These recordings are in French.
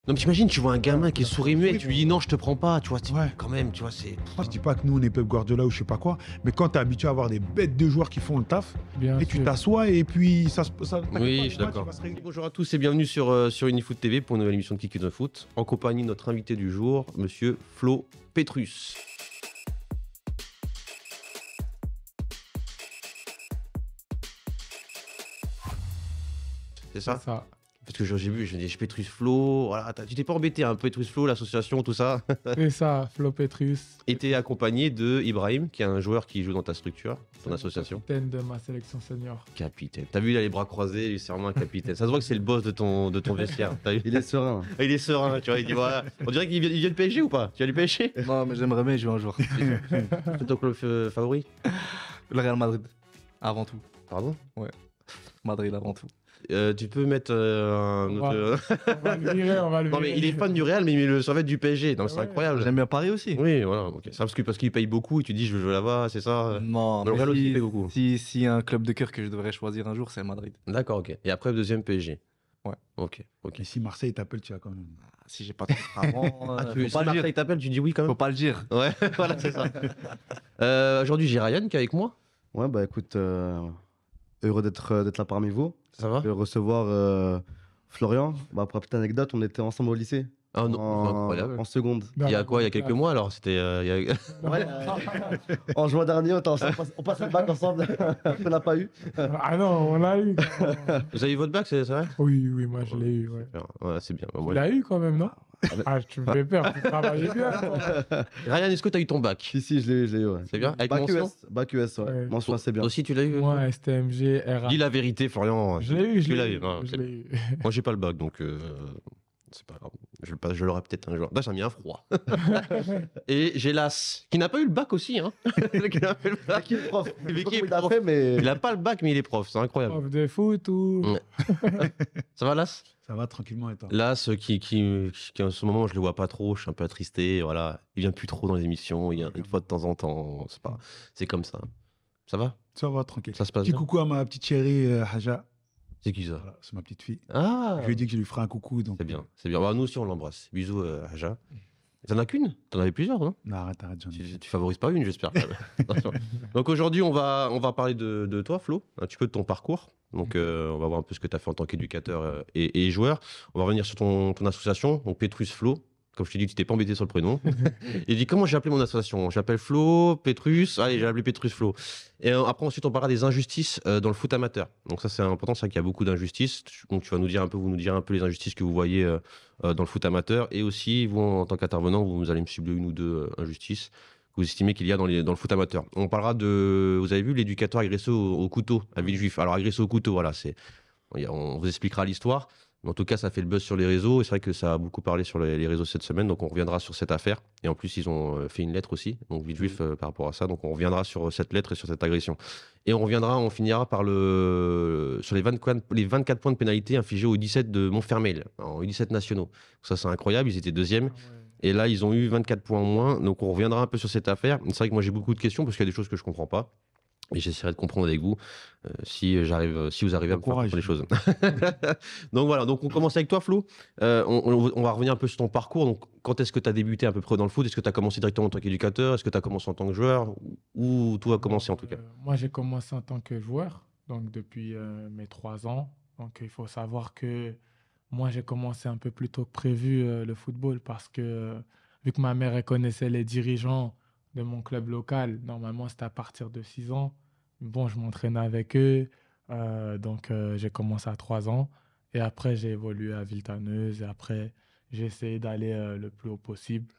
Non, mais t'imagines, tu vois un gamin qui est souris muet, souris, tu lui dis non, je te prends pas, tu vois, Ouais. quand même, tu vois, c'est. Je dis pas que nous on est Pep Guardiola ou je sais pas quoi, mais quand tu es habitué à avoir des bêtes de joueurs qui font le taf, Bien et tu sûr. t'assois et puis ça t'inquiète pas, Oui, le je suis match, d'accord. il va se régler. Bonjour à tous et bienvenue sur Unifoot TV pour une nouvelle émission de Kick the Foot, en compagnie de notre invité du jour, monsieur Flo Petrus. C'est ça? C'est ça. Parce que j'ai vu, je me dis, Petrus Flo, voilà, tu t'es pas embêté, hein, Petrus Flo, l'association, tout ça. C'est ça, Flo Petrus. Et t'es accompagné de Ibrahim, qui est un joueur qui joue dans ta structure, ton association. Capitaine de ma sélection senior. Capitaine. T'as vu, il a les bras croisés, lui, c'est vraiment un capitaine. Ça se voit que c'est le boss de ton vestiaire. T'as vu. Il est serein. Il est serein, tu vois. Il dit, voilà. On dirait qu'il vient du PSG ou pas? Tu as du PSG? Non, mais j'aimerais bien jouer un jour. C'est ton club favori? Le Real Madrid. Avant tout. Pardon? Madrid avant tout. Tu peux mettre un On autre. On va le virer, on va le Non, mais virer. il est fan du Real, mais il met le survêt du PSG. Non, c'est Ouais. incroyable. J'aime bien Paris aussi. Oui, voilà. ok. Ça, parce qu'il paye beaucoup et tu dis, je veux jouer là-bas, c'est ça? Non, Le mais Real aussi si, paye beaucoup. si y a un club de cœur que je devrais choisir un jour, c'est Madrid. D'accord, ok. Et après, deuxième PSG. Ouais. Ok, ok. Et si Marseille t'appelle, tu vas quand même. Si j'ai pas trop avant, Ah, faut si pas le dire. Marseille t'appelle, tu dis oui quand même? Faut pas le dire. Ouais, voilà, c'est ça. Aujourd'hui, j'ai Ryan qui est avec moi. Ouais, bah écoute, heureux d'être là parmi vous. Ça va? De recevoir Florian. Bah, pour la petite anecdote, on était ensemble au lycée. Ah non, c'est incroyable. En seconde. Il y a quoi? Il y a quelques mois alors? C'était. il y a- Ouais, en juin dernier, on passe le bac ensemble. On n'a pas eu. Ah non, on l'a eu. Vous avez eu votre bac, c'est vrai? Oui, oui, moi je l'ai eu. Ouais. Ouais, c'est bien. Tu Moi, l'as eu quand même, non? Ah, tu me fais peur, tu travaillais bien. toi. Ryan, est-ce que tu as eu ton bac? Si, je l'ai eu. Ouais. C'est bien? Avec Bac mention? US, bac US, ouais. Ouais. Mention assez bien. Toi aussi, tu l'as eu? Moi, STMG, RA. Dis la vérité, Florian. Je l'ai eu, je Tu l'ai l'as eu. eu, non, Je ok. l'ai eu. Moi, j'ai pas le bac, donc c'est pas grave. Je l'aurai peut-être un jour. Là, ça m'a mis un froid. Et j'ai Las, qui n'a pas eu le bac aussi. Hein. Qui n'a pas eu le bac. Qui est prof. Mais Je sais pas qui est comment il a prof. fait, mais. Il a pas le bac, mais il est prof. C'est incroyable. Prof de foot ou. Ça va, Las? Ça va tranquillement et toi? Las, qui en ce moment, je le vois pas trop. Je suis un peu attristé. Voilà. Il vient plus trop dans les émissions. Il vient une fois de temps en temps. C'est comme ça. Ça va? Ça va tranquille. Ça se passe Petit bien? coucou à ma petite chérie Haja. C'est qui ça? Voilà, c'est ma petite fille. Ah! Je lui ai dit que je lui ferai un coucou. Donc... C'est bien, c'est bien. Bah, nous aussi, on l'embrasse. Bisous, Haja. T'en as qu'une? T'en avais plusieurs, non? Non, arrête, j'en ai. Tu favorises pas une, j'espère. Attention. Donc aujourd'hui, on va parler de toi, Flo, un petit peu de ton parcours. Donc on va voir un peu ce que tu as fait en tant qu'éducateur et joueur. On va revenir sur ton association, donc Petrus Flo. Comme je t'ai dit, tu t'es pas embêté sur le prénom. Il dit comment j'ai appelé mon association? J'appelle Flo, Petrus. Allez, j'ai appelé Petrus Flo. Et après, ensuite, on parlera des injustices dans le foot amateur. Donc ça, c'est important, c'est vrai qu'il y a beaucoup d'injustices. Donc tu vas vous nous dire un peu les injustices que vous voyez dans le foot amateur. Et aussi, vous, en tant qu'intervenant, vous allez me cibler une ou deux injustices que vous estimez qu'il y a dans le foot amateur. On parlera de, vous avez vu, l'éducateur agressé au couteau à Villejuif. Alors agressé au couteau, voilà, on vous expliquera l'histoire. Mais en tout cas, ça fait le buzz sur les réseaux. Et c'est vrai que ça a beaucoup parlé sur les réseaux cette semaine. Donc, on reviendra sur cette affaire. Et en plus, ils ont fait une lettre aussi. Donc, Villejuif par rapport à ça. Donc, on reviendra sur cette lettre et sur cette agression. Et on finira par sur les 24 points de pénalité infligés aux 17 de Montfermeil, en U17 nationaux. Ça, c'est incroyable. Ils étaient deuxièmes. Et là, ils ont eu 24 points en moins. Donc, on reviendra un peu sur cette affaire. C'est vrai que moi, j'ai beaucoup de questions parce qu'il y a des choses que je comprends pas. Et j'essaierai de comprendre avec vous si vous arrivez à me faire comprendre les choses. Donc voilà, donc on commence avec toi, Flo. On va revenir un peu sur ton parcours. Donc, quand est-ce que tu as débuté à peu près dans le foot? Est-ce que tu as commencé directement en tant qu'éducateur? Est-ce que tu as commencé en tant que joueur? Ou tout a commencé en tout cas? Moi, j'ai commencé en tant que joueur, donc depuis mes 3 ans. Donc il faut savoir que moi, j'ai commencé un peu plus tôt que prévu le football parce que vu que ma mère elle connaissait les dirigeants de mon club local, normalement, c'était à partir de 6 ans. Bon, je m'entraînais avec eux, donc j'ai commencé à 3 ans. Et après, j'ai évolué à Villetaneuse. Et après, j'ai essayé d'aller le plus haut possible.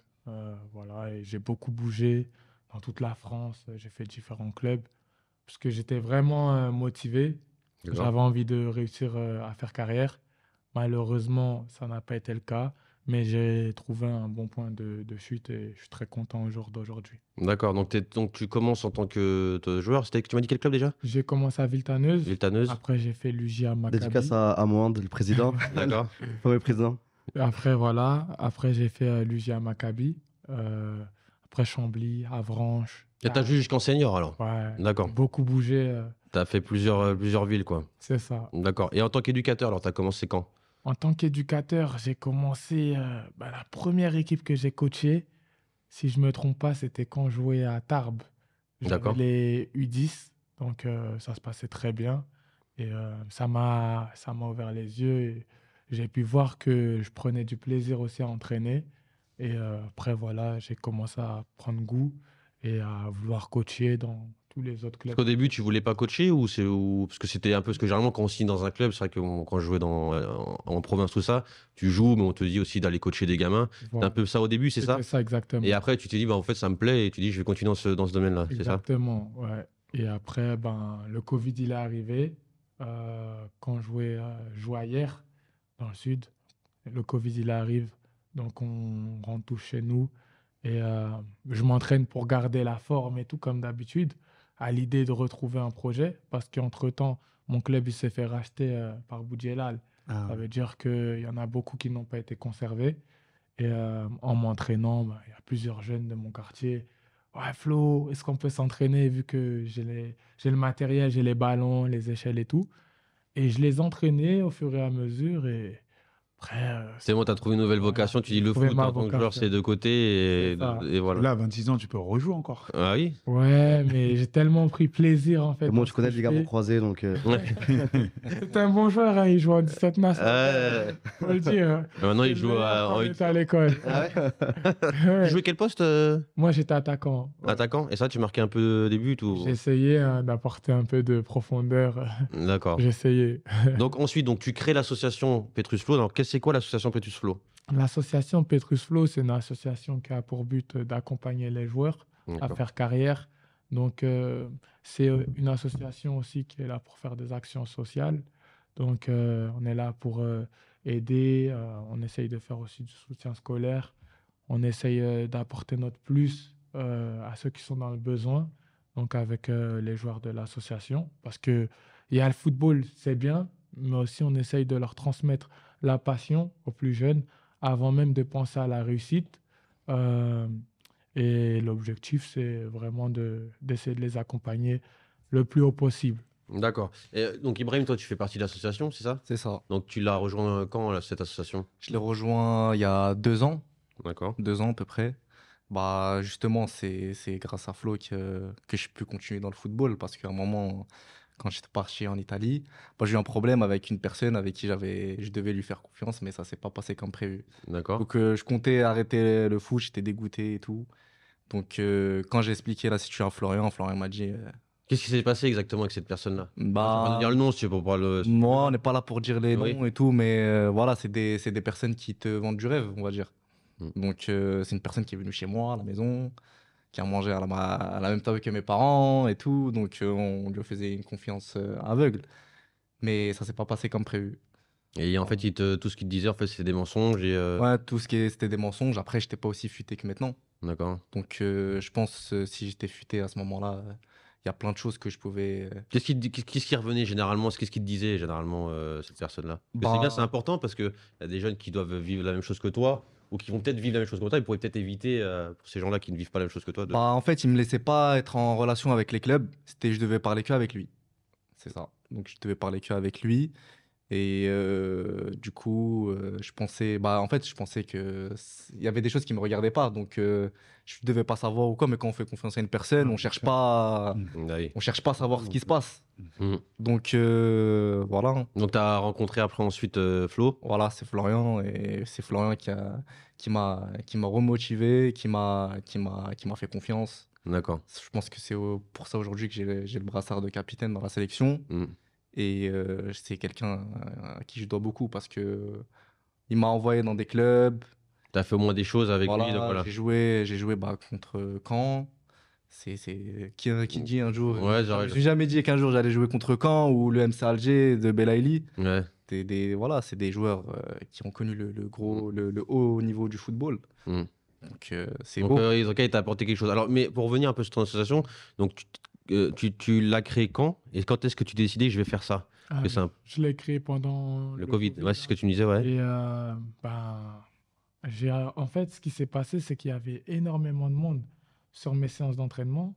Voilà, et j'ai beaucoup bougé dans toute la France. J'ai fait différents clubs parce que j'étais vraiment motivé. J'avais envie de réussir à faire carrière. Malheureusement, ça n'a pas été le cas. Mais j'ai trouvé un bon point de chute et je suis très content au jour d'aujourd'hui. D'accord, donc tu commences en tant que joueur. Tu m'as dit quel club déjà? J'ai commencé à Villetaneuse. Villetaneuse. Après, j'ai fait l'UJA Maccabi. Dédicace à Mohand, le président. D'accord. Premier président. Après, voilà. Après, j'ai fait l'UJA Maccabi. Après, Chambly, Avranches. Et t'as joué jusqu'en senior alors? Ouais. D'accord. Beaucoup bougé. T'as fait plusieurs villes quoi. C'est ça. D'accord. Et en tant qu'éducateur, alors t'as commencé quand? En tant qu'éducateur, j'ai commencé la première équipe que j'ai coachée, si je ne me trompe pas, c'était quand je jouais à Tarbes. J'avais D'accord. les U10, donc ça se passait très bien. Et ça m'a ouvert les yeux et j'ai pu voir que je prenais du plaisir aussi à entraîner. Et après, voilà, j'ai commencé à prendre goût et à vouloir coacher dans tous les autres Parce clubs. qu'au début, tu voulais pas coacher parce que c'était un peu ce que généralement quand on signe dans un club, c'est vrai que quand je jouais en province tout ça, tu joues, mais on te dit aussi d'aller coacher des gamins. C'est Voilà. un peu ça au début, c'est ça? C'était ça exactement. Et après, tu t'es dit, bah, en fait, ça me plaît, et tu dis, je vais continuer dans ce domaine-là, c'est ça? Exactement, ouais. Et après, le Covid, il est arrivé quand je jouais hier dans le sud. Le Covid, il arrive, donc on rentre tous chez nous. Et je m'entraîne pour garder la forme et tout, comme d'habitude, à l'idée de retrouver un projet. Parce qu'entre-temps, mon club, il s'est fait racheter par Boudjelal. Ah, Ça veut dire qu'il y en a beaucoup qui n'ont pas été conservés. Et en m'entraînant, il y a plusieurs jeunes de mon quartier. Ouais, Flo, est-ce qu'on peut s'entraîner vu que j'ai le matériel, j'ai les ballons, les échelles et tout. Et je les entraînais au fur et à mesure. Et après, C'est bon, tu as trouvé une nouvelle voilà, vocation, tu j'ai dis le trouvé foot ma en tant que joueur, vocation. c'est de côté, C'est ça. et voilà. là, à 26 ans, tu peux rejouer encore. Ah oui? Ouais, mais j'ai tellement pris plaisir en fait Moi, dans tu ce connais que le je ligament fais. croisé, donc. C'est un bon joueur, hein, il joue en 17 nationales, faut le dire. Maintenant, C'est il le joue meilleur quand en on X. était à l'école. Ah ouais? Ouais. Tu jouais quel poste, Moi, j'étais attaquant. Ouais. attaquant? Et ça, tu marquais un peu des buts J'ai ou... essayé d'apporter un peu de profondeur. D'accord. J'ai essayé. Donc ensuite, tu crées l'association Petrus Flow. Alors, c'est quoi l'association Petrus Flow? L'association Petrus Flow, c'est une association qui a pour but d'accompagner les joueurs à D'accord. faire carrière. Donc, c'est une association aussi qui est là pour faire des actions sociales. Donc, on est là pour aider. On essaye de faire aussi du soutien scolaire. On essaye d'apporter notre plus à ceux qui sont dans le besoin, donc avec les joueurs de l'association. Parce que il y a le football, c'est bien, mais aussi on essaye de leur transmettre la passion aux plus jeunes avant même de penser à la réussite. Euh, et l'objectif, c'est vraiment d'essayer de les accompagner le plus haut possible. D'accord. Et donc, Ibrahim, toi, tu fais partie de l'association, c'est ça? C'est ça. Donc, tu l'as rejoint quand, là, cette association? Je l'ai rejoint il y a 2 ans, D'accord. 2 ans à peu près. Bah, justement, c'est grâce à Flo que je peux continuer dans le football parce qu'à un moment, quand j'étais parti en Italie, bah, j'ai eu un problème avec une personne avec qui je devais lui faire confiance, mais ça s'est pas passé comme prévu. D'accord. Donc, je comptais arrêter le foot, j'étais dégoûté et tout. Donc, quand j'ai expliqué la situation à Florian, Florian m'a dit Qu'est-ce qui s'est passé exactement avec cette personne-là? Tu vas pas nous bah, dire le nom si tu veux pas le... moi, on n'est pas là pour dire les Oui. noms et tout, mais voilà, c'est des personnes qui te vendent du rêve, on va dire. Mm. Donc, c'est une personne qui est venue chez moi à la maison, qui a mangé à la même table que mes parents et tout. Donc, on lui faisait une confiance aveugle. Mais ça s'est pas passé comme prévu. Et en fait, tout ce qu'il te disait, en fait, c'était des mensonges et... Ouais, c'était des mensonges. Après, j'étais pas aussi futé que maintenant. D'accord. Donc, je pense si j'étais futé à ce moment-là, il y a plein de choses que je pouvais. Qu'est-ce qui revenait généralement? Qu'est-ce qu'il te disait généralement, cette personne-là? Parce que c'est bien, c'est important parce qu'il y a des jeunes qui doivent vivre la même chose que toi ou qui vont peut-être vivre la même chose que toi. Ils pourraient peut-être éviter, pour ces gens-là qui ne vivent pas la même chose que toi. Bah, en fait, il me laissait pas être en relation avec les clubs. Je devais parler que avec lui. C'est ça. Donc, je devais parler que avec lui. Et du coup, en fait, je pensais il y avait des choses qui me regardaient pas. Donc, je devais pas savoir ou quoi. Mais quand on fait confiance à une personne, on cherche pas, Ah oui. on cherche pas à savoir ce qui se passe. Mhm. Donc, voilà. Donc, tu as rencontré après ensuite Flo. Voilà, c'est Florian. Et c'est Florian qui m'a remotivé, qui m'a fait confiance. D'accord. Je pense que c'est pour ça aujourd'hui que j'ai le brassard de capitaine dans la sélection. Mhm. Et c'est quelqu'un à qui je dois beaucoup parce que il m'a envoyé dans des clubs. Tu as fait au moins des choses avec Voilà, lui. Donc voilà. j'ai joué contre Caen. Qui dit un jour. Ouais, j'aurais- J'ai jamais dit qu'un jour j'allais jouer contre Caen ou le MC Alger de Belaïli. Ouais. Voilà, c'est des joueurs qui ont connu le haut niveau du football. Mhm. Donc c'est Donc, beau. ok, il t'a apporté quelque chose. Alors, mais pour revenir un peu sur ton association, donc tu l'as créé quand? Et quand est-ce que tu décidais je vais faire ça? Ah, Que c'est un- je l'ai créé pendant Le Covid. Ouais, c'est ce que tu me disais, ouais. Et en fait, ce qui s'est passé, c'est qu'il y avait énormément de monde sur mes séances d'entraînement.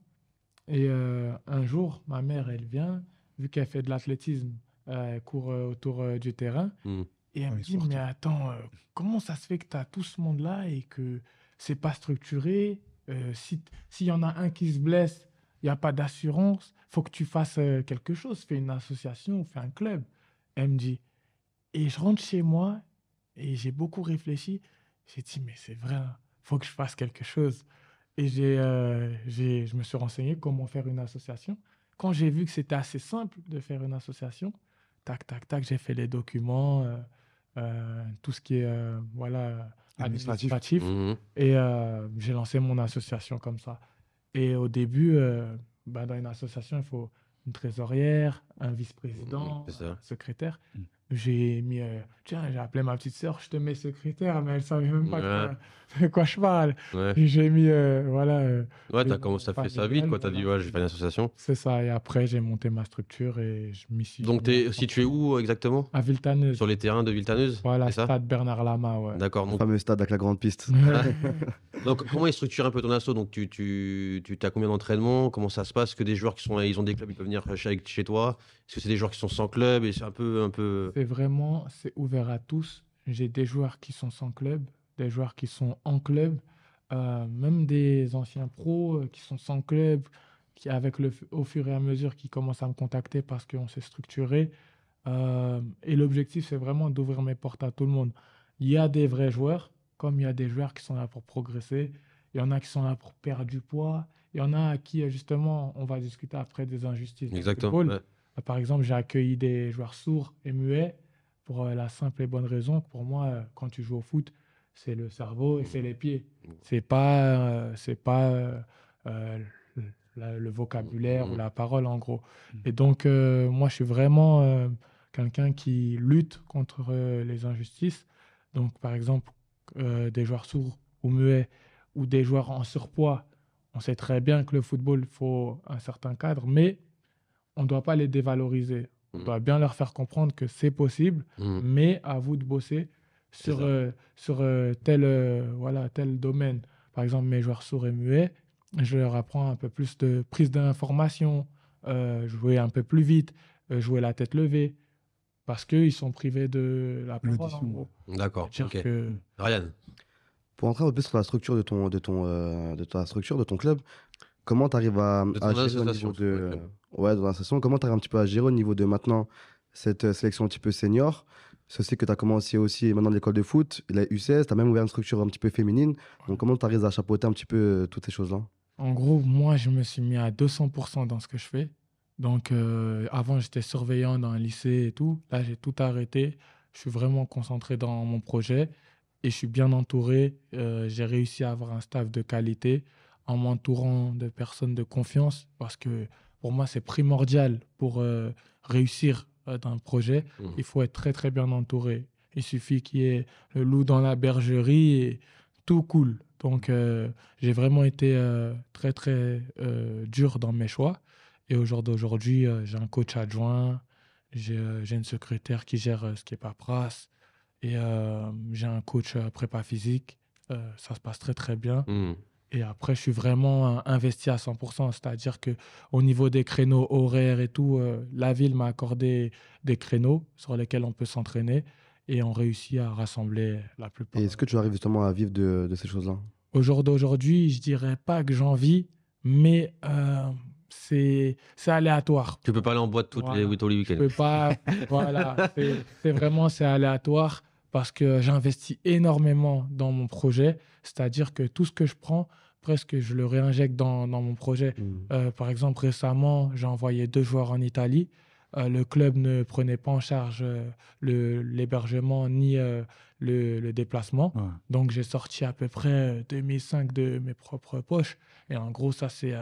Et un jour, ma mère, elle vient, vu qu'elle fait de l'athlétisme, elle court autour du terrain. Mhm. Et elle Ouais, me dit, mais sportif. attends, comment ça se fait que tu as tout ce monde-là et que c'est pas structuré? S'il y en a un qui se blesse, il n'y a pas d'assurance. Faut que tu fasses quelque chose. Fais une association, fais un club. Elle me dit, et je rentre chez moi et j'ai beaucoup réfléchi. J'ai dit, mais c'est vrai, hein, faut que je fasse quelque chose. Et je me suis renseigné comment faire une association. Quand j'ai vu que c'était assez simple de faire une association, tac, tac, tac, j'ai fait les documents, tout ce qui est voilà, Administratif. administratif. Mhm. Et j'ai lancé mon association comme ça. Et au début, dans une association, il faut une trésorière, un vice-président, C'est ça. un secrétaire. Mm. J'ai mis, tiens, j'ai appelé ma petite sœur, je te mets secrétaire, mais elle savait même pas Ouais. de quoi je parle. Ouais. Et j'ai mis, voilà, Ouais, le t'as nom commencé à faire ça vite, familial, quoi. T'as dit, voilà. ouais, j'ai fait une association. C'est ça. Et après, j'ai monté ma structure et je m'y suis Donc, mis à t'es situé 100%. où exactement? À Villetaneuse. Sur les terrains de Villetaneuse? Voilà, C'est ça? stade Bernard Lama, ouais. D'accord. Le Donc, fameux stade avec la grande piste. donc, comment est structuré un peu ton asso? Donc, tu as combien d'entraînements? Comment ça se passe? Est-ce que des joueurs qui sont, ils ont des clubs, ils peuvent venir chez toi? Est-ce que c'est des joueurs qui sont sans club? Et c'est un peu... C'est ouvert à tous. J'ai des joueurs qui sont sans club, des joueurs qui sont en club, même des anciens pros qui sont sans club, qui au fur et à mesure qui commencent à me contacter parce qu'on s'est structuré. Et l'objectif, c'est vraiment d'ouvrir mes portes à tout le monde. Il y a des vrais joueurs, comme il y a des joueurs qui sont là pour progresser. Il y en a qui sont là pour perdre du poids. Il y en a à qui, justement, on va discuter après des injustices dans le Exactement. football. Ouais. Par exemple, j'ai accueilli des joueurs sourds et muets pour la simple et bonne raison que pour moi, quand tu joues au foot, c'est le cerveau et c'est les pieds. C'est pas le vocabulaire ou la parole, en gros. Et donc, moi, je suis vraiment quelqu'un qui lutte contre les injustices. Donc, par exemple, des joueurs sourds ou muets ou des joueurs en surpoids, on sait très bien que le football, il faut un certain cadre, mais on ne doit pas les dévaloriser. On Mhm. doit bien leur faire comprendre que c'est possible, Mhm. mais à vous de bosser C'est ça. sur tel domaine. Par exemple, mes joueurs sourds et muets, je leur apprends un peu plus de prise d'information, jouer un peu plus vite, jouer la tête levée, parce qu'ils sont privés de la parole, en L'audition. gros. D'accord. C'est-à-dire Ok. que Ryan. Pour entrer un peu plus sur la structure de ta structure, de ton club, comment tu arrives à De ton gérer au association, niveau surtout, de. le club. Ouais, dans l'association, comment tu arrives un petit peu à gérer au niveau de maintenant cette sélection un petit peu senior? Je sais que tu as commencé aussi maintenant l'école de foot, la U16, tu as même ouvert une structure un petit peu féminine. Donc, comment tu arrives à chapeauter un petit peu toutes ces choses-là? En gros, moi, je me suis mis à 200% dans ce que je fais. Donc, avant, j'étais surveillant dans un lycée et tout. Là, j'ai tout arrêté. Je suis vraiment concentré dans mon projet et je suis bien entouré. J'ai réussi à avoir un staff de qualité en m'entourant de personnes de confiance parce que pour moi, c'est primordial pour réussir dans un projet. Mhm. Il faut être très, très bien entouré. Il suffit qu'il y ait le loup dans la bergerie et tout coule. Donc, j'ai vraiment été très, très dur dans mes choix. Et au jour d'aujourd'hui, j'ai un coach adjoint, j'ai une secrétaire qui gère ce qui est paperasse, et j'ai un coach prépa physique. Ça se passe très, très bien. Mhm. Et après, je suis vraiment investi à 100%. C'est-à-dire qu'au niveau des créneaux horaires et tout, la ville m'a accordé des créneaux sur lesquels on peut s'entraîner. Et on réussit à rassembler la plupart. Et est-ce que tu arrives justement à vivre de ces choses-là? Au jour d'aujourd'hui, je dirais pas que j'en vis, mais c'est aléatoire. Tu peux pas aller en boîte tous Voilà. les Je week-ends. peux pas. Voilà, c'est aléatoire parce que j'investis énormément dans mon projet. C'est-à-dire que tout ce que je prends, presque je le réinjecte dans mon projet. Par exemple, récemment, j'ai envoyé 2 joueurs en Italie. Le club ne prenait pas en charge l'hébergement ni le déplacement. Ouais. Donc, j'ai sorti à peu près 2005 de mes propres poches. Et en gros, ça, c'est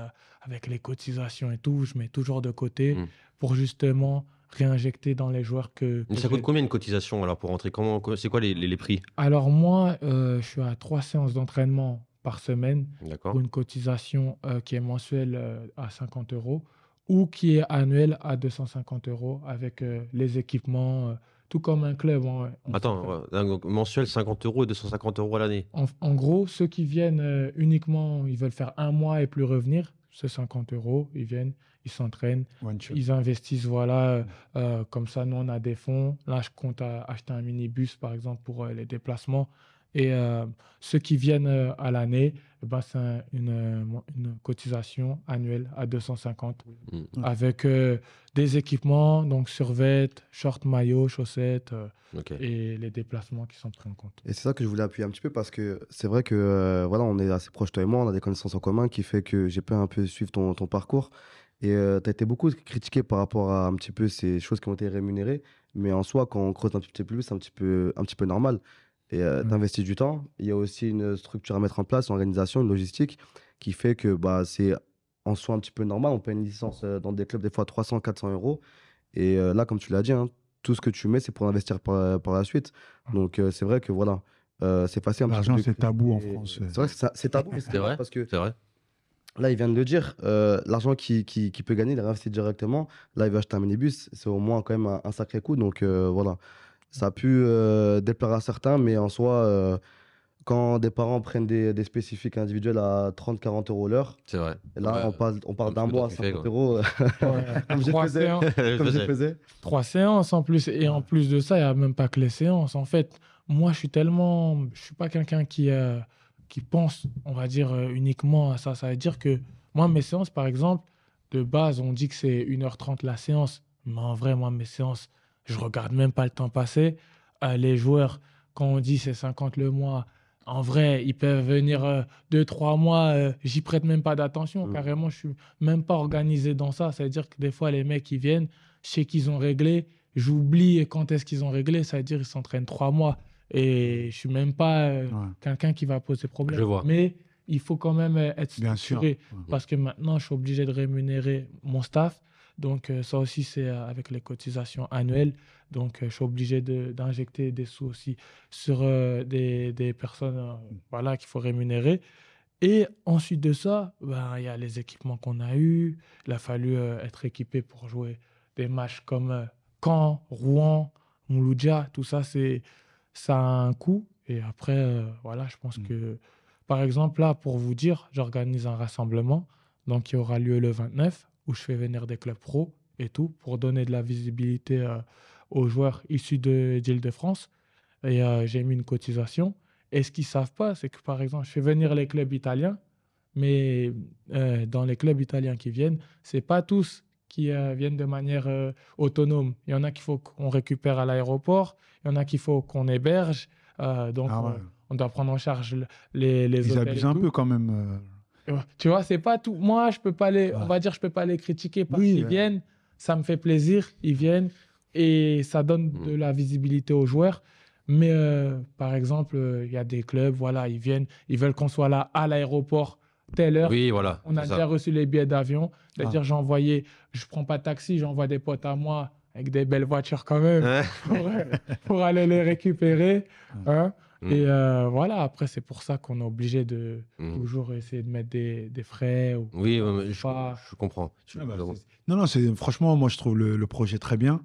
avec les cotisations et tout. Je mets toujours de côté Mm. pour justement réinjecter dans les joueurs Mais ça coûte combien une cotisation alors pour rentrer? C'est quoi les prix? Alors, moi, je suis à 3 séances d'entraînement par semaine D'accord. pour une cotisation qui est mensuelle à 50 € ou qui est annuelle à 250 € avec les équipements, tout comme un club. Hein, on Attends, sait faire. ouais, donc mensuel 50 € et 250 € à l'année. En gros, ceux qui viennent uniquement, ils veulent faire un mois et plus revenir, c'est 50 €. Ils viennent, ils s'entraînent, One shot. ils investissent. Voilà, comme ça, nous, on a des fonds. Là, je compte acheter un minibus, par exemple, pour les déplacements. Et ceux qui viennent à l'année, ben, c'est une cotisation annuelle à 250 Mm. avec des équipements, donc survêt, short, maillot, chaussettes Ok. et les déplacements qui sont pris en compte. Et c'est ça que je voulais appuyer un petit peu parce que c'est vrai que voilà, on est assez proches, toi et moi, on a des connaissances en commun qui fait que j'ai pu un peu suivre ton parcours. Et tu as été beaucoup critiqué par rapport à un petit peu ces choses qui ont été rémunérées. Mais en soi, quand on creuse un petit peu plus, c'est un petit peu normal. Et tu investis du temps. Il y a aussi une structure à mettre en place, une organisation, une logistique qui fait que bah, c'est en soi un petit peu normal. On paye une licence dans des clubs des fois 300, 400 euros. Et là, comme tu l'as dit, hein, tout ce que tu mets, c'est pour investir par la suite. Donc, c'est vrai que voilà, c'est facile un petit peu L'argent, de c'est tabou en critiquer. France. C'est vrai que c'est tabou, mais c'est C'est vrai vrai, parce que c'est vrai. là, il vient de le dire, l'argent qui peut gagner, il réinvestit directement. Là, il veut acheter un minibus, c'est au moins quand même un sacré coup. Donc, voilà, ça a pu déplaire à certains, mais en soi, quand des parents prennent des spécifiques individuels à 30-40 euros l'heure, C'est vrai. et là, Ouais, on parle un d'un petit peu mois à toi, tu fais, 50 quoi. euros, Ouais, comme je trois faisais. séances, Comme je faisais. faisais. 3 séances en plus. Et en plus de ça, il n'y a même pas que les séances. En fait, moi, je suis pas quelqu'un qui pense, on va dire, uniquement à ça. Ça veut dire que moi, mes séances, par exemple, de base, on dit que c'est 1h30 la séance. Mais en vrai, moi, mes séances, je regarde même pas le temps passer. Les joueurs, quand on dit c'est 50 le mois, en vrai, ils peuvent venir 2, 3 mois, j'y prête même pas d'attention. Mm. Carrément, je suis même pas organisé dans ça. Ça veut dire que des fois, les mecs, ils viennent, je sais qu'ils ont réglé, j'oublie quand est-ce qu'ils ont réglé, ça veut dire qu'ils s'entraînent 3 mois. Et je suis même pas Ouais. quelqu'un qui va poser problème. Je vois. Mais il faut quand même être Bien sûr. structuré Ouais. parce que maintenant, je suis obligé de rémunérer mon staff. Donc, ça aussi, c'est avec les cotisations annuelles. Donc, je suis obligé d'injecter des sous aussi sur des personnes voilà, qu'il faut rémunérer. Et ensuite de ça, ben, il y a les équipements qu'on a eus. Il a fallu être équipé pour jouer des matchs comme Caen, Rouen, Mouloudia. Tout ça, ça a un coût. Et après, voilà, je pense que, par exemple, là, pour vous dire, j'organise un rassemblement donc, qui aura lieu le 29 où je fais venir des clubs pro et tout pour donner de la visibilité aux joueurs issus d'Île-de-France. Et j'ai mis une cotisation. Et ce qu'ils ne savent pas, c'est que, par exemple, je fais venir les clubs italiens, mais dans les clubs italiens qui viennent, ce n'est pas tous qui viennent de manière autonome. Il y en a qu'il faut qu'on récupère à l'aéroport, il y en a qu'il faut qu'on héberge. Donc, Ah ouais. on doit prendre en charge les Ils hôtels abusent et un tout. peu quand même. Tu vois, c'est pas tout. Moi, je peux pas on va dire, je peux pas les critiquer parce Oui, qu'ils viennent. Ça me fait plaisir, ils viennent et ça donne de la visibilité aux joueurs. Mais par exemple, il y a des clubs, voilà, ils viennent, ils veulent qu'on soit là à l'aéroport telle heure. Oui, voilà. On a c'est déjà ça. reçu les billets d'avion. C'est-à-dire, je prends pas de taxi, j'envoie des potes à moi avec des belles voitures quand même Ouais. pour aller les récupérer. Hein. Mm. Et voilà, après, c'est pour ça qu'on est obligé de Mm. toujours essayer de mettre des frais. Ou Oui, mais pas. je comprends. Ah bah, non, franchement, moi, je trouve le projet très bien.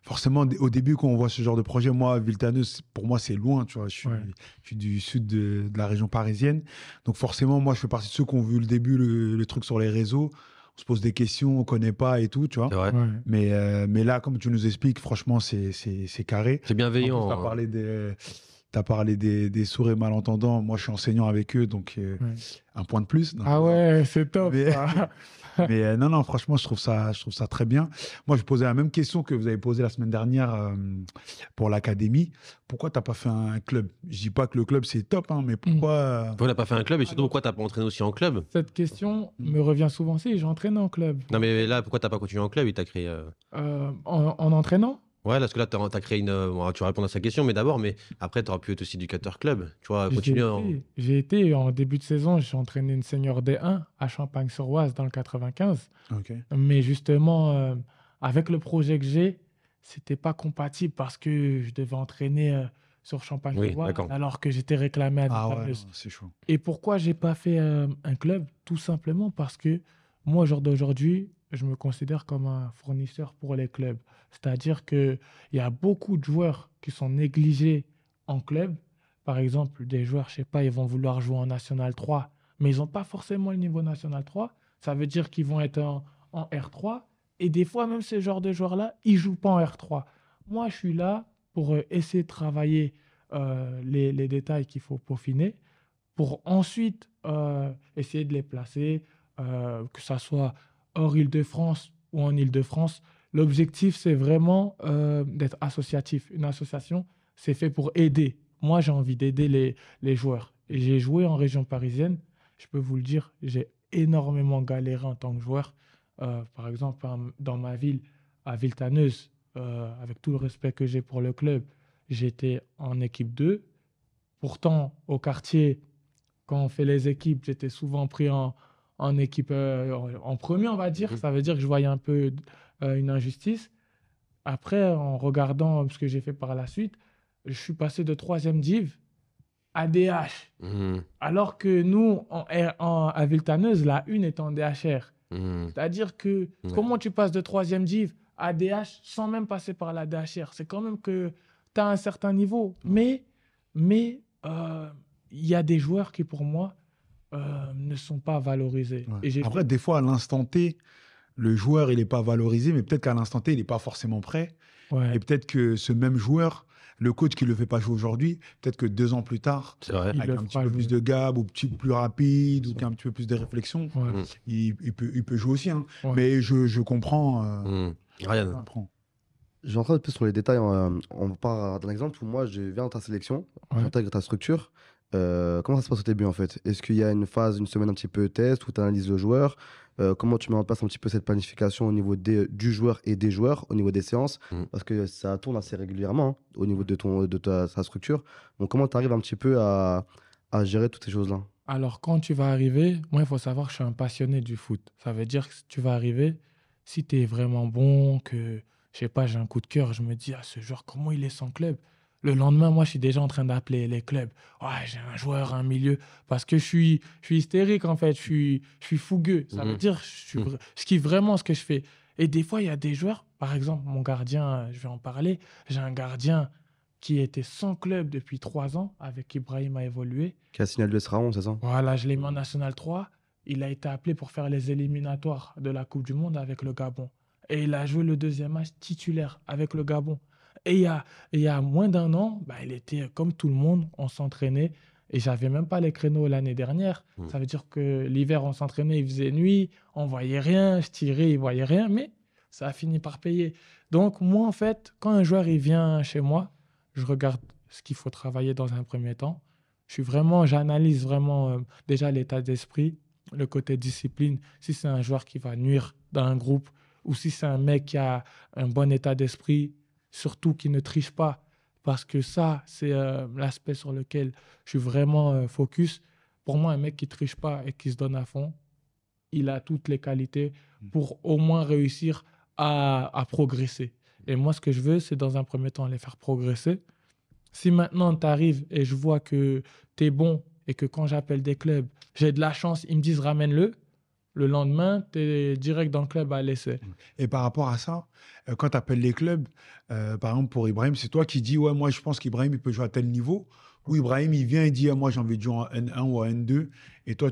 Forcément, au début, quand on voit ce genre de projet, moi, Villetaneuse, pour moi, c'est loin. Tu vois, je suis du sud de la région parisienne. Donc, forcément, moi, je fais partie de ceux qui ont vu le début, le truc sur les réseaux. On se pose des questions, on ne connaît pas et tout, tu vois. C'est vrai. Ouais. Mais là, comme tu nous expliques, franchement, c'est carré. C'est bienveillant. Tu as hein. parlé t'as parlé des sourds et malentendants. Moi, je suis enseignant avec eux, donc un point de plus. Non, Ah ouais, c'est top. Mais- ça. Mais non, franchement, je trouve ça très bien. Moi, je posais la même question que vous avez posée la semaine dernière pour l'académie. Pourquoi tu n'as pas fait un club? Je dis pas que le club, c'est top, hein, mais pourquoi Pourquoi t'as pas fait un club et surtout pourquoi t'as pas entraîné aussi en club? Cette question me revient souvent. Si, j'ai entraîné en club. Non mais là, pourquoi t'as pas continué en club? Il t'a créé. En entraînant? Ouais, parce que là, t'as créé une. Bon, tu vas répondre à sa question, mais d'abord, mais après, t'aurais pu être aussi éducateur club. Tu vois, continuer en. J'ai été en début de saison, j'ai entraîné une senior D1 à Champagne-sur-Oise dans le 95. Ok. Mais justement, avec le projet que j'ai, c'était pas compatible parce que je devais entraîner sur Oui, Champagne-sur-Oise d'accord. alors que j'étais réclamé à Ah ouais, Villetaneuse. non, c'est chaud. Et pourquoi j'ai pas fait un club? Tout simplement parce que moi, au jour d'aujourd'hui, je me considère comme un fournisseur pour les clubs. C'est-à-dire qu'il y a beaucoup de joueurs qui sont négligés en club. Par exemple, des joueurs, je sais pas, ils vont vouloir jouer en National 3. mais ils n'ont pas forcément le niveau national 3. Ça veut dire qu'ils vont être en R3. Et des fois, même ce genre de joueurs-là, ils ne jouent pas en R3. Moi, je suis là pour essayer de travailler les détails qu'il faut peaufiner, pour ensuite essayer de les placer, que ça soit hors Île-de-France ou en Île-de-France. L'objectif, c'est vraiment d'être associatif. Une association, c'est fait pour aider. Moi, j'ai envie d'aider les joueurs. Et j'ai joué en région parisienne. Je peux vous le dire, j'ai énormément galéré en tant que joueur. Par exemple, dans ma ville, à Villetaneuse, avec tout le respect que j'ai pour le club, j'étais en équipe 2. Pourtant, au quartier, quand on fait les équipes, j'étais souvent pris en équipe en premier, on va dire. Ça veut dire que je voyais un peu une injustice. Après, en regardant ce que j'ai fait par la suite, je suis passé de 3e div à DH. Alors que nous, à Villetaneuse, la une est en DHR. C'est-à-dire que comment tu passes de 3e div à DH sans même passer par la DHR? C'est quand même que tu as un certain niveau. Mais il y a des joueurs qui, pour moi, ne sont pas valorisés. Ouais. Et Après, des fois, à l'instant T, le joueur, il n'est pas valorisé, mais peut-être qu'à l'instant T, il n'est pas forcément prêt. Ouais. Et peut-être que ce même joueur, le coach qui ne le fait pas jouer aujourd'hui, peut-être que 2 ans plus tard, C'est vrai. Il avec le un petit fera peu jouer. plus de gab ou plus rapide, ou un petit peu plus de réflexion, Ouais. il peut jouer aussi. Hein. Ouais. Mais je comprends. Ryan. Je comprends. Je vais rentrer un peu sur les détails. On part d'un exemple où moi, je viens dans ta sélection, Ouais. j'intègre ta structure. Comment ça se passe au début en fait? Est-ce qu'il y a une phase, une semaine un petit peu test où tu analyses le joueur? Comment tu mets en place un petit peu cette planification au niveau du joueur et des joueurs, au niveau des séances? Parce que ça tourne assez régulièrement hein, au niveau de ta structure. Donc comment tu arrives un petit peu à gérer toutes ces choses-là? Alors, quand tu vas arriver, moi, il faut savoir que je suis un passionné du foot. Ça veut dire que tu vas arriver, si tu es vraiment bon, que, je sais pas, j'ai un coup de cœur, je me dis, ah, ce joueur, comment il est sans club? Le lendemain, moi, je suis déjà en train d'appeler les clubs. Ouais, j'ai un joueur, un milieu. Parce que je suis hystérique, en fait. Je suis fougueux. Ça veut dire, je kiffe vraiment ce que je fais. Et des fois, il y a des joueurs, par exemple, mon gardien, je vais en parler. J'ai un gardien qui était sans club depuis 3 ans, avec qui Ibrahim a évolué. Qui a signé à l'US Raon, c'est ça? Voilà, je l'ai mis en National 3. Il a été appelé pour faire les éliminatoires de la Coupe du Monde avec le Gabon. Et il a joué le 2e match titulaire avec le Gabon. Et il y a moins d'1 an, bah, il était comme tout le monde, on s'entraînait. Et j'avais même pas les créneaux l'année dernière. Ça veut dire que l'hiver, on s'entraînait, il faisait nuit, on voyait rien, je tirais, il voyait rien, mais ça a fini par payer. Donc moi, en fait, quand un joueur il vient chez moi, je regarde ce qu'il faut travailler dans un premier temps. J'analyse vraiment déjà l'état d'esprit, le côté discipline. Si c'est un joueur qui va nuire dans un groupe ou si c'est un mec qui a un bon état d'esprit, surtout qui ne triche pas. Parce que ça, c'est l'aspect sur lequel je suis vraiment focus. Pour moi, un mec qui ne triche pas et qui se donne à fond, il a toutes les qualités pour au moins réussir à progresser. Et moi, ce que je veux, c'est dans un premier temps les faire progresser. Si maintenant tu arrives et je vois que tu es bon et que quand j'appelle des clubs, j'ai de la chance, ils me disent ramène-le, le lendemain, tu es direct dans le club à l'essai. Et par rapport à ça, quand tu appelles les clubs, par exemple pour Ibrahim, c'est toi qui dis ouais, moi je pense qu'Ibrahim il peut jouer à tel niveau, ou Ibrahim il vient et dit moi j'ai envie de jouer en N1 ou en N2, et toi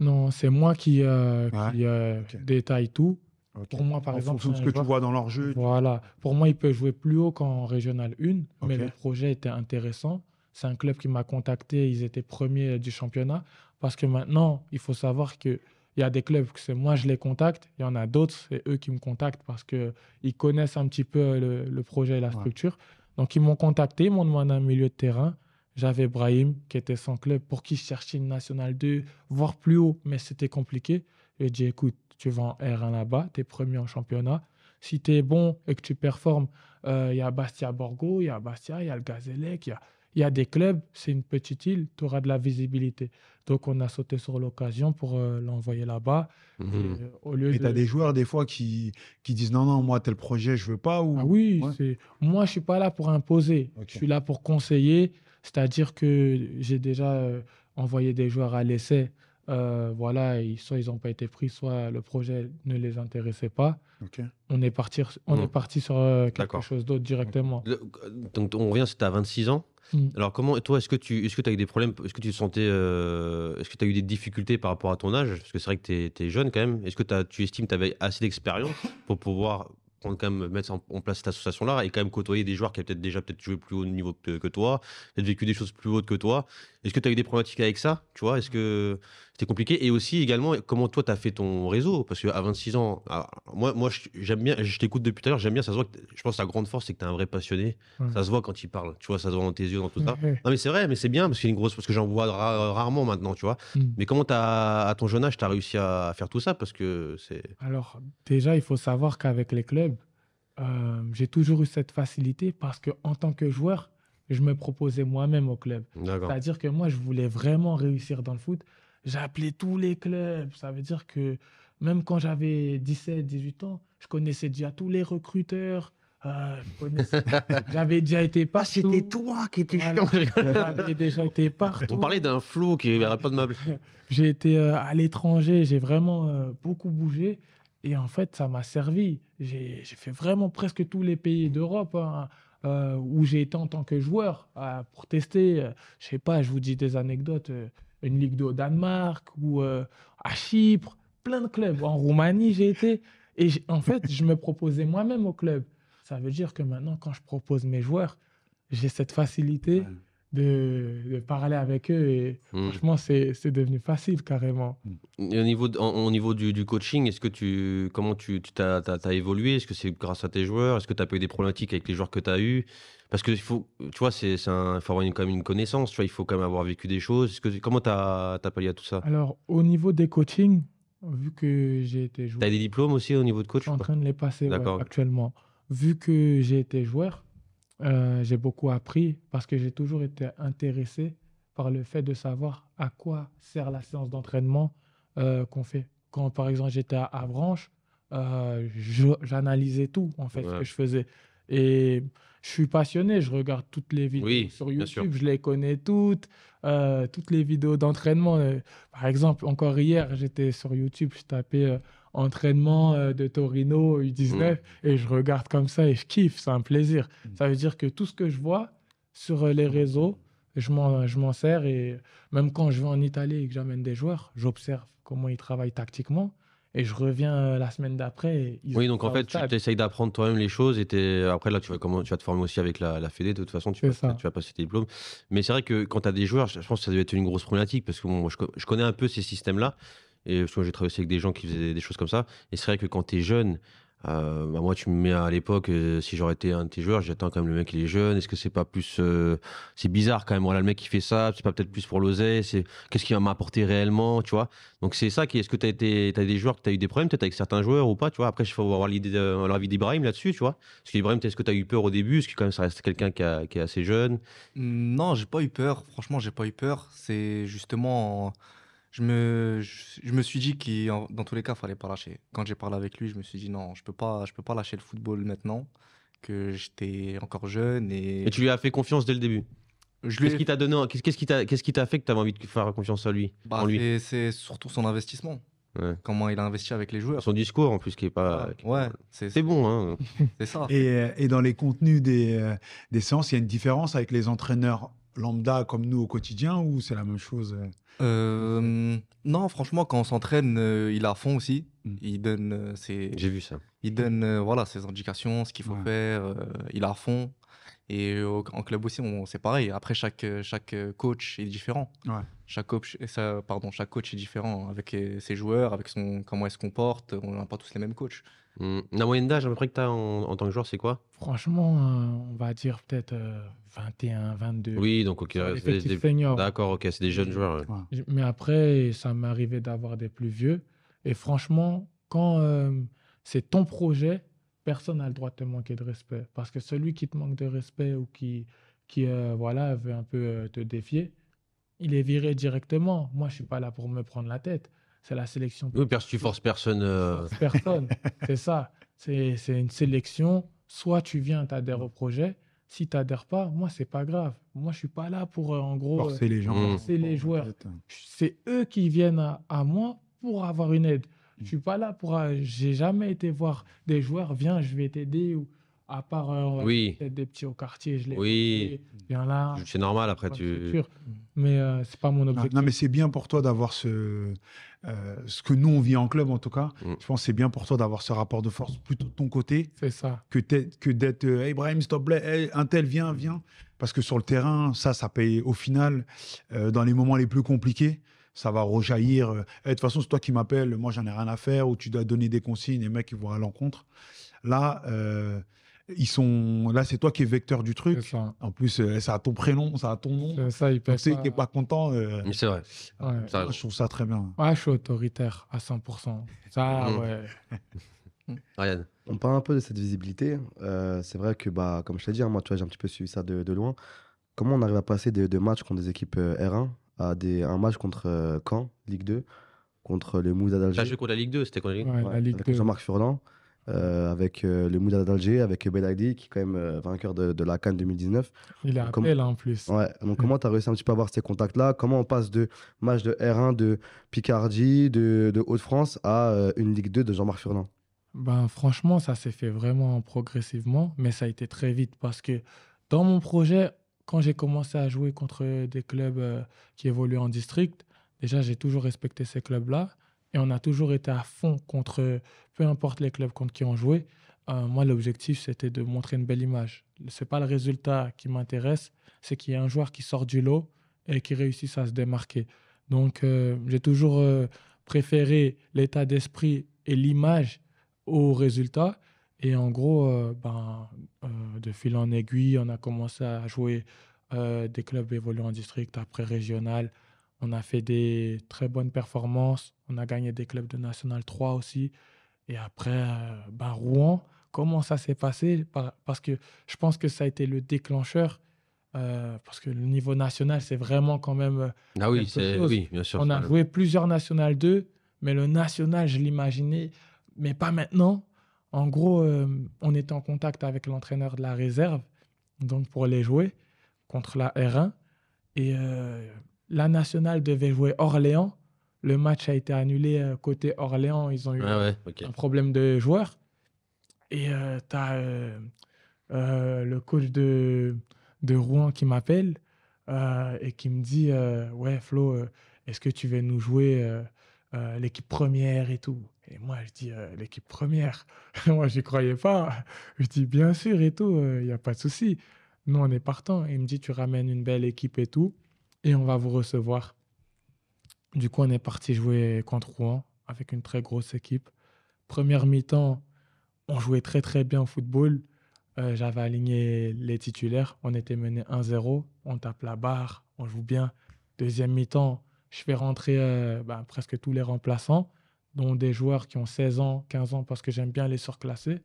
Non, c'est moi qui Ok. détaille tout. Ok. Pour moi, par En exemple, fonction de ce que tu vois dans leur jeu. Voilà. Pour moi, il peut jouer plus haut qu'en Régional 1, mais Ok. le projet était intéressant. C'est un club qui m'a contacté, ils étaient premiers du championnat. Parce que maintenant, il faut savoir qu'il y a des clubs que c'est moi, je les contacte. Il y en a d'autres, c'est eux qui me contactent parce qu'ils connaissent un petit peu le projet et la structure. Donc, ils m'ont contacté, ils m'ont demandé un milieu de terrain. J'avais Brahim, qui était sans club, pour qui je cherchais une Nationale 2, voire plus haut, mais c'était compliqué. Et j'ai dit, écoute, tu vas en R1 là-bas, tu es premier en championnat. Si tu es bon et que tu performes, il y a Bastia Borgo, il y a Bastia, il y a le Gazélec, il y a des clubs, c'est une petite île, tu auras de la visibilité. Donc, on a sauté sur l'occasion pour l'envoyer là-bas. Et tu as des joueurs, des fois, qui disent non, moi, tel projet, je veux pas. Ou... Ah oui, Ouais. moi, je ne suis pas là pour imposer. Ok. Je suis là pour conseiller. C'est-à-dire que j'ai déjà envoyé des joueurs à l'essai Voilà, soit ils n'ont pas été pris, soit le projet ne les intéressait pas. Ok. On est parti sur quelque D'accord. chose d'autre directement. Donc on revient, c'était à 26 ans. Mm. Alors comment, toi, est-ce que tu as eu des problèmes, est-ce que tu te sentais, est-ce que tu as eu des difficultés par rapport à ton âge? Parce que c'est vrai que tu es jeune quand même. Est-ce que tu estimes que tu avais assez d'expérience pour pouvoir prendre quand même, mettre en place cette association-là et quand même côtoyer des joueurs qui avaient peut-être déjà joué plus haut niveau que toi, peut-être vécu des choses plus hautes que toi? Est-ce que tu as eu des problématiques avec ça? Tu vois, est-ce que c'était compliqué? Et aussi également, comment toi tu as fait ton réseau? Parce qu'à 26 ans, moi j'aime bien, je t'écoute depuis tout à l'heure, j'aime bien, ça se voit que je pense que ta grande force c'est que tu es un vrai passionné. Ouais. Ça se voit quand il parle, tu vois, ça se voit dans tes yeux, dans tout ça. Ouais. Non mais c'est vrai, mais c'est bien parce qu'il y a une grosse, parce que j'en vois rarement maintenant, tu vois. Mm. Mais comment à ton jeune âge, tu as réussi à faire tout ça? Parce que c'est. Alors, déjà, il faut savoir qu'avec les clubs, j'ai toujours eu cette facilité parce qu'en tant que joueur, je me proposais moi-même au club. D'accord. C'est-à-dire que moi, je voulais vraiment réussir dans le foot. J'ai appelé tous les clubs. Ça veut dire que même quand j'avais 17, 18 ans, je connaissais déjà tous les recruteurs. J'avais déjà été Ah, partout. c'était toi qui étais Voilà. chiant. J'avais déjà été partout. On parlait d'un flou qui n'arrête pas de m'appeler. J'ai été à l'étranger, j'ai vraiment beaucoup bougé. Et en fait, ça m'a servi. J'ai fait vraiment presque tous les pays d'Europe hein, où j'ai été en tant que joueur pour tester. Je sais pas, je vous dis des anecdotes. Une Ligue 2 au Danemark ou à Chypre, plein de clubs. En Roumanie, j'ai été. Et en fait, je me proposais moi-même au club. Ça veut dire que maintenant, quand je propose mes joueurs, j'ai cette facilité Ouais. de parler avec eux. Et franchement, c'est devenu facile carrément. Et au niveau du coaching, est-ce que comment tu t'as évolué? Est-ce que c'est grâce à tes joueurs? Est-ce que tu as pas eu des problématiques avec les joueurs que tu as eu? Parce que tu vois, faut avoir quand même une connaissance, tu vois, il faut quand même avoir vécu des choses. Comment tu as pallié à tout ça? Alors, au niveau des coachings, vu que j'ai été Tu as joueur, des diplômes aussi au niveau de je coach suis ou en pas? train de les passer ouais, D'accord. actuellement. Vu que j'ai été joueur, j'ai beaucoup appris parce que j'ai toujours été intéressé par le fait de savoir à quoi sert la séance d'entraînement qu'on fait. Quand, par exemple, j'étais à Avranches, j'analysais tout, en fait, ce Ouais. que je faisais. Et je suis passionné, je regarde toutes les vidéos Oui, sur bien sûr. YouTube, je les connais toutes les vidéos d'entraînement. Par exemple, encore hier, j'étais sur YouTube, je tapais entraînement de Torino U19 et je regarde comme ça et je kiffe, c'est un plaisir. Ça veut dire que tout ce que je vois sur les réseaux, je m'en sers et même quand je vais en Italie et que j'amène des joueurs, j'observe comment ils travaillent tactiquement et je reviens la semaine d'après et ils Oui, ont donc en ça au fait, tu stade. essayes d'apprendre toi-même les choses et après, là, tu vas te former aussi avec la Fédé. De toute façon, C'est ça. tu vas passer tes diplômes. Mais c'est vrai que quand tu as des joueurs, je pense que ça doit être une grosse problématique parce que bon, moi, je connais un peu ces systèmes-là. Et parce que j'ai travaillé aussi avec des gens qui faisaient des choses comme ça. Et c'est vrai que quand tu es jeune, moi, tu me mets à l'époque, si j'aurais été un de tes joueurs, j'attends quand même le mec, il est jeune. Est-ce que c'est pas plus. C'est bizarre quand même. Voilà, le mec qui fait ça, c'est pas peut-être plus pour l'oseille. Qu'est-ce qu'il va m'apporter réellement, tu vois? Donc c'est ça qui. Est-ce que t'as des joueurs que tu as eu des problèmes peut-être avec certains joueurs ou pas, tu vois? Après, il faut avoir l'avis d'Ibrahim là-dessus, tu vois? Parce qu'Ibrahim, est-ce que tu as eu peur au début? Est-ce que quand même ça reste quelqu'un qui est assez jeune? Non, j'ai pas eu peur. Franchement, j'ai pas eu peur. C'est justement. Je me suis dit que dans tous les cas, il fallait pas lâcher. Quand j'ai parlé avec lui, je me suis dit non, je peux pas lâcher le football maintenant, que j'étais encore jeune Et et tu lui as fait confiance dès le début? je lui Qu'est-ce ai. qui t'a donné, qu'est-ce qui t'a fait que tu avais envie de faire confiance en lui? Bah, En lui? c'est surtout son investissement. Ouais. Comment il a investi avec les joueurs. Son discours en plus qui est pas. Ouais, C'est bon, hein. c'est ça. Et dans les contenus des séances, il y a une différence avec les entraîneurs lambda comme nous au quotidien ou c'est la même chose? Non, franchement, quand on s'entraîne, il est à fond aussi. Mm. J'ai vu ça. Il donne voilà, ses indications, ce qu'il faut Ouais. faire. Il est à fond. Et en club aussi, c'est pareil. Après, chaque coach est différent. Ouais. Chaque coach est différent avec ses joueurs, avec comment il se comporte. On n'a pas tous les mêmes coachs. La moyenne d'âge à peu près que tu as en tant que joueur, c'est quoi? Franchement, on va dire peut-être 21, 22. Oui, donc ok. Sur c'est l'effectif senior. D'accord, ok, c'est des jeunes joueurs. Ouais. Ouais. Mais après, ça m'est arrivé d'avoir des plus vieux. Et franchement, quand c'est ton projet, personne n'a le droit de te manquer de respect. Parce que celui qui te manque de respect ou qui voilà, veut un peu te défier, il est viré directement. Moi, je ne suis pas là pour me prendre la tête. C'est la sélection. Oui, parce que tu forces personne. Personne. C'est ça. C'est une sélection. Soit tu viens, tu adhères au projet, Si tu n'adhères pas, moi, c'est pas grave. Moi, je suis pas là pour, en gros, Forcer les gens. forcer les joueurs. C'est eux qui viennent à moi pour avoir une aide. Je suis pas là pour. J'ai jamais été voir des joueurs, viens, je vais t'aider. Ou à part on va Oui. dire peut-être des petits au quartier, je les Oui. viens là. C'est normal, après, bonne tu... structure. Mais c'est pas mon objectif. Non, mais c'est bien pour toi d'avoir ce que nous, on vit en club, en tout cas. Je pense que c'est bien pour toi d'avoir ce rapport de force plutôt de ton côté C'est ça. que d'être hey, Brahim, s'il te plaît, hey, un tel, viens. Parce que sur le terrain, ça paye au final, dans les moments les plus compliqués. Ça va rejaillir. Hey, de toute façon, c'est toi qui m'appelles, moi, j'en ai rien à faire, ou tu dois donner des consignes, les mecs, ils vont à l'encontre. Là, là, c'est toi qui es vecteur du C'est truc. ça. En plus, ça a ton prénom, ça a ton nom. C'est ça, ils Donc, peuvent tu sais, pas. t'es pas content. Mais c'est vrai. Ouais. Ça- Moi, je trouve ça très bien. Ouais, je suis autoritaire à 100%. Ça, ouais. Ryan. On parle un peu de cette visibilité. C'est vrai que, bah, comme je t'ai dit, hein, moi, tu vois, j'ai un petit peu suivi ça de loin. Comment on arrive à passer de matchs contre des équipes R1 à un match contre Caen, Ligue 2, contre le Mouza T'as d'Alger, joué contre la Ligue 2, c'était quoi la Ligue 2? Ouais, ouais, la Ligue avec 2. Jean-Marc Furlan, avec le Mouza d'Alger, avec Belagdi, qui est quand même vainqueur de la CAN 2019. Il est Comme- appelé là en plus. Ouais, donc comment tu as réussi un petit peu à avoir ces contacts-là? Comment on passe de match de R1 de Picardie, de Hauts-de-France, à une Ligue 2 de Jean-Marc Furlan? Ben, franchement, ça s'est fait vraiment progressivement, mais ça a été très vite parce que dans mon projet, quand j'ai commencé à jouer contre des clubs qui évoluent en district, déjà, j'ai toujours respecté ces clubs-là et on a toujours été à fond contre, peu importe les clubs contre qui on jouait. Moi, l'objectif, c'était de montrer une belle image. Ce n'est pas le résultat qui m'intéresse, c'est qu'il y ait un joueur qui sort du lot et qui réussisse à se démarquer. Donc, j'ai toujours préféré l'état d'esprit et l'image au résultat. Et en gros, de fil en aiguille, on a commencé à jouer des clubs évoluant en district, après régional. On a fait des très bonnes performances. On a gagné des clubs de National 3 aussi. Et après, Rouen, comment ça s'est passé? Parce que je pense que ça a été le déclencheur. Parce que le niveau national, c'est vraiment quand même Ah oui, quelque chose. oui, bien sûr. On a joué plusieurs National 2, mais le national, je l'imaginais, mais pas maintenant. En gros, on était en contact avec l'entraîneur de la réserve, donc pour les jouer contre la R1. Et la nationale devait jouer Orléans. Le match a été annulé côté Orléans. Ils ont eu Ah ouais, ok. un problème de joueurs. Et tu as le coach de Rouen qui m'appelle et qui me dit ouais, Flo, est-ce que tu veux nous jouer l'équipe première et tout? Et moi, je dis l'équipe première. Moi, j'y croyais pas. Je dis bien sûr et tout, il n'y a pas de souci. Nous, on est partant. Il me dit tu ramènes une belle équipe et tout, et on va vous recevoir. Du coup, on est parti jouer contre Rouen avec une très grosse équipe. Première mi-temps, on jouait très très bien au football. J'avais aligné les titulaires. On était mené 1-0. On tape la barre. On joue bien. Deuxième mi-temps, je fais rentrer presque tous les remplaçants, dont des joueurs qui ont 16 ans, 15 ans, parce que j'aime bien les surclasser.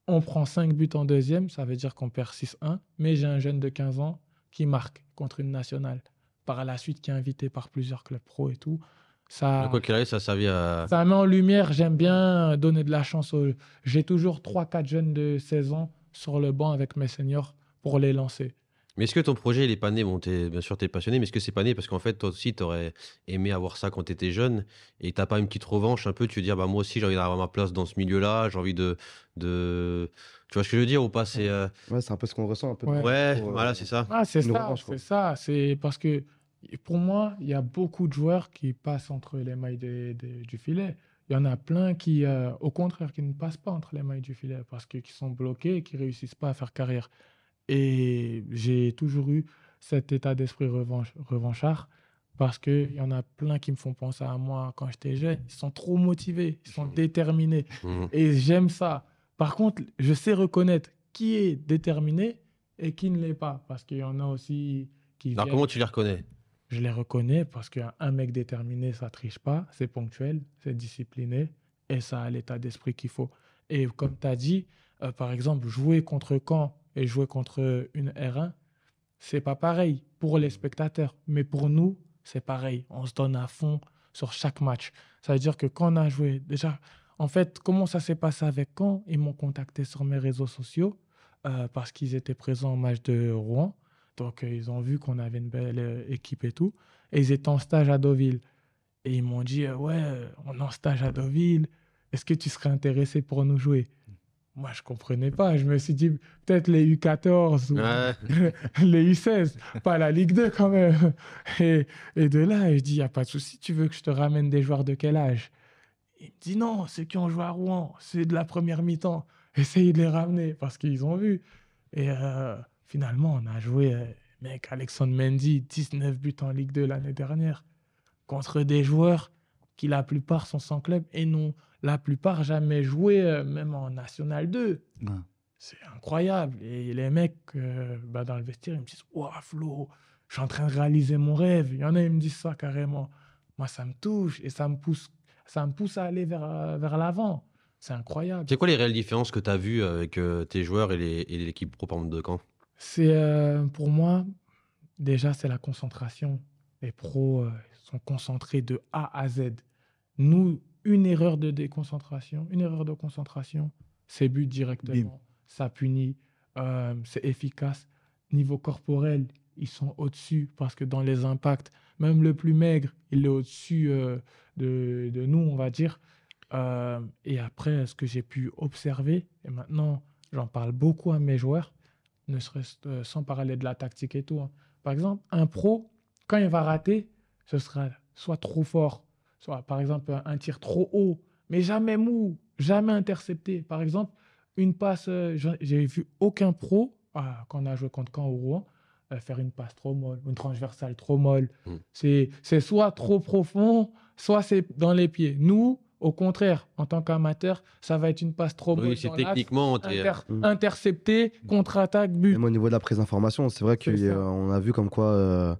On prend 5 buts en deuxième. Ça veut dire qu'on perd 6-1. Mais j'ai un jeune de 15 ans qui marque contre une nationale. Par la suite, qui est invité par plusieurs clubs pro et tout. Ça, Quoi qu'il arrive, ça a servi à. ça met en lumière. J'aime bien donner de la chance aux... J'ai toujours 3-4 jeunes de 16 ans sur le banc avec mes seniors pour les lancer. Mais est-ce que ton projet, il est pas né? Bon, bien sûr, tu es passionné, mais est-ce que c'est pas né parce qu'en fait, toi aussi, tu aurais aimé avoir ça quand tu étais jeune et t'as pas une petite revanche un peu? Tu veux dire, bah, moi aussi, j'ai envie d'avoir ma place dans ce milieu-là, j'ai envie de. Tu vois ce que je veux dire ou pas? C'est. Ouais, c'est un peu ce qu'on ressent un peu. Ouais. Ouais, voilà, c'est ça. Ah, c'est Une ça, revanche, quoi. c'est ça. C'est parce que pour moi, il y a beaucoup de joueurs qui passent entre les mailles du filet. Il y en a plein qui, au contraire, qui ne passent pas entre les mailles du filet parce qu'ils sont bloqués et qui ne réussissent pas à faire carrière. Et j'ai toujours eu cet état d'esprit revanchard parce qu'il y en a plein qui me font penser à moi quand j'étais jeune. Ils sont trop motivés, ils sont déterminés. Mhm. Et j'aime ça. Par contre, je sais reconnaître qui est déterminé et qui ne l'est pas. Parce qu'il y en a aussi qui Alors, viennent. comment tu les reconnais? Je les reconnais parce qu'un mec déterminé, ça ne triche pas, c'est ponctuel, c'est discipliné et ça a l'état d'esprit qu'il faut. Et comme tu as dit, par exemple, jouer contre Caen et jouer contre une R1, c'est pas pareil pour les spectateurs. Mais pour nous, c'est pareil. On se donne à fond sur chaque match. Ça veut dire que quand on a joué, déjà, en fait, comment ça s'est passé avec Caen? Ils m'ont contacté sur mes réseaux sociaux. parce qu'ils étaient présents au match de Rouen. Donc, ils ont vu qu'on avait une belle équipe et tout. Et ils étaient en stage à Deauville. Et ils m'ont dit, ouais, on est en stage à Deauville. Est-ce que tu serais intéressé pour nous jouer? Moi, je ne comprenais pas. Je me suis dit, peut-être les U14 ou Ouais. les U16, pas la Ligue 2 quand même. Et de là, je dis, il n'y a pas de souci, tu veux que je te ramène des joueurs de quel âge? Il me dit, non, ceux qui ont joué à Rouen, ceux de la première mi-temps. Essayez de les ramener parce qu'ils ont vu. Et finalement, on a joué, mec, Alexandre Mendy, 19 buts en Ligue 2 l'année dernière, contre des joueurs qui, la plupart, sont sans club et n'ont, la plupart, jamais joué, même en National 2. Ouais. C'est incroyable. Et les mecs, dans le vestiaire, ils me disent, ouah, Flo, je suis en train de réaliser mon rêve. Il y en a, ils me disent ça carrément. Moi, ça me touche et ça me pousse à aller vers l'avant. C'est incroyable. C'est quoi les réelles différences que tu as vues avec tes joueurs et l'équipe pro, par exemple, de Caen? C'est, pour moi, déjà, c'est la concentration. Les pros sont concentrés de A à Z. Nous, une erreur de concentration, c'est but directement. Ça punit, c'est efficace. Niveau corporel, ils sont au-dessus parce que dans les impacts, même le plus maigre, il est au-dessus de nous, on va dire. Et après, ce que j'ai pu observer, et maintenant, j'en parle beaucoup à mes joueurs, ne serait-ce sans parler de la tactique et tout, hein. Par exemple, un pro, quand il va rater, ce sera soit trop fort, soit par exemple un tir trop haut, mais jamais mou, jamais intercepté. Par exemple, une passe, j'ai vu aucun pro, quand on a joué contre Caen ou Rouen, faire une passe trop molle, une transversale trop molle. Mm. C'est soit trop profond, soit c'est dans les pieds. Nous, au contraire, en tant qu'amateur, ça va être une passe trop molle Oui, c'est dans l'axe, techniquement. intercepté, contre-attaque, but. Même au niveau de la prise d'information, c'est vrai C'est ça. qu'on a vu comme quoi,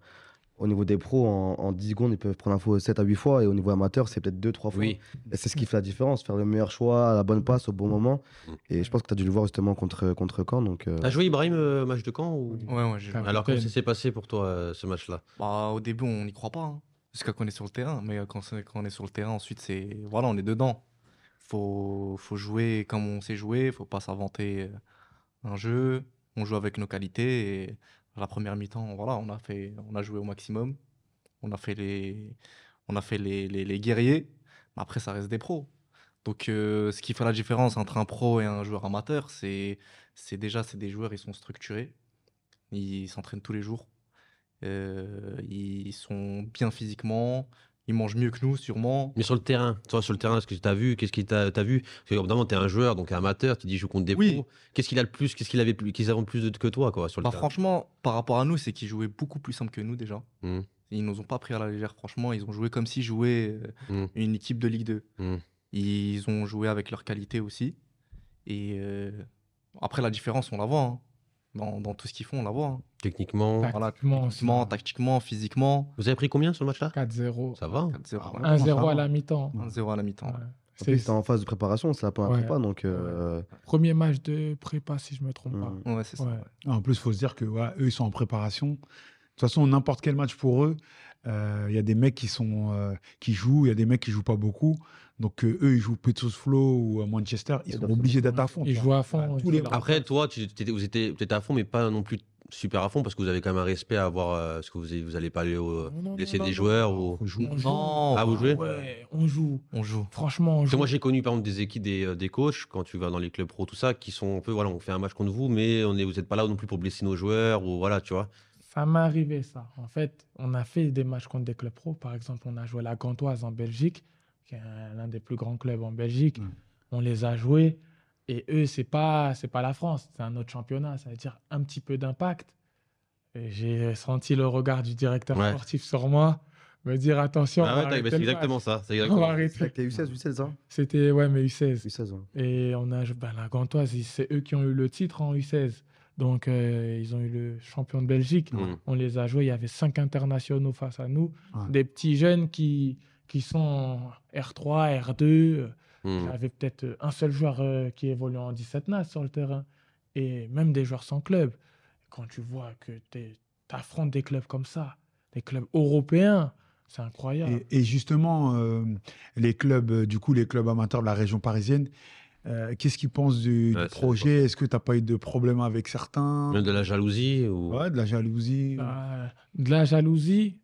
au niveau des pros, en 10 secondes, ils peuvent prendre l'info 7 à 8 fois. Et au niveau amateur, c'est peut-être 2-3 fois. Oui. Et c'est ce qui fait la différence, faire le meilleur choix, la bonne passe au bon moment. Mm. Et je pense que tu as dû le voir justement contre Caen. Donc, T'as joué Ibrahim, match de Caen ou... Ouais, j'ai Ah, joué. Alors, comment Capitaine. ça s'est passé pour toi, ce match-là? Bah, au début, on n'y croit pas, hein, jusqu'à qu'on est sur le terrain. Mais quand on est sur le terrain, ensuite, voilà, on est dedans. Faut jouer comme on sait jouer. Faut pas s'inventer un jeu. On joue avec nos qualités. Et à la première mi-temps, voilà, on a joué au maximum. On a fait les guerriers. Mais après, ça reste des pros. Donc, ce qui fait la différence entre un pro et un joueur amateur, c'est déjà, c'est des joueurs, ils sont structurés. Ils s'entraînent tous les jours. Ils sont bien physiquement. Ils mangent mieux que nous, sûrement. Mais sur le terrain, toi, sur le terrain, est-ce que tu as vu? Qu'est-ce que t'as vu? Parce que évidemment, tu es un joueur, donc un amateur, tu dis je joue contre des Oui. pros. Qu'est-ce qu'il a le plus? Qu'est-ce qu'ils avaient plus que toi, quoi, sur le Bah, terrain? franchement, par rapport à nous, c'est qu'ils jouaient beaucoup plus simple que nous déjà. Mm. Ils nous ont pas pris à la légère, franchement. Ils ont joué comme s'ils jouaient une équipe de Ligue 2. Mm. Ils ont joué avec leur qualité aussi. Et après, la différence, on la voit, hein. Dans tout ce qu'ils font, on la voit, hein. Techniquement. Voilà, Tactiquement aussi. techniquement, tactiquement, physiquement. Vous avez pris combien sur le match-là? 4-0. Ça va? 4-0. Ah ouais. 1-0 ça à va. la mi-temps. 1-0 à la mi-temps. Ouais. en plus, c'était en phase de préparation, c'est pas un Ouais. prépa. Donc, Premier match de prépa, si je me trompe pas. Ouais, c'est ça. Ouais. ouais. En plus, il faut se dire que ouais, eux, ils sont en préparation. De toute façon, n'importe quel match pour eux, il y a des mecs qui jouent, il y a des mecs qui jouent pas beaucoup. Donc, eux, ils jouent Peterslow ou à Manchester, ils sont obligés d'être à fond. Ils tu jouent vois. à fond. Tous les Après, toi, vous étiez à fond, mais pas non plus super à fond, parce que vous avez quand même un respect à avoir. Ce que vous allez pas aller Non, laisser non, des non. joueurs ou. Faut jouer. On joue. Non. Ah, vous jouez? Ouais, on joue. On joue. Franchement, on Parce que joue. moi, j'ai connu par exemple des équipes, des coachs, quand tu vas dans les clubs pro, tout ça, qui sont un peu, voilà, on fait un match contre vous, mais vous n'êtes pas là non plus pour blesser nos joueurs, ou voilà, tu vois. Ça m'est arrivé, ça. En fait, on a fait des matchs contre des clubs pro. Par exemple, on a joué la Gantoise en Belgique, qui est l'un des plus grands clubs en Belgique. Ouais. On les a joués. Et eux, c'est pas la France, c'est un autre championnat. Ça veut dire un petit peu d'impact. Et j'ai senti le regard du directeur Ouais. sportif sur moi, me dire attention. Ah on ouais, va arrêter c'est le exactement match. ça. C'est On va exactement ça. arrêter. avec les U16, U16, ça C'était, ouais, mais U16. U16, ouais. Et on a la Gantoise, c'est eux qui ont eu le titre en U16. Donc, ils ont eu le champion de Belgique. Mm. On les a joués. Il y avait 5 internationaux face à nous. Ouais. Des petits jeunes qui sont en R3, R2. Il y Mm. avait peut-être un seul joueur qui évolue en 17 NAS sur le terrain. Et même des joueurs sans club. Quand tu vois que tu affrontes des clubs comme ça, des clubs européens, c'est incroyable. Et justement, les clubs, du coup, les clubs amateurs de la région parisienne, Qu'est-ce qu'ils pensent du Ouais, c'est projet? Est-ce que tu n'as pas eu de problème avec certains? Même de la jalousie ou... Ouais, de la jalousie. De la jalousie,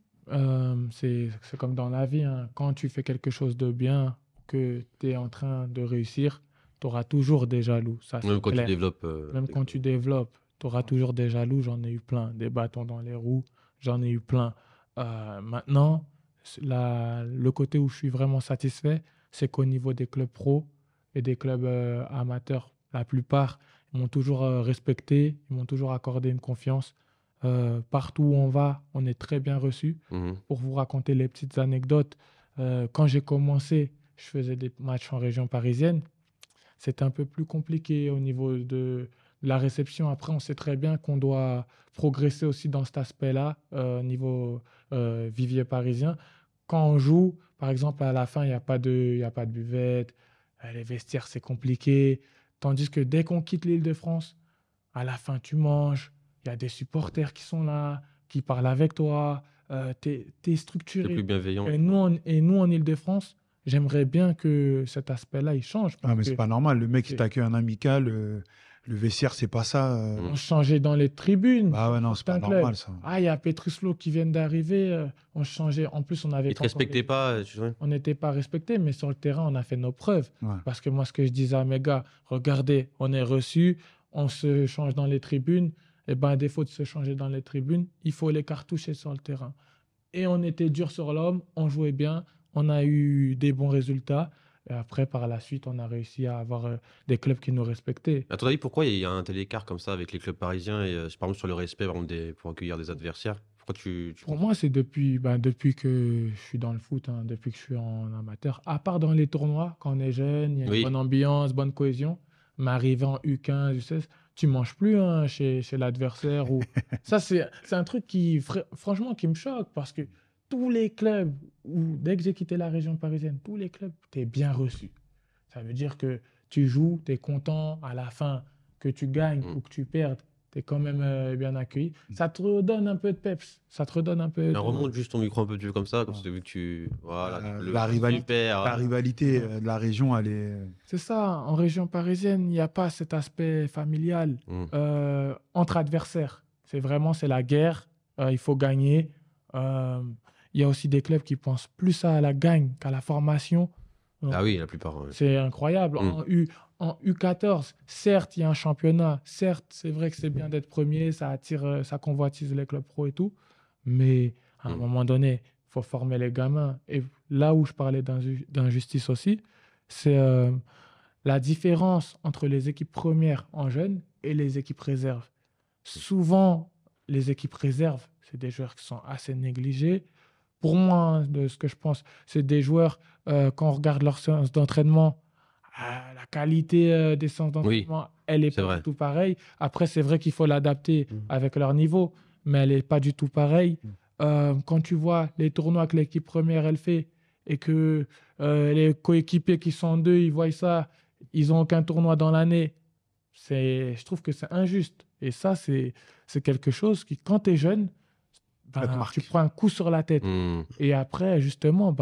c'est comme dans la vie, hein. Quand tu fais quelque chose de bien, que tu es en train de réussir, tu auras toujours des jaloux. Ça, Même c'est quand tu clair. développes... Même quand tu développes, tu auras toujours des jaloux. J'en ai eu plein. Des bâtons dans les roues, j'en ai eu plein. Maintenant, le côté où je suis vraiment satisfait, c'est qu'au niveau des clubs pro et des clubs amateurs, la plupart, ils m'ont toujours respecté, ils m'ont toujours accordé une confiance. Partout où on va, on est très bien reçu. Mhm. Pour vous raconter les petites anecdotes, quand j'ai commencé, je faisais des matchs en région parisienne. C'était un peu plus compliqué au niveau de la réception. Après, on sait très bien qu'on doit progresser aussi dans cet aspect-là, au niveau vivier parisien. Quand on joue, par exemple, à la fin, il y a pas de buvette, les vestiaires, c'est compliqué. Tandis que dès qu'on quitte l'Île-de-France, à la fin, tu manges, il y a des supporters qui sont là, qui parlent avec toi, tu es C'est structuré. plus bienveillant. Et nous, en Île-de-France, j'aimerais bien que cet aspect-là, il change. Ah, Parce mais que c'est pas normal. Le mec qui c'est- t'accueille en amical, le vestiaire, c'est pas ça. Mm. on changeait dans les tribunes. Bah ouais, non, sur c'est pas certains clubs. normal, ça. Ah, il y a Petruslo qui vient d'arriver. On changeait. En plus, on avait Ils te pas encore respectaient les- pas, tu vois. On n'était pas respectés, mais sur le terrain, on a fait nos preuves. Ouais. Parce que moi, ce que je disais à mes gars, regardez, on est reçus, on se change dans les tribunes. Et ben, à défaut de se changer dans les tribunes, il faut les cartoucher sur le terrain. Et on était dur sur l'homme, on jouait bien, on a eu des bons résultats. Et après, par la suite, on a réussi à avoir des clubs qui nous respectaient. À ton avis, pourquoi il y a un tel écart comme ça avec les clubs parisiens et par exemple sur le respect par exemple, pour accueillir des adversaires? Pourquoi tu Pour moi, c'est depuis que je suis dans le foot, hein, depuis que je suis en amateur. À part dans les tournois, quand on est jeune, il y a une Oui. bonne ambiance, bonne cohésion. Mais arrivé en U15, U16, tu manges plus, hein, chez l'adversaire. Ça, c'est un truc franchement, qui me choque parce que tous les clubs, dès que j'ai quitté la région parisienne, tous les clubs, tu es bien reçu. Ça veut dire que tu joues, tu es content à la fin, que tu gagnes Mm. ou que tu perdes, tu es quand même bien accueilli. Ça te redonne un peu de peps. Ça te redonne un peu de... remonte juste ton micro un peu comme ça, vu que tu... Voilà, La rivalité, super, la rivalité de la région, elle est. C'est ça, en région parisienne, il n'y a pas cet aspect familial entre adversaires. C'est la guerre, il faut gagner. Il y a aussi des clubs qui pensent plus à la gagne qu'à la formation. Ah oui, la plupart. Ouais. C'est incroyable. En U14, certes, il y a un championnat. Certes, c'est vrai que c'est bien d'être premier, ça attire, ça convoitise les clubs pro et tout. Mais à un moment donné, il faut former les gamins. Et là où je parlais d'injustice aussi, c'est la différence entre les équipes premières en jeunes et les équipes réserves. Souvent, les équipes réserves, c'est des joueurs qui sont assez négligés. Pour moi, de ce que je pense, c'est des joueurs, quand on regarde leur séance d'entraînement, la qualité des séances d'entraînement, elle n'est C'est pas vrai. du tout pareille. Après, c'est vrai qu'il faut l'adapter avec leur niveau, mais elle n'est pas du tout pareille. Quand tu vois les tournois que l'équipe première, elle fait, et que les coéquipiers qui sont deux, ils voient ça, ils n'ont aucun tournoi dans l'année, je trouve que c'est injuste. Et ça, c'est quelque chose qui, quand tu es jeune, Ça te marque. tu prends un coup sur la tête. Mm. Et après, justement,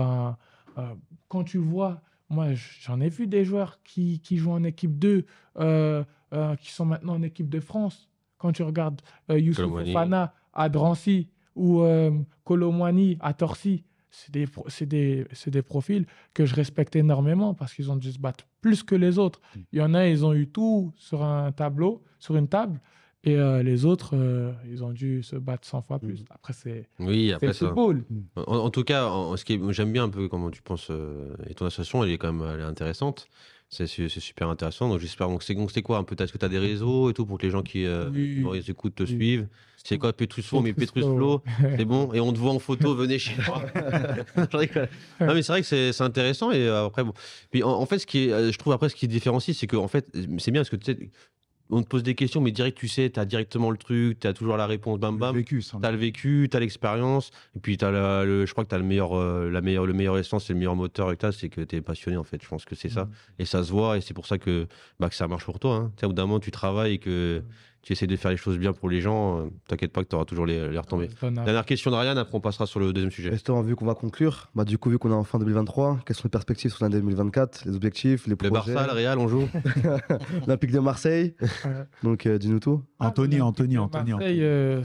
quand tu vois, moi, j'en ai vu des joueurs qui jouent en équipe 2, qui sont maintenant en équipe de France. Quand tu regardes Youssouf Colomwani. Fofana à Drancy ou Colomwani à Torcy, c'est des profils que je respecte énormément parce qu'ils ont dû se battre plus que les autres. Il y en a, ils ont eu tout sur un tableau, sur une table. Et les autres, ils ont dû se battre 100 fois plus. Après, c'est Oui, le après ça. football. En tout cas, j'aime bien un peu comment tu penses, et ton association, elle est quand même elle est intéressante. C'est super intéressant. Donc j'espère. Donc c'est quoi un peu? Est-ce que tu as des réseaux et tout pour que les gens qui Oui. les écoutent te Oui. suivent? C'est quoi Petruslo? Mais Petruslo. Petruslo, c'est bon. Et on te voit en photo, venez chez moi. Je rigole. Non, mais c'est vrai que c'est intéressant. Et après, bon. Puis en fait, je trouve après, ce qui différencie, c'est que en fait, c'est bien parce que tu sais, on te pose des questions, mais direct, tu sais, tu as directement le truc, tu as toujours la réponse, bam bam. Vécu, ça. Tu as le vécu, tu as l'expérience, et puis t'as je crois que tu as le meilleur essence et le meilleur moteur avec toi, c'est que tu es passionné en fait. Je pense que c'est ça. Et ça se voit, et c'est pour ça que ça marche pour toi. Hein. Tu sais, au bout d'un moment, tu travailles et que tu essaies de faire les choses bien pour les gens, t'inquiète pas que tu auras toujours les retombées. Dernière question d'Ariane, après on passera sur le deuxième sujet. Justement, vu qu'on va conclure, du coup, vu qu'on est en fin 2023, quelles sont les perspectives sur l'année 2024, les objectifs, les Le projets? Barça, le Real, on joue. L'Olympique de Marseille. Donc, dis-nous tout. Anthony. Marseille,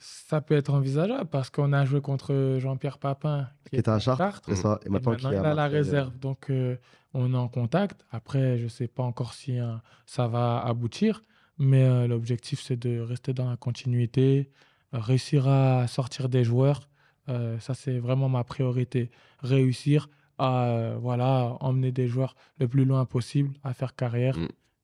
ça peut être envisageable parce qu'on a joué contre Jean-Pierre Papin Qui était à Chartres, c'est ça. Et maintenant, qui est il à a la Marseille. réserve. Donc, on est en contact. Après, je ne sais pas encore si ça va aboutir. Mais l'objectif, c'est de rester dans la continuité, réussir à sortir des joueurs. Ça, c'est vraiment ma priorité. Réussir à emmener des joueurs le plus loin possible, à faire carrière.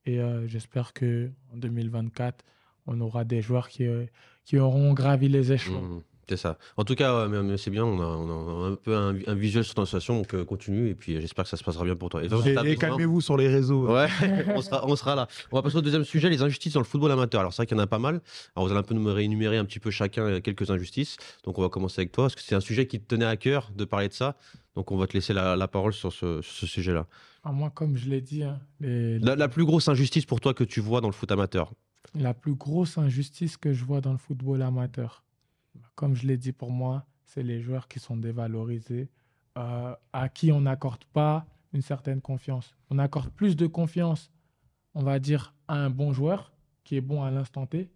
Et j'espère qu'en 2024, on aura des joueurs qui auront gravi les échelons. C'est ça. En tout cas, mais c'est bien, on a un peu un visuel sur ton situation, donc continue, et puis j'espère que ça se passera bien pour toi. Et calmez-vous sur les réseaux. Ouais, on sera là. On va passer au deuxième sujet, les injustices dans le football amateur. Alors c'est vrai qu'il y en a pas mal. Alors vous allez un peu nous réénumérer un petit peu chacun quelques injustices. Donc on va commencer avec toi, parce que c'est un sujet qui te tenait à cœur de parler de ça. Donc on va te laisser la parole sur ce sujet-là. Moi, comme je l'ai dit... La plus grosse injustice pour toi que tu vois dans le foot amateur? La plus grosse injustice que je vois dans le football amateur, comme je l'ai dit, pour moi, c'est les joueurs qui sont dévalorisés, à qui on n'accorde pas une certaine confiance. On accorde plus de confiance, on va dire, à un bon joueur qui est bon à l'instant T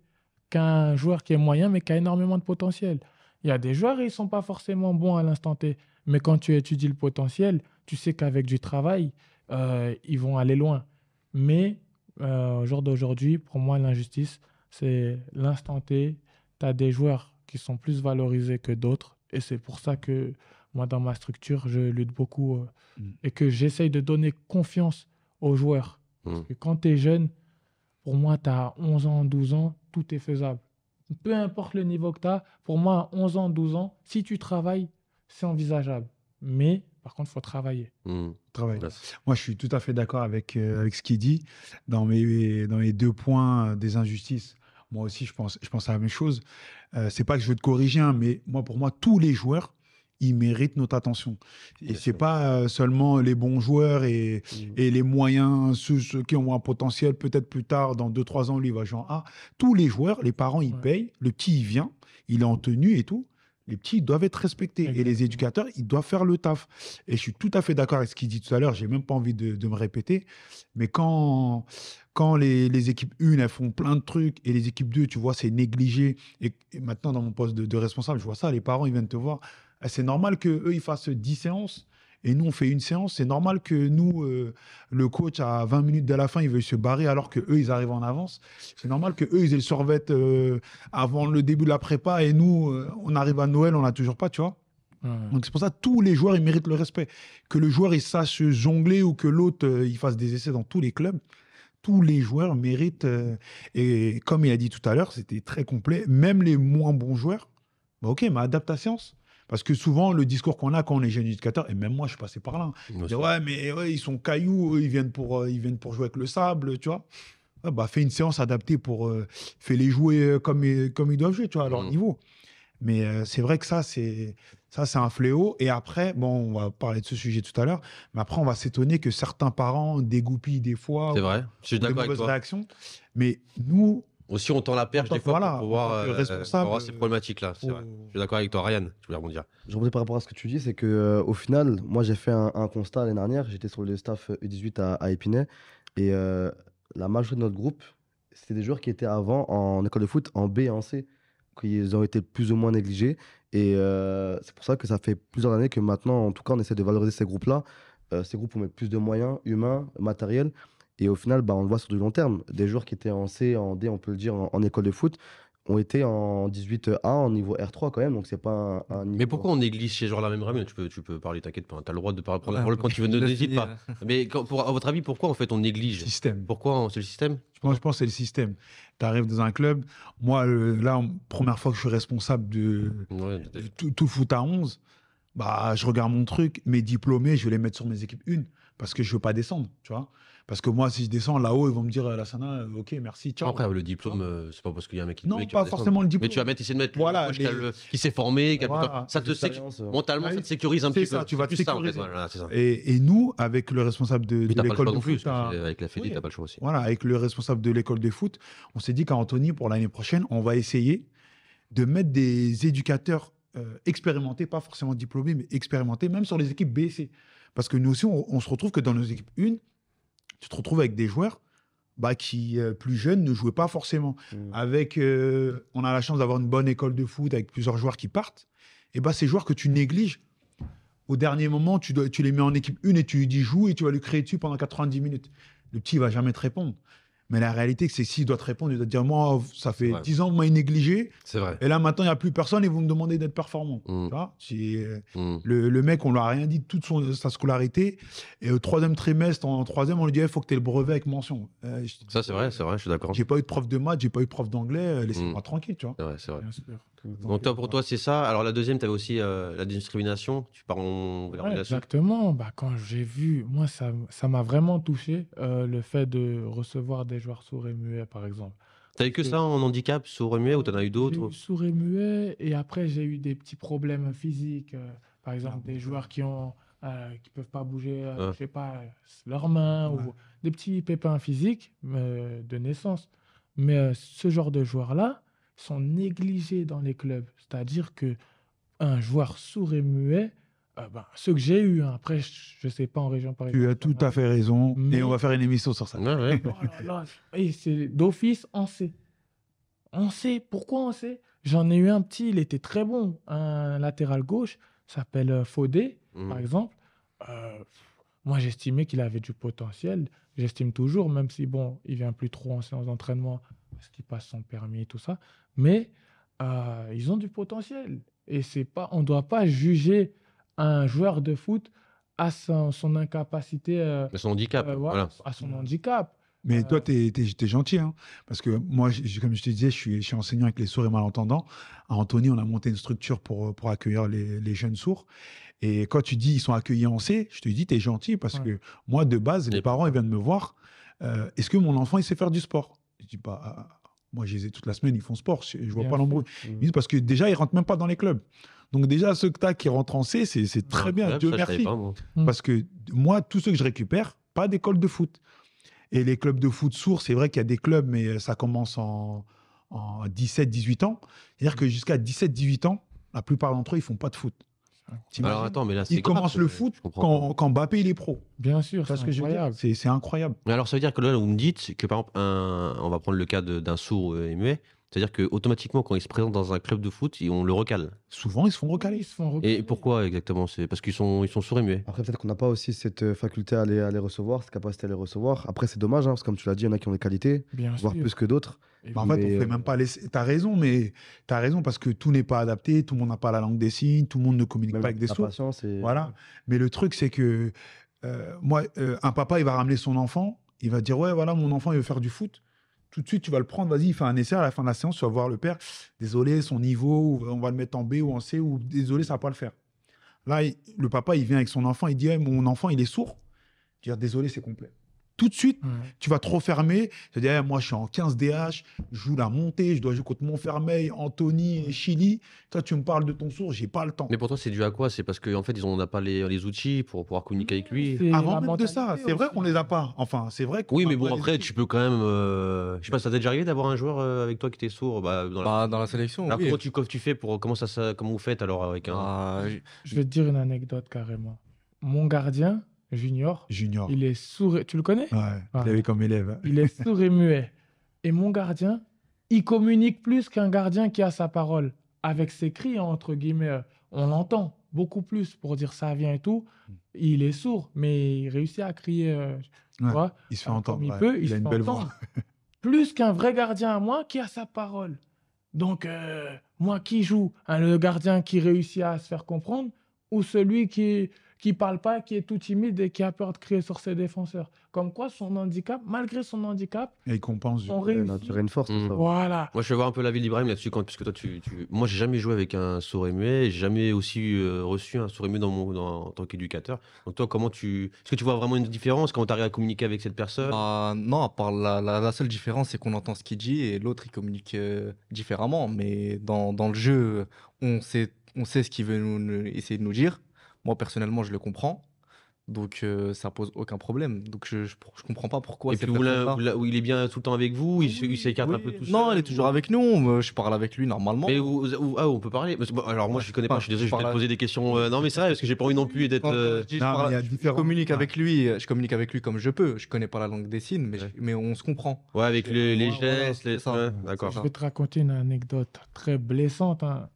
qu'à un joueur qui est moyen mais qui a énormément de potentiel. Il y a des joueurs, ils ne sont pas forcément bons à l'instant T, mais quand tu étudies le potentiel, tu sais qu'avec du travail, ils vont aller loin. Mais au jour d'aujourd'hui, pour moi, l'injustice, c'est l'instant T. Tu as des joueurs qui sont plus valorisés que d'autres. Et c'est pour ça que moi, dans ma structure, je lutte beaucoup et que j'essaye de donner confiance aux joueurs. Parce que quand tu es jeune, pour moi, tu as 11 ans, 12 ans, tout est faisable. Peu importe le niveau que tu as, pour moi, 11 ans, 12 ans, si tu travailles, c'est envisageable. Mais par contre, il faut travailler. Moi, je suis tout à fait d'accord avec ce qu'il dit. Dans mes 2 points des injustices, moi aussi, je pense à la même chose. C'est pas que je veux te corriger, hein, mais pour moi, tous les joueurs, ils méritent notre attention. Et c'est pas seulement les bons joueurs et les moyens, ceux qui ont un potentiel, peut-être plus tard, dans 2-3 ans, lui, il va jouer en A. Tous les joueurs, les parents, ils payent. Le petit, il vient, il est en tenue et tout. Les petits, ils doivent être respectés. Exactement. Et les éducateurs, ils doivent faire le taf. Et je suis tout à fait d'accord avec ce qu'il dit tout à l'heure. Je n'ai même pas envie de me répéter. Mais quand les équipes 1, elles font plein de trucs, et les équipes 2, tu vois, c'est négligé. Et maintenant, dans mon poste de responsable, je vois ça. Les parents, ils viennent te voir. C'est normal qu'eux, ils fassent 10 séances. Et nous, on fait une séance. C'est normal que nous, le coach, à 20 minutes de la fin, il veuille se barrer alors qu'eux, ils arrivent en avance. C'est normal qu'eux, ils aient le survêt avant le début de la prépa. Et nous, on arrive à Noël, on n'a toujours pas, tu vois. Donc, c'est pour ça que tous les joueurs, ils méritent le respect. Que le joueur, il sache jongler ou que l'autre, il fasse des essais dans tous les clubs. Tous les joueurs méritent. Et comme il a dit tout à l'heure, c'était très complet. Même les moins bons joueurs, OK, mais adapte ta séance. Parce que souvent, le discours qu'on a quand on est jeune éducateur, et même moi, je suis passé par là, ils sont cailloux, ils viennent pour jouer avec le sable, tu vois. Fais une séance adaptée fais-les jouer comme ils doivent jouer, tu vois, à leur niveau. Mais c'est vrai que ça, c'est un fléau. Et après, on va parler de ce sujet tout à l'heure, mais après, on va s'étonner que certains parents dégoupillent des fois. C'est vrai, je suis d'accord avec toi. Réactions. Mais nous... Aussi, on tend la perche des fois pour pouvoir ces problématiques-là. C'est vrai. Je suis d'accord avec toi, Ryan. Je voulais rebondir. Je rebondis par rapport à ce que tu dis, c'est qu'au final, moi, j'ai fait un constat l'année dernière. J'étais sur le staff U18 à Épinay. Et la majorité de notre groupe, c'était des joueurs qui étaient avant en école de foot, en B et en C. Ils ont été plus ou moins négligés. Et c'est pour ça que ça fait plusieurs années que maintenant, en tout cas, on essaie de valoriser ces groupes-là. Ces groupes, on met plus de moyens humains, matériels. Et au final, on le voit sur du long terme. Des joueurs qui étaient en C, en D, on peut le dire, en école de foot, ont été en 18A, en niveau R3 quand même. Donc, c'est pas un niveau... Mais pourquoi on néglige ces joueurs-là même, Rami? Tu peux parler, t'inquiète pas. Tu as le droit de prendre la parole quand tu veux, n'hésite pas. Mais à votre avis, pourquoi en fait on néglige? Le système. Pourquoi c'est le système? Je pense que c'est le système. Tu arrives dans un club. Moi, là, première fois que je suis responsable de tout le foot à 11, bah, je regarde mon truc, mes diplômés, je vais les mettre sur mes équipes 1 parce que je veux pas descendre, tu vois. Parce que moi, si je descends là-haut, ils vont me dire, Lassana, ok, merci, ciao. Après, le diplôme, c'est pas parce qu'il y a un mec qui Non, qui pas va descendre. forcément le diplôme. Mais tu vas essayer de mettre Voilà, le coach les- qui s'est formé, Voilà. ça te L'expérience, mentalement, Ah ça oui, te sécurise un c'est petit ça, peu. tu vas C'est te plus ça, en fait, sécuriser. voilà, c'est ça. Et nous, avec le responsable de Puis t'as pas le l'école choix de non plus, foot, parce que avec la Fédé, oui. t'as pas le choix aussi. voilà, avec le responsable de l'école de foot, on s'est dit qu'Anthony, pour l'année prochaine, on va essayer de mettre des éducateurs expérimentés, pas forcément diplômés, mais expérimentés, même sur les équipes B et C. Parce que nous aussi, on se retrouve que dans nos équipes 1, tu te retrouves avec des joueurs bah, qui, plus jeunes, ne jouaient pas forcément. Avec, on a la chance d'avoir une bonne école de foot avec plusieurs joueurs qui partent. Et bah, ces joueurs que tu négliges, au dernier moment, tu les mets en équipe 1 et tu lui dis joue et tu vas lui créer dessus pendant 90 minutes. Le petit, il va jamais te répondre. Mais la réalité, c'est que s'il doit te répondre, il doit te dire moi, ça fait vrai. 10 ans que vous m'avez négligé. C'est vrai. Et là, maintenant, il n'y a plus personne et vous me demandez d'être performant. Mm. Tu vois, Mm. le mec, on ne lui a rien dit de toute sa scolarité. Et au 3e trimestre, en 3e, on lui dit il faut que tu aies le brevet avec mention. Ça, c'est vrai, je suis d'accord. J'ai pas eu de prof de maths, j'ai pas eu de prof d'anglais, laissez-moi tranquille, tu vois. C'est vrai, c'est vrai. Bien sûr. Donc, toi, pour toi, c'est ça. Alors, la deuxième, tu avais aussi la discrimination. Tu pars en Ouais, là-dessus. exactement. Bah, quand j'ai vu, moi, ça m'a vraiment touché, le fait de recevoir des joueurs sourds et muets, par exemple. T'as eu que ça en handicap, sourd et muet, ou t'en as eu J'ai d'autres? eu sourd et muet, et après, j'ai eu des petits problèmes physiques. Par exemple, des joueurs qui peuvent pas bouger, Ah. je sais pas, leurs mains, Ouais. ou des petits pépins physiques de naissance. Mais ce genre de joueurs-là sont négligés dans les clubs. C'est-à-dire que un joueur sourd et muet, ceux que j'ai eu, hein, après, je sais pas en région parisienne. Tu as tout à fait raison. Mais- Et on va faire une émission sur ça. Ouais, ouais. Oh là là, et c'est d'office, on sait. On sait. Pourquoi on sait? J'en ai eu un petit, il était très bon. Un latéral gauche, s'appelle Fodé, par exemple. Euh, Moi, j'estimais qu'il avait du potentiel. J'estime toujours, même si, bon, il vient plus trop en séance d'entraînement parce qu'il passe son permis et tout ça. Mais ils ont du potentiel. Et c'est pas, on ne doit pas juger un joueur de foot à son incapacité, Mais son handicap, voilà. à son handicap. Mais toi, t'es gentil, hein, parce que moi, comme je te disais, je suis enseignant avec les sourds et malentendants. À Antony, on a monté une structure pour accueillir les jeunes sourds. Et quand tu dis ils sont accueillis en C, je te dis, t'es gentil, parce Ouais. que moi, de base, les Et- parents, ils viennent me voir. Est-ce que mon enfant, il sait faire du sport? Je dis pas, moi, je les ai toute la semaine, ils font sport, je vois Bien pas sûr. l'embrouille. Ils disent parce que déjà, ils rentrent même pas dans les clubs. Donc déjà, ceux que t'as qui rentrent en C, c'est très bien, Incroyable, Dieu ça, je savais merci. pas, moi. Parce que moi, tous ceux que je récupère, pas d'école de foot. Et les clubs de foot sourds, c'est vrai qu'il y a des clubs, mais ça commence en 17, 18 ans. C'est-à-dire que jusqu'à 17, 18 ans, la plupart d'entre eux, ils font pas de foot. T'imagines? Alors attends, mais là, c'est Ils commencent le grave, foot je comprends pas. quand Mbappé, il est pro. Bien sûr, Tu vois c'est ce que je veux dire? incroyable. C'est incroyable. Mais alors, ça veut dire que là, vous me dites que, par exemple, on va prendre le cas d'un sourd et muet, c'est-à-dire qu'automatiquement, quand il se présente dans un club de foot, on le recale. Souvent, ils se font Ils recaler. se font recaler. Et pourquoi exactement? C'est parce qu'ils sont sourds et muets. Après, peut-être qu'on n'a pas aussi cette faculté à les recevoir, cette capacité à les recevoir. Après, c'est dommage, hein, parce que comme tu l'as dit, il y en a qui ont des qualités, Bien voire sûr. plus que d'autres. Et Bah, en vous- fait, on Mais, fait même pas laisser. T'as raison, mais t'as raison parce que tout n'est pas adapté, tout le monde n'a pas la langue des signes, tout le monde ne communique Même pas avec des la sourds. patience et... Voilà. Mais le truc, c'est que moi, un papa, il va ramener son enfant, il va dire ouais, voilà, mon enfant, il veut faire du foot. Tout de suite, tu vas le prendre, vas-y, il fait un essai. À la fin de la séance, tu vas voir le père. Désolé, son niveau, on va le mettre en B ou en C, ou désolé, ça va pas le faire. Là, le papa, il vient avec son enfant, il dit mon enfant, il est sourd. Dire désolé, c'est complet. Tout de suite, Ouais. tu vas trop fermer. Tu vas dire, moi, je suis en 15 DH, je joue la montée, je dois jouer contre Montfermeil, Antony et Chili. Toi, tu me parles de ton sourd, j'ai pas le temps. Mais pour toi, c'est dû à quoi? C'est parce qu'en fait, on n'a pas les outils pour pouvoir communiquer avec lui. C'est Avant la même de ça, mentalité c'est vrai aussi. qu'on les a pas. Enfin, c'est vrai qu'on Oui, a mais pas bon, les après, outils. tu peux quand même. Je sais pas, ça t'est déjà arrivé d'avoir un joueur avec toi qui était sourd dans la... Dans la sélection, Alors, oui. comment tu fais pour. Comment vous faites alors avec un. Ah, Je vais te dire une anecdote carrément. Mon gardien, Junior, Junior. il est sourd. Tu le connais? Ouais, je l'avais comme élève. Il est sourd et muet. Et mon gardien, il communique plus qu'un gardien qui a sa parole. Avec ses cris, entre guillemets, on l'entend beaucoup plus pour dire ça vient et tout. Il est sourd, mais il réussit à crier. Tu Ouais, vois, il se fait comme entendre. il ouais. peut, il a se une fait belle entendre. voix. Plus qu'un vrai gardien à moi qui a sa parole. Donc, moi qui joue, le gardien qui réussit à se faire comprendre, ou celui qui parle pas, qui est tout timide et qui a peur de crier sur ses défenseurs. Comme quoi, son handicap, malgré son handicap, Et il compense. on Ouais, réussit. tu as une force, tout ça. Voilà. Moi, je vais voir un peu l'avis d'Ibrahim là-dessus, puisque toi, moi, j'ai jamais joué avec un sourd et muet, j'ai jamais aussi reçu un sourd et muet en tant qu'éducateur. Donc, toi, est-ce que tu vois vraiment une différence quand tu arrives à communiquer avec cette personne? Bah, non, à part la seule différence, c'est qu'on entend ce qu'il dit et l'autre, il communique différemment. Mais dans le jeu, on sait ce qu'il veut essayer de nous dire. Moi, personnellement, je le comprends. Donc, ça pose aucun problème. Donc, je comprends pas pourquoi Et puis, cette personne-là... où il est bien tout le temps avec vous, il s'écarte un peu Oui, tout non, seul, il est toujours avec nous. Je parle avec lui normalement. Mais on peut parler. Alors, moi, je connais pas, je suis désolé, je vais te poser des questions. Non, mais c'est vrai, parce que j'ai pas envie non plus d'être. Je dis, Non, mais il y a je différents- communique Ouais. avec lui. Je communique avec lui comme je peux. Je connais pas la langue des signes, mais on se comprend. Ouais, avec les Ouais, gestes, voilà, c'est ça. ouais, d'accord. Je vais te raconter une anecdote très blessante, hein.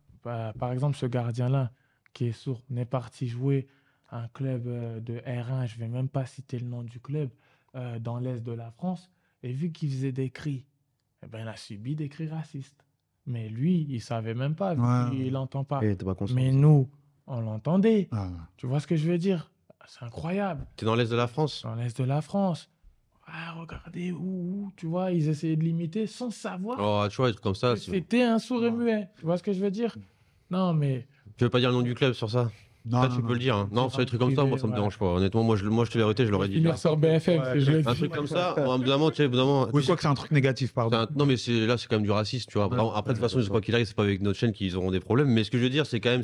Par exemple, ce gardien-là, qui est sourd, on est parti jouer à un club de R1, je ne vais même pas citer le nom du club, dans l'est de la France. Et vu qu'il faisait des cris, eh ben, il a subi des cris racistes. Mais lui, il ne savait même pas, vu Ouais. qu'il n'entend pas. Et t'es pas conscient. Mais nous, on l'entendait. Ah. Tu vois ce que je veux dire? C'est incroyable. T'es dans l'Est de la France? Dans l'est de la France. Ah, regardez, tu vois, ils essayaient de l'imiter sans savoir Oh, tu vois, des trucs comme ça. que c'était un sourd et muet. Tu vois ce que je veux dire? Non, mais Tu veux pas dire le nom du club sur ça? Non, Ça, non, tu non. peux le dire. Hein. Non, sur des trucs comme ça, moi, ça me Ouais. dérange pas. Honnêtement, moi, je te vérité, je l'aurais dit. finir sur BFM, Ouais, si je le Un dis. truc comme ça, évidemment, tu sais, évidemment. Oui, je crois que c'est un truc négatif, pardon. Non, mais non, c'est quand même du racisme, tu vois. Ouais. Après, de toute façon, quoi qu'il arrive, c'est pas avec notre chaîne qu'ils auront des problèmes. Mais ce que je veux dire, c'est quand même,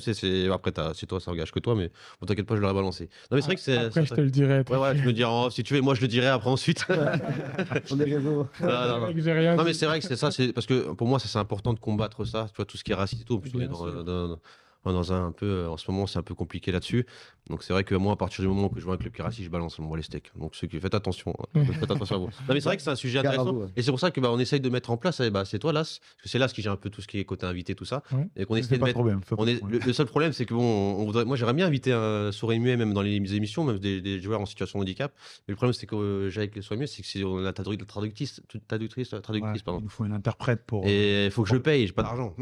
après, c'est toi, ça engage que toi, mais bon, t'inquiète pas, je l'aurais balancé. Non, mais c'est vrai que c'est. Après, je te le dirai. Ouais, ouais, tu me diras, si tu veux, moi, je le dirai après ensuite. On est réseau. Non. Mec, j'ai rien Non, dit. mais c'est vrai que c'est ça, c'est parce que pour moi, ça c'est important de combattre ça, tu vois, tout ce qui est raciste et tout. En plus, on est Bien sûr. dans un peu, en ce moment, c'est un peu compliqué là-dessus. Donc, c'est vrai que moi, à partir du moment que je vois un club qui est raciste, je balance moi les steaks. Donc, faites attention, faites attention à vous. Non, mais c'est vrai que c'est un sujet Gare à intéressant. vous, ouais. Et c'est pour ça que on essaye de mettre en place, c'est toi, Las, parce que c'est Las qui gère un peu tout ce qui est côté invité, tout ça. Ouais. Et qu'on essaie C'est de pas de mettre. problème. fais pas de problème. Le seul problème, c'est que moi, j'aimerais bien inviter un sourd et muet, même dans les émissions, même des joueurs en situation de handicap. Mais le problème, c'est que j'ai avec les sourds et muets, c'est que on a la traductrice, Ouais, pardon. il nous faut une interprète pour. Et il faut que je le paye, j'ai pas d'argent.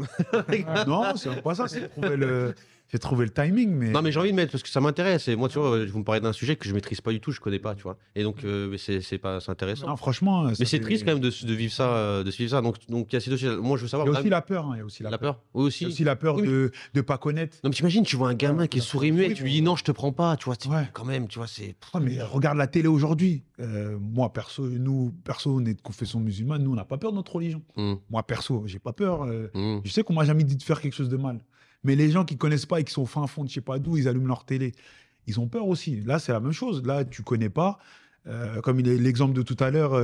Non, c'est pas ça, c'est trouver le timing. Mais... Non, mais j'ai envie de mettre parce que ça m'intéresse. Et moi, tu vois, vous me parlez d'un sujet que je maîtrise pas du tout, je connais pas, tu vois. Et donc, c'est intéressant. Non, franchement. Mais c'est triste quand même de vivre ça, de suivre ça. Donc, il y a ces dossiers. Moi, je veux savoir. Il y a aussi vraiment- la peur. Hein, il y a aussi la peur. Oui, Il y aussi. a aussi la peur Oui, de ne pas connaître. Non, mais t'imagines, tu vois un gamin qui est sourd et muet, Oui, tu lui dis non, je te prends pas, tu vois. Ouais. Quand même, tu vois, c'est. Ouais, mais regarde la télé aujourd'hui. Moi, perso, on est de confession musulmane. Nous, on n'a pas peur de notre religion. Hum, Moi, perso, j'ai pas peur. hum. Je sais qu'on m'a jamais dit de faire quelque chose de mal. Mais les gens qui connaissent pas et qui sont au fin fond de je sais pas d'où, ils allument leur télé. Ils ont peur aussi. Là, c'est la même chose. Là, tu connais pas. Comme l'exemple de tout à l'heure,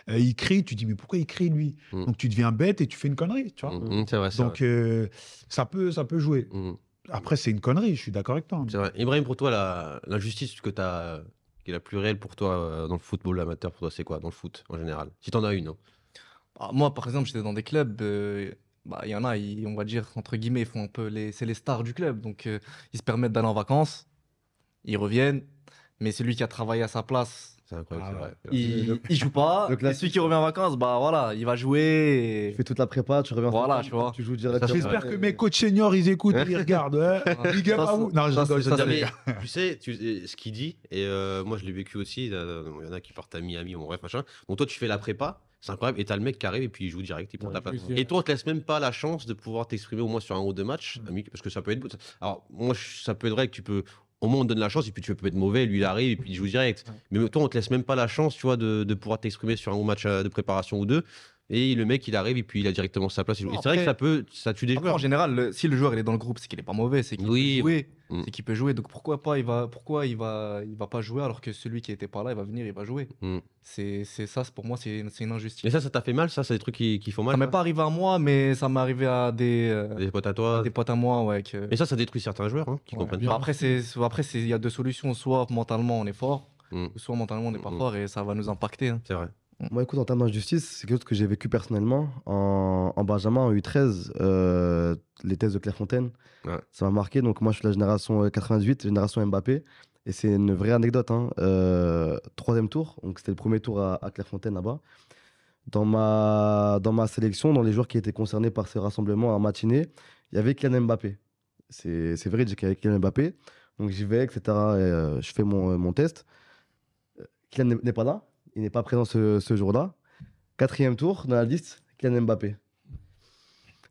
il crie. Tu dis, mais pourquoi il crie, lui? Mm. Donc, tu deviens bête et tu fais une connerie. Tu vois. C'est vrai, c'est Donc, vrai. ça peut jouer. Hum. Après, c'est une connerie. Je suis d'accord avec toi. C'est vrai. Ibrahim, pour toi, l'injustice que t'as, qui est la plus réelle pour toi dans le football amateur, pour toi, c'est quoi dans le foot en général? Si t'en as une. Hein. Ah, moi, par exemple, j'étais dans des clubs. Il y en a, on va dire, entre guillemets, ils font un peu c'est les stars du club. Donc, ils se permettent d'aller en vacances. Ils reviennent. Mais celui qui a travaillé à sa place, C'est incroyable, Ah c'est vrai. il joue pas. Le Et classique. celui qui revient en vacances, bah voilà, il va jouer. Tu fais toute la prépa, tu reviens. Voilà, en tu vois. Tu joues directement. J'espère que mes coachs seniors, ils écoutent, ils regardent. Ouais. Big up Ça, à vous. Non, je ça, rigole, je ça, rigole. Non, mais tu sais, ce qu'il dit, et moi je l'ai vécu aussi, il y en a qui partent à Miami, bon, bref, machin. Donc toi tu fais la prépa, c'est incroyable, et t'as le mec qui arrive et puis il joue direct, il prend ta place. je sais. Et toi on te laisse même pas la chance de pouvoir t'exprimer au moins sur un ou deux matchs, parce que ça peut être. Alors moi ça peut être vrai que tu peux. Au moins on te donne la chance et puis tu peux être mauvais, lui il arrive et puis il joue direct. Mais toi on te laisse même pas la chance, tu vois, de pouvoir t'exprimer sur un ou match de préparation ou deux. Et le mec il arrive et puis il a directement sa place. Et c'est vrai que ça tue des Après, joueurs. en général, si le joueur il est dans le groupe, c'est qu'il est pas mauvais, c'est qu'il Oui. peut jouer. Mm. C'est qu'il peut jouer. Donc pourquoi il va pas jouer alors que celui qui était pas là, il va venir, il va jouer. Mm. C'est ça, pour moi, c'est une injustice. Et ça t'a fait mal, ça? C'est des trucs qui font mal? Ça m'est ça pas arrivé à moi, mais ça m'est arrivé à Des potes à toi? des potes à moi, ouais. Mais ça détruit certains joueurs qui Ouais, comprennent bien. pas. Après, il y a deux solutions. Soit mentalement on est fort, Mm. ou soit mentalement on n'est pas Mm. fort et ça va nous impacter. Hein. C'est vrai. Moi, écoute, en termes d'injustice, c'est quelque chose que j'ai vécu personnellement en Benjamin, en U13, les thèses de Clairefontaine. Ouais. Ça m'a marqué. Donc, moi, je suis la génération 98, génération Mbappé. Et c'est une vraie anecdote. Hein. Troisième tour, donc c'était le premier tour à Clairefontaine là-bas. Dans ma sélection, dans les joueurs qui étaient concernés par ce rassemblement en matinée, il y avait Kylian Mbappé. C'est véridique avec Kylian Mbappé. Donc j'y vais, etc. Et, je fais mon test. Kylian n'est pas là. Il n'est pas présent ce jour-là. 4e tour dans la liste, Kylian Mbappé.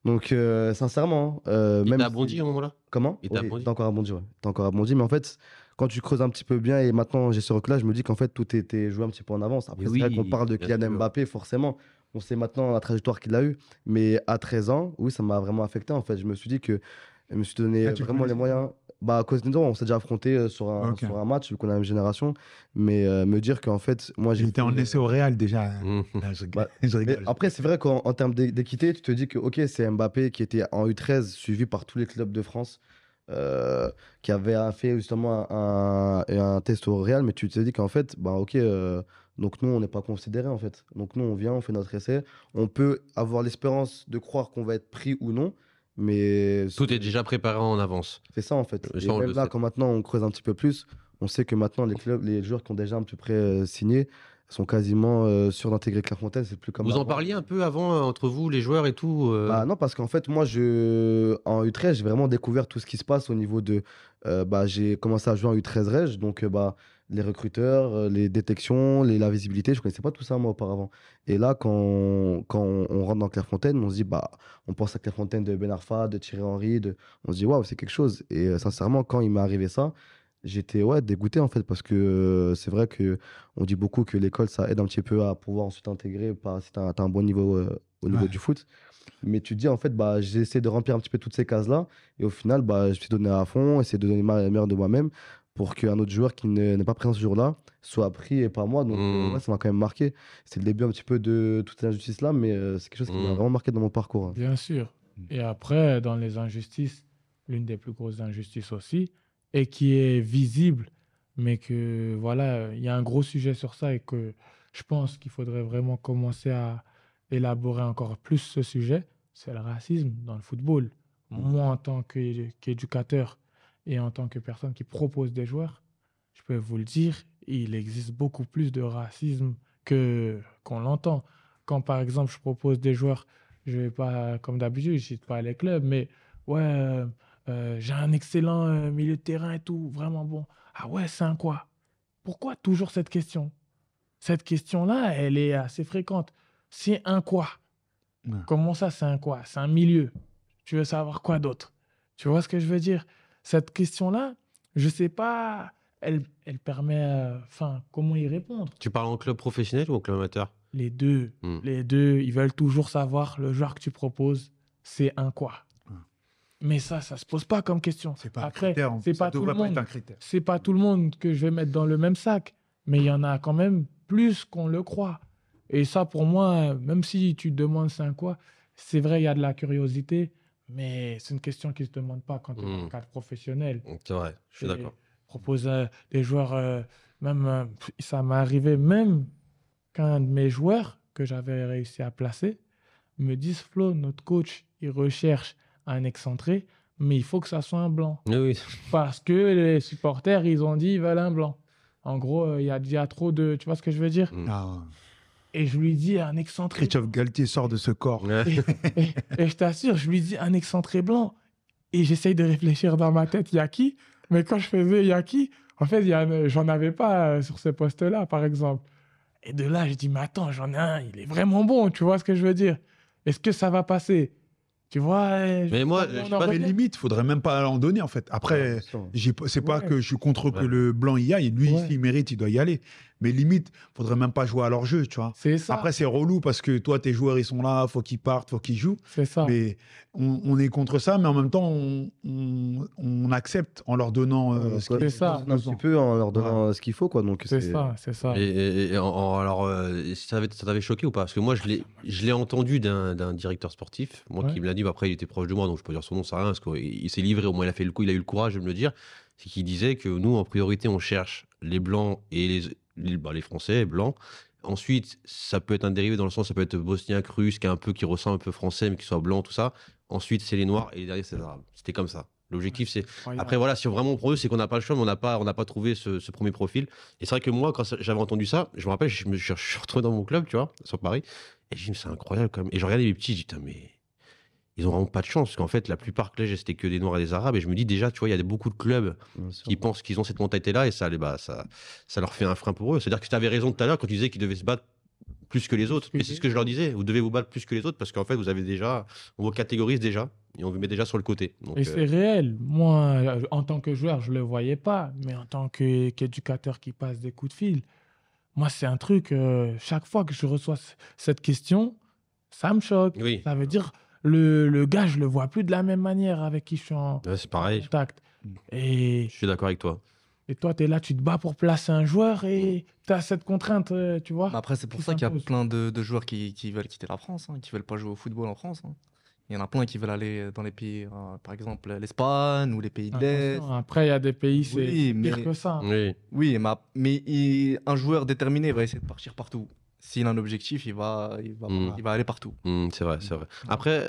Donc, sincèrement, Il même t'a abondi si- à un moment-là? Comment? Il t'a Oui, abondi? t'as encore abondi, ouais. T'as encore abondi, mais en fait, quand tu creuses un petit peu bien et maintenant j'ai ce recul-là, je me dis qu'en fait, tout était joué un petit peu en avance. Après, Mais c'est vrai qu'on oui, parle de bien Kylian sûr. Mbappé, forcément. On sait maintenant la trajectoire qu'il a eue. Mais à 13 ans, oui, ça m'a vraiment affecté, en fait. Je me suis dit que je me suis donné Ah, tu le vraiment les connaissais, moyens. Bah, à cause de nous, on s'est déjà affronté Ok. sur un match, vu qu'on a la même génération. Mais me dire qu'en fait, moi, Il était en essai au Real déjà. Mhm. Non, je rigole. Bah, Je mais rigole. après, c'est vrai qu'en termes d'équité, tu te dis que ok, c'est Mbappé qui était en U13, suivi par tous les clubs de France, qui avait fait justement un test au Real, mais tu te dis qu'en fait, bah, ok, donc nous, on n'est pas considérés en fait. Donc nous, on vient, on fait notre essai. On peut avoir l'espérance de croire qu'on va être pris ou non, mais Tout est déjà préparé en avance. c'est ça en fait. Ça, Et on même le là, sait. quand maintenant on creuse un petit peu plus, on sait que maintenant les clubs, les joueurs qui ont déjà un peu près signé sont quasiment sûrs d'intégrer Clairefontaine. C'est plus comme Vous en avant. parliez un peu avant entre vous, les joueurs et tout Bah non, parce qu'en fait, moi, en U13, j'ai vraiment découvert tout ce qui se passe au niveau de. Bah, j'ai commencé à jouer en U13 Reg, donc bah, les recruteurs, les détections, la visibilité, je connaissais pas tout ça moi auparavant. Et là, quand on rentre dans Clairefontaine, on se dit, bah, on pense à Clairefontaine de Ben Arfa, de Thierry Henry, on se dit, waouh, c'est quelque chose. Et sincèrement, quand il m'est arrivé ça, j'étais ouais, dégoûté en fait, parce que c'est vrai que on dit beaucoup que l'école, ça aide un petit peu à pouvoir ensuite intégrer si tu as, un bon niveau au niveau Ouais. du foot. Mais tu te dis, en fait, bah, j'ai essayé de remplir un petit peu toutes ces cases-là. Et au final, bah, je me suis donné à fond, essayé de donner ma meilleure de moi-même pour qu'un autre joueur qui n'est pas présent ce jour-là soit pris et pas moi. Donc, ouais, ça m'a quand même marqué. C'est le début un petit peu de toute cette injustice-là, mais c'est quelque chose qui m'a vraiment marqué dans mon parcours. Bien sûr. Et après, dans les injustices, l'une des plus grosses injustices aussi, et qui est visible, mais que voilà, il y a un gros sujet sur ça et que je pense qu'il faudrait vraiment commencer à élaborer encore plus ce sujet, c'est le racisme dans le football. Moi, en tant qu'éducateur et en tant que personne qui propose des joueurs, je peux vous le dire, il existe beaucoup plus de racisme qu'on l'entend. Quand par exemple, je propose des joueurs, je vais pas, comme d'habitude, je cite pas les clubs, mais ouais, j'ai un excellent milieu de terrain et tout, vraiment bon. Ah ouais, c'est un quoi? Pourquoi toujours cette question? Cette question-là, elle est assez fréquente. C'est un quoi? Ouais. Comment ça, c'est un quoi? C'est un milieu. Tu veux savoir quoi d'autre? Tu vois ce que je veux dire? Cette question-là, je sais pas, elle permet, enfin, comment y répondre? Tu parles en club professionnel ou en club amateur? Les deux. Hmm. Les deux, ils veulent toujours savoir le joueur que tu proposes, c'est un quoi. Ouais. Mais ça se pose pas comme question. C'est pas Après, un critère. c'est Ça pas tout le devrait pas être monde. un critère. C'est pas tout le monde que je vais mettre dans le même sac, mais il y en a quand même plus qu'on le croit. Et ça, pour moi, même si tu te demandes c'est un quoi, c'est vrai, il y a de la curiosité, mais c'est une question qui se demande pas quand tu es dans le cadre professionnel. C'est vrai, je suis Et d'accord. Propose des joueurs, même ça m'est arrivé même qu'un de mes joueurs que j'avais réussi à placer me dise Flo, notre coach, il recherche un excentré, mais il faut que ça soit un blanc. Oui, oui. Parce que les supporters, ils ont dit ils veulent un blanc. En gros, il y a déjà trop de. Tu vois ce que je veux dire? Ah, ouais. Et je lui dis un excentré. Christophe Galtier sort de ce corps. Ouais. Et je t'assure, je lui dis un excentré blanc. Et j'essaye de réfléchir dans ma tête, il y a qui? Mais quand je faisais il y a qui? En fait, j'en avais pas sur ce poste-là, par exemple. Et de là, je dis, mais attends, j'en ai un, il est vraiment bon, tu vois ce que je veux dire? Est-ce que ça va passer? Tu vois? Mais moi, on je en sais pas, Mais revient. limite, faudrait même pas en donner en fait. Après, c'est pas Ouais. que je suis contre que Ouais. le blanc y aille. Lui, Ouais. s'il mérite, il doit y aller. Mais limite, faudrait même pas jouer à leur jeu, tu vois. C'est ça. Après, c'est relou parce que toi, tes joueurs, ils sont là, faut qu'ils partent, faut qu'ils jouent. C'est ça. Mais on est contre ça, mais en même temps, on accepte en leur donnant ce C'est qu'ils ça. ont Un besoin. petit peu en leur donnant ce qu'il faut, quoi. Donc, C'est ça, c'est ça. Alors, ça t'avait choqué ou pas? Parce que moi, je l'ai entendu d'un directeur sportif, moi, Ouais. qui me l'a dit. Bah, après, il était proche de moi, donc je peux dire son nom, c'est rien, parce qu'il s'est livré. Au moins, il a eu le courage de me le dire. C'est qu'il disait que nous, en priorité, on cherche les blancs et les Français blancs. Ensuite, ça peut être un dérivé dans le sens, ça peut être bosniaque, russe, qui ressemble un peu français, mais qui soit blanc, tout ça. Ensuite, c'est les noirs et les derniers, c'est les arabes. C'était comme ça. L'objectif, c'est. Après, voilà, si vraiment pour eux, c'est qu'on n'a pas le choix, mais on n'a pas trouvé ce premier profil. Et c'est vrai que moi, quand j'avais entendu ça, je me rappelle, je suis retrouvé dans mon club, tu vois, sur Paris, et je me dis, mais c'est incroyable quand même. Et je regardais les petits, je dis, putain, mais ils ont vraiment pas de chance. Parce qu'en fait, la plupart que c'était que des Noirs et des Arabes. Et je me dis déjà, tu vois, il y a beaucoup de clubs Bien sûr. qui pensent qu'ils ont cette mentalité-là et ça leur fait un frein pour eux. C'est-à-dire que tu avais raison tout à l'heure quand tu disais qu'ils devaient se battre plus que les autres. que Et c'est les ce que je leur disais. Vous devez vous battre plus que les autres parce qu'en fait, vous avez déjà, on vous catégorise déjà et on vous met déjà sur le côté. Donc, Et c'est réel. Moi, en tant que joueur, je ne le voyais pas, mais en tant qu'éducateur qui passe des coups de fil, moi, c'est un truc, chaque fois que je reçois cette question, ça me choque. oui, Ça veut dire, le gars, je ne le vois plus de la même manière avec qui je suis en ouais, c'est pareil. contact. Mm. Et, Je suis d'accord avec toi. et toi, tu es là, tu te bats pour placer un joueur et tu as cette contrainte, tu vois. Mais après, c'est pour qui ça qu'il y a s'impose. plein de joueurs qui veulent quitter la France, qui veulent pas jouer au football en France. Il y en a plein qui veulent aller dans les pays, par exemple l'Espagne ou les pays de l'Est. Attention, après, il y a des pays, c'est Oui, pire mais- que ça. Oui. Oui, un joueur déterminé va essayer de partir partout. S'il a un objectif, il va aller partout. C'est vrai, c'est vrai. Après,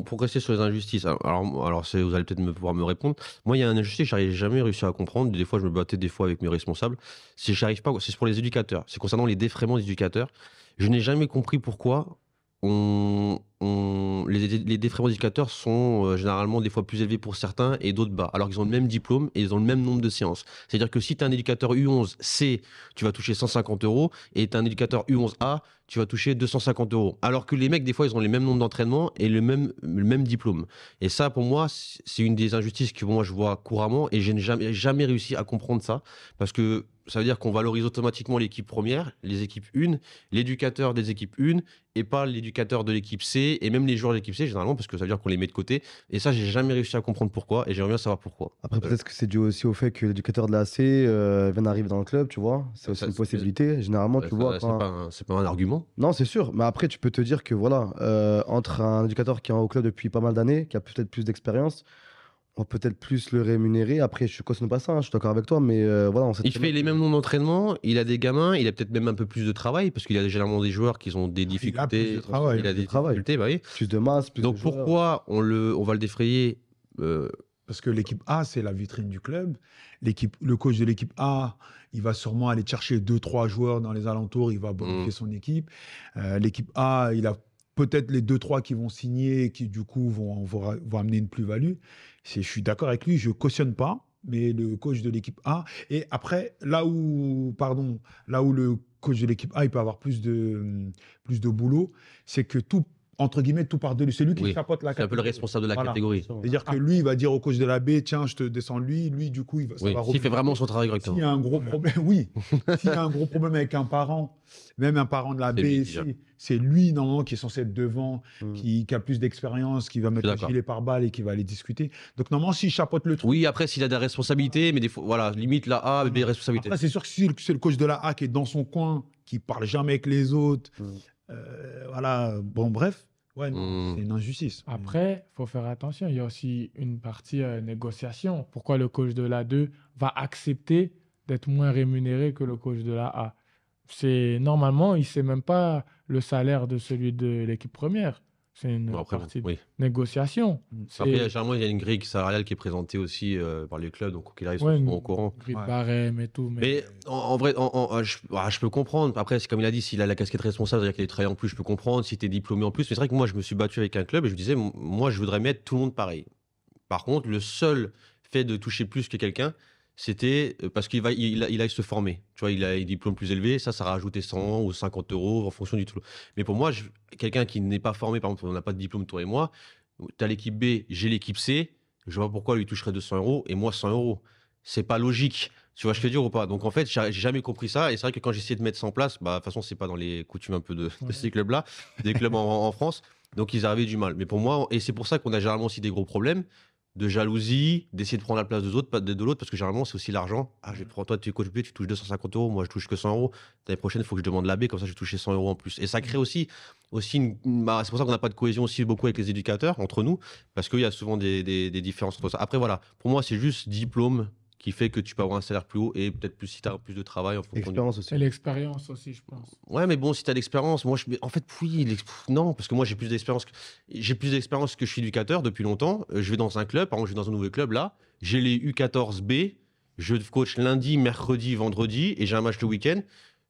pour rester sur les injustices, alors vous allez peut-être pouvoir me répondre. Moi, il y a une injustice que j'arrive jamais réussi à comprendre. Des fois, je me battais des fois avec mes responsables. Si j'arrive pas, c'est pour les éducateurs. C'est concernant les défraiements des éducateurs. Je n'ai jamais compris pourquoi les défraiements des éducateurs sont généralement des fois plus élevés pour certains et d'autres bas, alors qu'ils ont le même diplôme et ils ont le même nombre de séances. C'est-à-dire que si tu es un éducateur U11C, tu vas toucher 150 € et tu es un éducateur U11A, tu vas toucher 250 €. Alors que les mecs, des fois, ils ont les mêmes nombres d'entraînement et le même diplôme. Et ça, pour moi, c'est une des injustices que moi je vois couramment et je n'ai jamais réussi à comprendre ça parce que ça veut dire qu'on valorise automatiquement l'équipe première, les équipes 1, l'éducateur des équipes 1 et pas l'éducateur de l'équipe C et même les joueurs de l'équipe C généralement parce que ça veut dire qu'on les met de côté. Et ça, j'ai jamais réussi à comprendre pourquoi et j'aimerais bien savoir pourquoi. Après, peut-être que c'est dû aussi au fait que l'éducateur de la AC vient d'arriver dans le club, tu vois. C'est aussi Ça, une c'est- possibilité. Généralement, tu vois. C'est pas un argument. Non, c'est sûr. Mais après, tu peux te dire que voilà, entre un éducateur qui est au club depuis pas mal d'années, qui a peut-être plus d'expérience, on va peut-être plus le rémunérer. Après, je ne cautionne pas ça, hein, je suis d'accord avec toi, mais voilà, on sait Il très fait bien les que- mêmes noms d'entraînement, il a des gamins, il a peut-être même un peu plus de travail parce qu'il y a généralement des joueurs qui ont des difficultés. plus de travail. Il a des De travail. difficultés, bah oui. plus de masse, plus Donc de joueurs. pourquoi on va le défrayer Parce que l'équipe A, c'est la vitrine du club. Le coach de l'équipe A, il va sûrement aller chercher 2-3 joueurs dans les alentours, il va bonifier son équipe. L'équipe A, il a peut-être les 2-3 qui vont signer, qui du coup vont amener une plus-value. Je suis d'accord avec lui, je ne cautionne pas, mais le coach de l'équipe A. Et après, là où le coach de l'équipe A, il peut avoir plus de boulot, c'est que tout, entre guillemets, tout part de lui. C'est lui qui Oui, chapeaute la c'est un peu le catégorie. responsable de la Voilà. catégorie. C'est-à-dire que lui, il va dire au coach de la B, tiens, je te descends lui. Lui, du coup, ça Oui, va s'il fait vraiment son travail S'il correctement. y a un gros problème, oui. S'il y a un gros problème avec un parent, même un parent de la B, C'est lui qui gère. c'est lui, normalement, qui est censé être devant, Mm. qui a plus d'expérience, qui va mettre le d'accord. gilet par balle et qui va aller discuter. Donc, normalement, s'il chapeaute le truc. Oui, après, s'il a des responsabilités, mais des fois, voilà, limite la A, B, responsabilité. Après, c'est sûr que si c'est le coach de la A qui est dans son coin, qui parle jamais avec les autres, Mm. voilà, bon, bref, ouais, non, Mm. c'est une injustice. Après, il faut faire attention. Il y a aussi une partie négociation. Pourquoi le coach de la 2 va accepter d'être moins rémunéré que le coach de la A? C'est normalement, il ne sait même pas le salaire de celui de l'équipe première. C'est une Bon, après, partie de oui. négociation. C'est Après, généralement, il y a une grille salariale qui est présentée aussi par les clubs, donc qu'il arrive ouais, souvent une au courant. grille de Ouais. barème et tout. Mais en vrai, je peux comprendre. Après, c'est comme il a dit, s'il a la casquette responsable, c'est-à-dire qu'il est travaillé en plus, je peux comprendre. Si tu es diplômé en plus, mais c'est vrai que moi, je me suis battu avec un club et je me disais, moi, je voudrais mettre tout le monde pareil. Par contre, le seul fait de toucher plus que quelqu'un, c'était parce qu'il aille se former. Tu vois, il a un diplôme plus élevé, ça a rajouté 100 ou 50 € en fonction du tout. Mais pour moi, quelqu'un qui n'est pas formé, par exemple, on n'a pas de diplôme, toi et moi, tu as l'équipe B, j'ai l'équipe C, je vois pourquoi lui toucherait 200 € et moi 100 €. C'est pas logique. Tu vois, je te dis ou pas. Donc en fait, j'ai jamais compris ça. Et c'est vrai que quand j'essayais de mettre ça en place, bah, de toute façon, c'est pas dans les coutumes un peu de Ouais. ces clubs-là, des clubs en France. Donc ils avaient du mal. Mais pour moi, et c'est pour ça qu'on a généralement aussi des gros problèmes de jalousie, d'essayer de prendre la place de l'autre, parce que généralement, c'est aussi l'argent. Ah, je vais prendre toi, tu es coach B, tu touches 250 €, moi je touche que 100 €. L'année prochaine, il faut que je demande la B, comme ça je vais toucher 100 € en plus. Et ça crée aussi c'est pour ça qu'on n'a pas de cohésion aussi beaucoup avec les éducateurs, entre nous, parce qu'il y a souvent des différences entre ça. Après, voilà, pour moi, c'est juste diplôme qui fait que tu peux avoir un salaire plus haut et peut-être plus si tu as plus de travail en fonction du... Expérience aussi. Et l'expérience aussi, je pense. Ouais, mais bon, si tu as l'expérience, moi, en fait, oui, non, parce que moi, j'ai plus d'expérience que je suis éducateur depuis longtemps. Je vais dans un club, par exemple, je vais dans un nouveau club, là, j'ai les U14B, je coach lundi, mercredi, vendredi, et j'ai un match le week-end.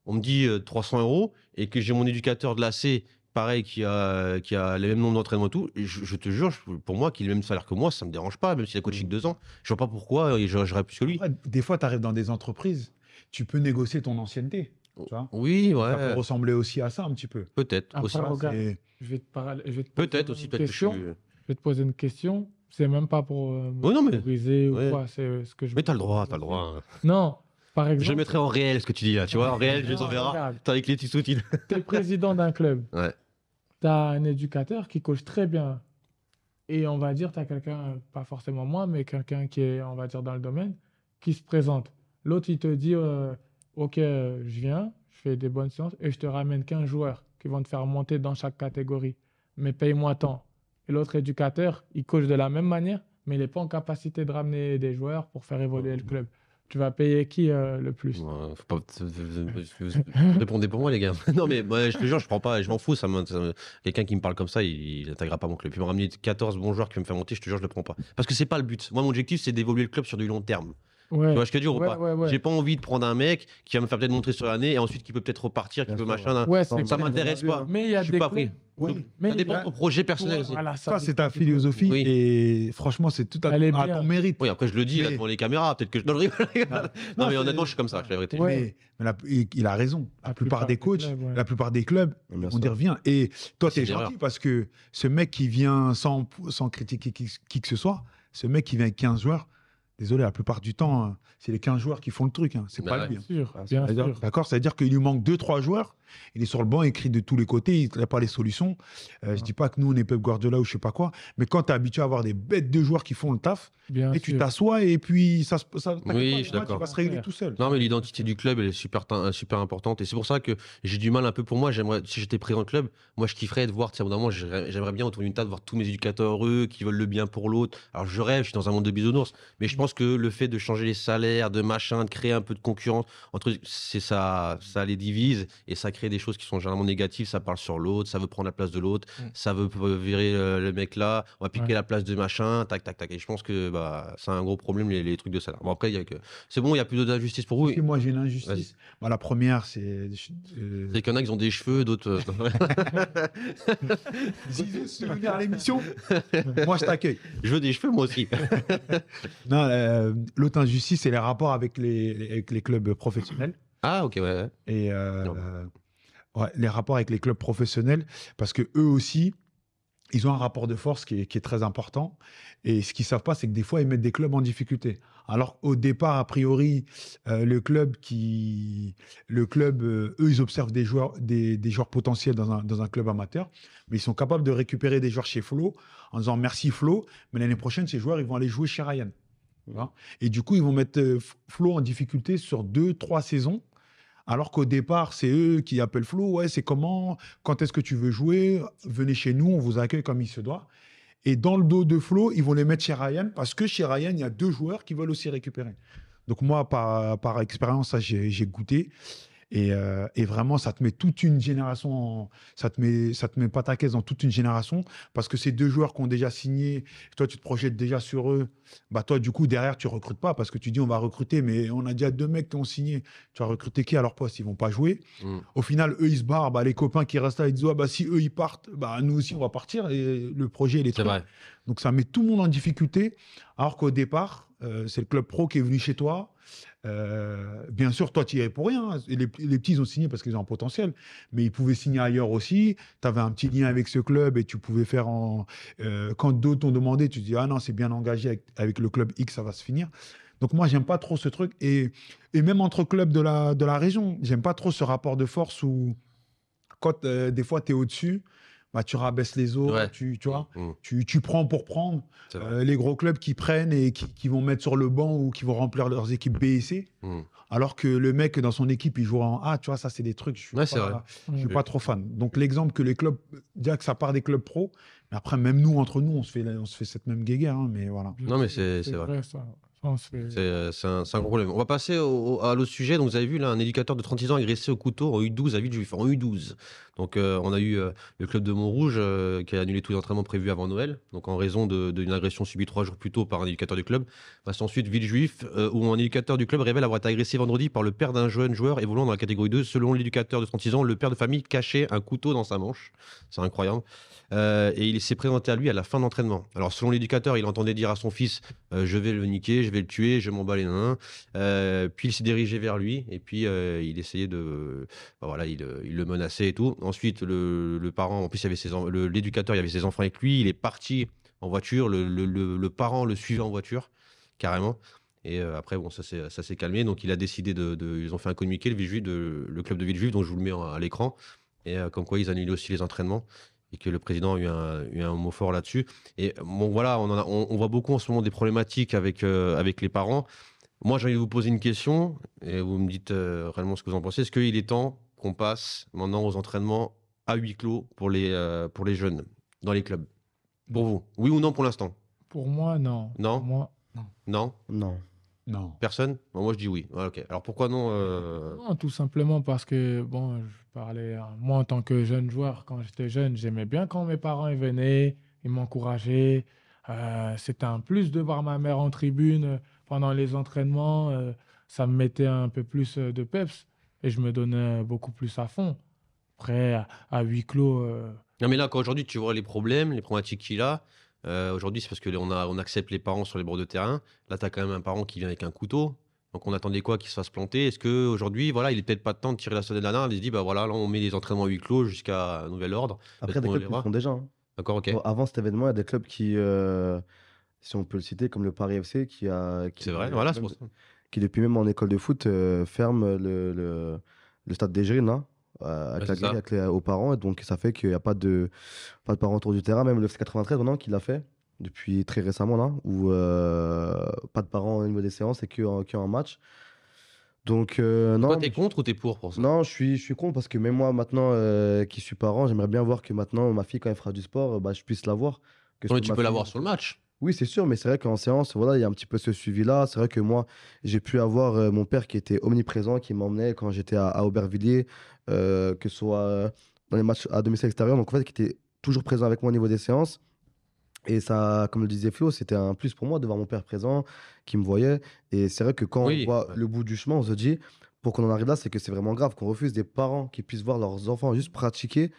On me dit 300 € et que j'ai mon éducateur de l'AC pareil, qui a les mêmes nombres d'entraînements et tout, je te jure, pour moi, qu'il ait le même salaire que moi, ça me dérange pas, même s'il a coaché que 2 ans. Je vois pas pourquoi j'aurais plus que lui. Après, des fois, tu arrives dans des entreprises, tu peux négocier ton ancienneté. Tu vois, Oui, ça peut ouais, ressembler aussi à ça un petit peu. peut-être. Après, Aussi. regarde, Et je vais te Peut-être poser aussi, une peut-être que je suis. question. Je vais te poser une question. C'est même pas pour me Oui, non, mais. favoriser ou ouais. quoi. C'est ce que je. Mais t'as le droit, t'as le droit. Non, par exemple. Je le mettrai en réel, ce que tu dis là, tu vois, en réel, je Non, on verra. regarde. T'as avec les petits sous-titres. T'es président d'un club. Ouais. T'as un éducateur qui coach très bien. Et on va dire, t'as quelqu'un, pas forcément moi, mais quelqu'un qui est, on va dire, dans le domaine, qui se présente. L'autre, il te dit, OK, je viens, je fais des bonnes séances et je te ramène 15 joueurs qui vont te faire monter dans chaque catégorie. Mais paye-moi tant. Et l'autre éducateur, il coach de la même manière, mais il n'est pas en capacité de ramener des joueurs pour faire évoluer le club. Tu vas payer qui le plus? Ouais, faut pas... Répondez pour moi, les gars. Non, mais moi, je te jure, je prends pas, je m'en fous. Quelqu'un qui me parle comme ça, il n'intégrera pas mon club. Puis me ramener 14 bons joueurs qui vont me faire monter, je te jure, je le prends pas. Parce que c'est pas le but. Moi, mon objectif, c'est d'évoluer le club sur du long terme. Ouais. Tu vois ce que je veux dire ou Ouais, pas? ouais, ouais. J'ai pas envie de prendre un mec qui va me faire peut-être montrer sur l'année et ensuite qui peut peut-être repartir, qui Bien peut sûr, machin. Ouais, Ça c'est clair. m'intéresse pas. Mais il y a Je suis des pas clubs. pris. oui, Donc, Mais ça dépend de ton projet personnel aussi. Voilà, ça, c'est ta dépend. philosophie. Oui. Et franchement, c'est tout Elle est à bien. ton mérite. Oui, après, je le dis là, Mais- devant les caméras. Peut-être que je. Non, je rigole. Non, Non, mais c'est- honnêtement, je suis comme ça, je la vérité. Ouais. Mais il a raison. La plupart des coachs, clubs, ouais. la plupart des clubs, Bien on sûr. y revient. Et toi, C'est tu es une erreur. gentil parce que ce mec qui vient sans critiquer qui que ce soit, ce mec qui vient avec 15 joueurs, désolé, la plupart du temps, c'est les 15 joueurs qui font le truc. Hein. C'est Bah pas ouais. lui. Hein. Bien sûr, Ah, bien C'est-à-dire- sûr. D'accord? C'est-à-dire qu'il lui manque 2-3 joueurs. Il est sur le banc, il crie de tous les côtés, il n'a pas les solutions. Je dis pas que nous, on est Pep Guardiola ou je sais pas quoi, mais quand tu es habitué à avoir des bêtes de joueurs qui font le taf, Bien et tu sûr. t'assois et puis ça t'inquiète pas, Oui, le je suis match, d'accord. il va se régler tout seul. Non, mais l'identité du club, elle est super importante. Et c'est pour ça que j'ai du mal un peu pour moi. Si j'étais président de club, moi, je kifferais de voir, tu sais, au bout d'un moment, j'aimerais bien autour d'une table voir tous mes éducateurs heureux, qui veulent le bien pour l'autre. Alors, je rêve, je suis dans un monde de bisounours. Mais je pense que le fait de changer les salaires, de machin, de créer un peu de concurrence, c'est ça les divise et ça crée des choses qui sont généralement négatives. Ça parle sur l'autre, ça veut prendre la place de l'autre, ça veut virer le mec là, on va piquer Ouais. la place de machin, tac, tac, tac. Et je pense que c'est un gros problème, les trucs de salaire. Bon, après, c'est bon, il n'y a plus d'injustice pour vous. Si moi j'ai une Vas-y. injustice, bah, la première c'est C'est qu'il y en a qui ont des cheveux, d'autres. Zizou, si tu veux venir à l'émission, moi je t'accueille. Je veux des cheveux, moi aussi. Non, l'autre injustice c'est les rapports avec les clubs professionnels Ah, ok, ouais. et Non. ouais, les rapports avec les clubs professionnels parce que eux aussi ils ont un rapport de force qui est très important. Et ce qu'ils ne savent pas, c'est que des fois, ils mettent des clubs en difficulté. Alors, au départ, a priori, eux, ils observent des joueurs potentiels dans un club amateur, mais ils sont capables de récupérer des joueurs chez Flo en disant merci Flo, mais l'année prochaine, ces joueurs, ils vont aller jouer chez Ryan. Tu vois. Et du coup, ils vont mettre Flo en difficulté sur 2-3 saisons. Alors qu'au départ, c'est eux qui appellent Flo. Ouais, c'est comment? Quand est-ce que tu veux jouer? Venez chez nous, on vous accueille comme il se doit. Et dans le dos de Flo, ils vont les mettre chez Ryan parce que chez Ryan, il y a 2 joueurs qui veulent aussi récupérer. Donc moi, par expérience, ça, j'ai goûté. Et vraiment, ça te met toute une génération, ça te met pas ta caisse dans toute une génération parce que ces 2 joueurs qui ont déjà signé, toi, tu te projettes déjà sur eux. Bah, toi, du coup, derrière, tu recrutes pas parce que tu dis on va recruter, mais on a déjà 2 mecs qui ont signé. Tu vas recruter qui à leur poste? Ils vont pas jouer. Au final, eux, ils se barrent. Bah, les copains qui restent là, ils disent ouais, bah, si eux, ils partent, bah, nous aussi, on va partir. Et le projet, il est C'est trucs. vrai. Donc, ça met tout le monde en difficulté. Alors qu'au départ, c'est le club pro qui est venu chez toi. Bien sûr, toi, tu y es pour rien. Hein. Les petits, ils ont signé parce qu'ils ont un potentiel. Mais ils pouvaient signer ailleurs aussi. Tu avais un petit lien avec ce club et tu pouvais faire quand d'autres t'ont demandé, tu te dis ah non, c'est bien engagé avec le club X, ça va se finir. Donc moi, j'aime pas trop ce truc. Et même entre clubs de la région, j'aime pas trop ce rapport de force où quand des fois, tu es au-dessus, bah, tu rabaisses les autres, Ouais. tu vois, tu prends pour prendre. C'est vrai. Les gros clubs qui prennent et qui vont mettre sur le banc ou qui vont remplir leurs équipes B et C, alors que le mec dans son équipe, il joue en A, tu vois, ça, c'est des trucs, je suis Ouais, c'est vrai. je suis pas trop fan. Donc l'exemple que les clubs, déjà que ça part des clubs pro, mais après, même nous, entre nous, on se fait cette même guéguerre, hein, mais voilà. Non, mais c'est vrai. Ça. pense que... C'est un gros problème. On va passer à l'autre sujet. Donc, vous avez vu, là, un éducateur de 36 ans agressé au couteau en U12 à Villejuif, en U12. Donc, on a eu le club de Montrouge qui a annulé tous les entraînements prévus avant Noël, donc en raison d'une agression subie 3 jours plus tôt par un éducateur du club. Passe ensuite Villejuif, où un éducateur du club révèle avoir été agressé vendredi par le père d'un jeune joueur évoluant dans la catégorie 2. Selon l'éducateur de 36 ans, le père de famille cachait un couteau dans sa manche. C'est incroyable. Et il s'est présenté à lui à la fin d'entraînement. Alors, selon l'éducateur, il entendait dire à son fils je vais le niquer, je vais le tuer, je m'en bats les nains. Puis il s'est dirigé vers lui et puis il essayait de. Voilà, il le menaçait et tout. Ensuite, le parent, en plus, l'éducateur, il y avait ses enfants avec lui. Il est parti en voiture. Le parent le suivait en voiture, carrément. Et après, bon, ça s'est calmé. Donc, il a décidé ils ont fait un communiqué, le club de Villejuif, dont je vous le mets à l'écran. Et comme quoi, ils annulaient aussi les entraînements. Et que le président a eu un mot fort là-dessus. Et bon, voilà, on voit beaucoup en ce moment des problématiques avec les parents. Moi, j'ai envie de vous poser une question, et vous me dites réellement ce que vous en pensez. Est-ce qu'il est temps qu'on passe maintenant aux entraînements à huis clos pour les jeunes, dans les clubs? Pour vous, oui ou non pour l'instant? Pour moi, non. Non. Pour moi, Non? Non. Non. Personne? Bon, moi, je dis oui. Ouais, ok. Alors, pourquoi non non, tout simplement parce que, bon, je parlais, moi en tant que jeune joueur, quand j'étais jeune, j'aimais bien quand mes parents ils venaient, ils m'encourageaient. C'était un plus de voir ma mère en tribune pendant les entraînements. Ça me mettait un peu plus de peps et je me donnais beaucoup plus à fond. Après, à huis clos, Non, mais là, quand aujourd'hui, tu vois les problèmes, les problématiques qu'il a, aujourd'hui, c'est parce qu'on accepte les parents sur les bords de terrain. Là, tu as quand même un parent qui vient avec un couteau. Donc, on attendait quoi qu'il se fasse planter? Est-ce qu'aujourd'hui, voilà, il n'est peut-être pas de temps de tirer la sonnette d'alarme? Il se dit, bah voilà, là, on met les entraînements à huis clos jusqu'à nouvel ordre. Après, il y a des clubs qui le font déjà. Hein. D'accord, ok. Bon, avant cet événement, il y a des clubs qui, si on peut le citer, comme le Paris FC, C'est vrai, voilà, c'est pour ça. qui depuis même en école de foot, ferme le stade d'Egerine, là, avec Ouais, c'est ça. aux parents. Et donc, ça fait qu'il n'y a pas de parents autour du terrain. Même le FC 93, maintenant, qui l'a fait depuis très récemment, là, où pas de parents au niveau des séances et que en match. Donc, Toi, non. t'es contre ou t'es pour ça? Non, je suis contre parce que même moi, maintenant, qui suis parent, j'aimerais bien voir que maintenant, ma fille, quand elle fera du sport, bah, je puisse la voir. Que ce Non, mais que tu ma peux fille- l'avoir sur le match. Oui, c'est sûr, mais c'est vrai qu'en séance, voilà, il y a un petit peu ce suivi-là. C'est vrai que moi, j'ai pu avoir mon père qui était omniprésent, qui m'emmenait quand j'étais à Aubervilliers, que ce soit dans les matchs à domicile extérieur. Donc, en fait, qui était toujours présent avec moi au niveau des séances. Et ça, comme le disait Flo, c'était un plus pour moi de voir mon père présent, qui me voyait. Et c'est vrai que quand Oui. on voit le bout du chemin, on se dit, pour qu'on en arrive là, c'est que c'est vraiment grave, qu'on refuse des parents qui puissent voir leurs enfants juste pratiquer.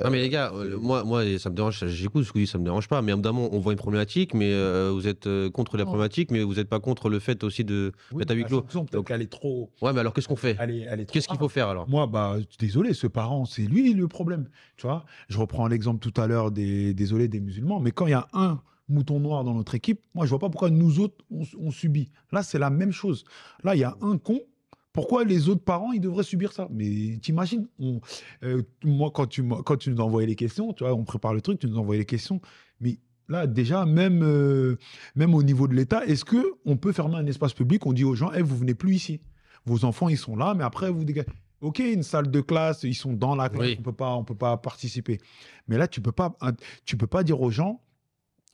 Non, mais les gars, c'est- moi, ça me dérange, j'écoute ce que vous dites, ça me dérange pas. Mais évidemment, on voit une problématique, mais vous êtes contre la Non. problématique, mais vous n'êtes pas contre le fait aussi de mettre à huis la clos. sanction, peut-être Donc, qu'elle est trop. ouais, mais alors qu'est-ce qu'on fait? Elle est trop Qu'est-ce qu'il faut hard. faire alors? Moi, bah, désolé, ce parent, c'est lui le problème. Tu vois, je reprends l'exemple tout à l'heure désolé, des musulmans, mais quand il y a un mouton noir dans notre équipe, moi, je vois pas pourquoi nous autres, on subit. Là, c'est la même chose. Là, il y a un con. Pourquoi les autres parents, ils devraient subir ça? Mais t'imagines, moi, quand tu nous envoyais les questions, tu vois, on prépare le truc, tu nous envoyais les questions. Mais là, déjà, même au niveau de l'État, est-ce qu'on peut fermer un espace public? On dit aux gens, hey, vous venez plus ici. Vos enfants, ils sont là, mais après, vous dégagez. Ok, une salle de classe, ils sont dans la classe, Oui. on peut pas participer. Mais là, tu peux pas dire aux gens,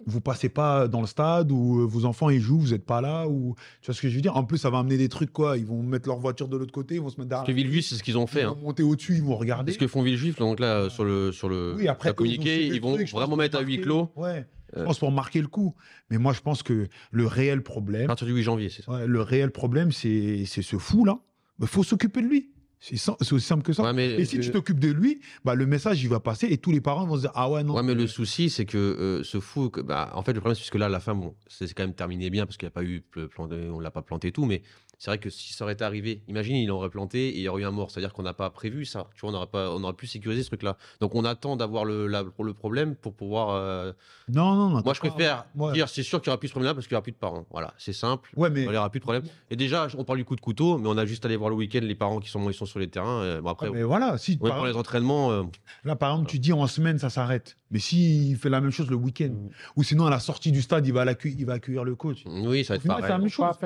vous passez pas dans le stade ou vos enfants ils jouent, vous êtes pas là ou tu vois ce que je veux dire. En plus, ça va amener des trucs quoi. Ils vont mettre leur voiture de l'autre côté, ils vont se mettre Parce derrière. que Villejuif, c'est ce qu'ils ont fait. Ils Hein. vont monter au-dessus, ils vont regarder. C'est ce que font Villejuif, donc là, sur le Oui, après, la communiqué, ils vont vraiment mettre à huis clos. Ouais. Je pense pour marquer le coup. Mais moi, je pense que le réel À problème, partir du 8 janvier, c'est ça. ouais, le réel problème, c'est ce fou là. Il faut s'occuper de lui. C'est aussi simple que ça. Ouais, mais Et si tu t'occupes de lui, bah, le message il va passer et tous les parents vont se dire ah ouais non. Ouais, mais le souci, c'est que ce fou, en fait, le problème, c'est que là, à la fin, bon, c'est quand même terminé bien parce qu'il n'y a pas eu on l'a pas planté tout, mais c'est vrai que si ça aurait été arrivé, imagine, il aurait planté et il y aurait eu un mort, c'est-à-dire qu'on n'a pas prévu ça, tu vois, on aurait pu sécuriser ce truc-là. Donc on attend d'avoir le problème pour pouvoir. Non. Moi, je préfère Ouais. dire, c'est sûr qu'il n'y aura plus ce problème-là parce qu'il n'y aura plus de parents. Voilà, c'est simple. Ouais, mais Il n'y aura plus de problème. Et déjà, on parle du coup de couteau, mais on a juste allé voir le week-end les parents ils sont sur les terrains. Bon, après, mais voilà, si on est pour les entraînements. là, par exemple, tu dis en semaine, ça s'arrête. Mais s'il fait la même chose le week-end, ou sinon à la sortie du stade, il va accueillir le coach. Oui, ça va être Au final, c'est la pareil. même faut pas chose.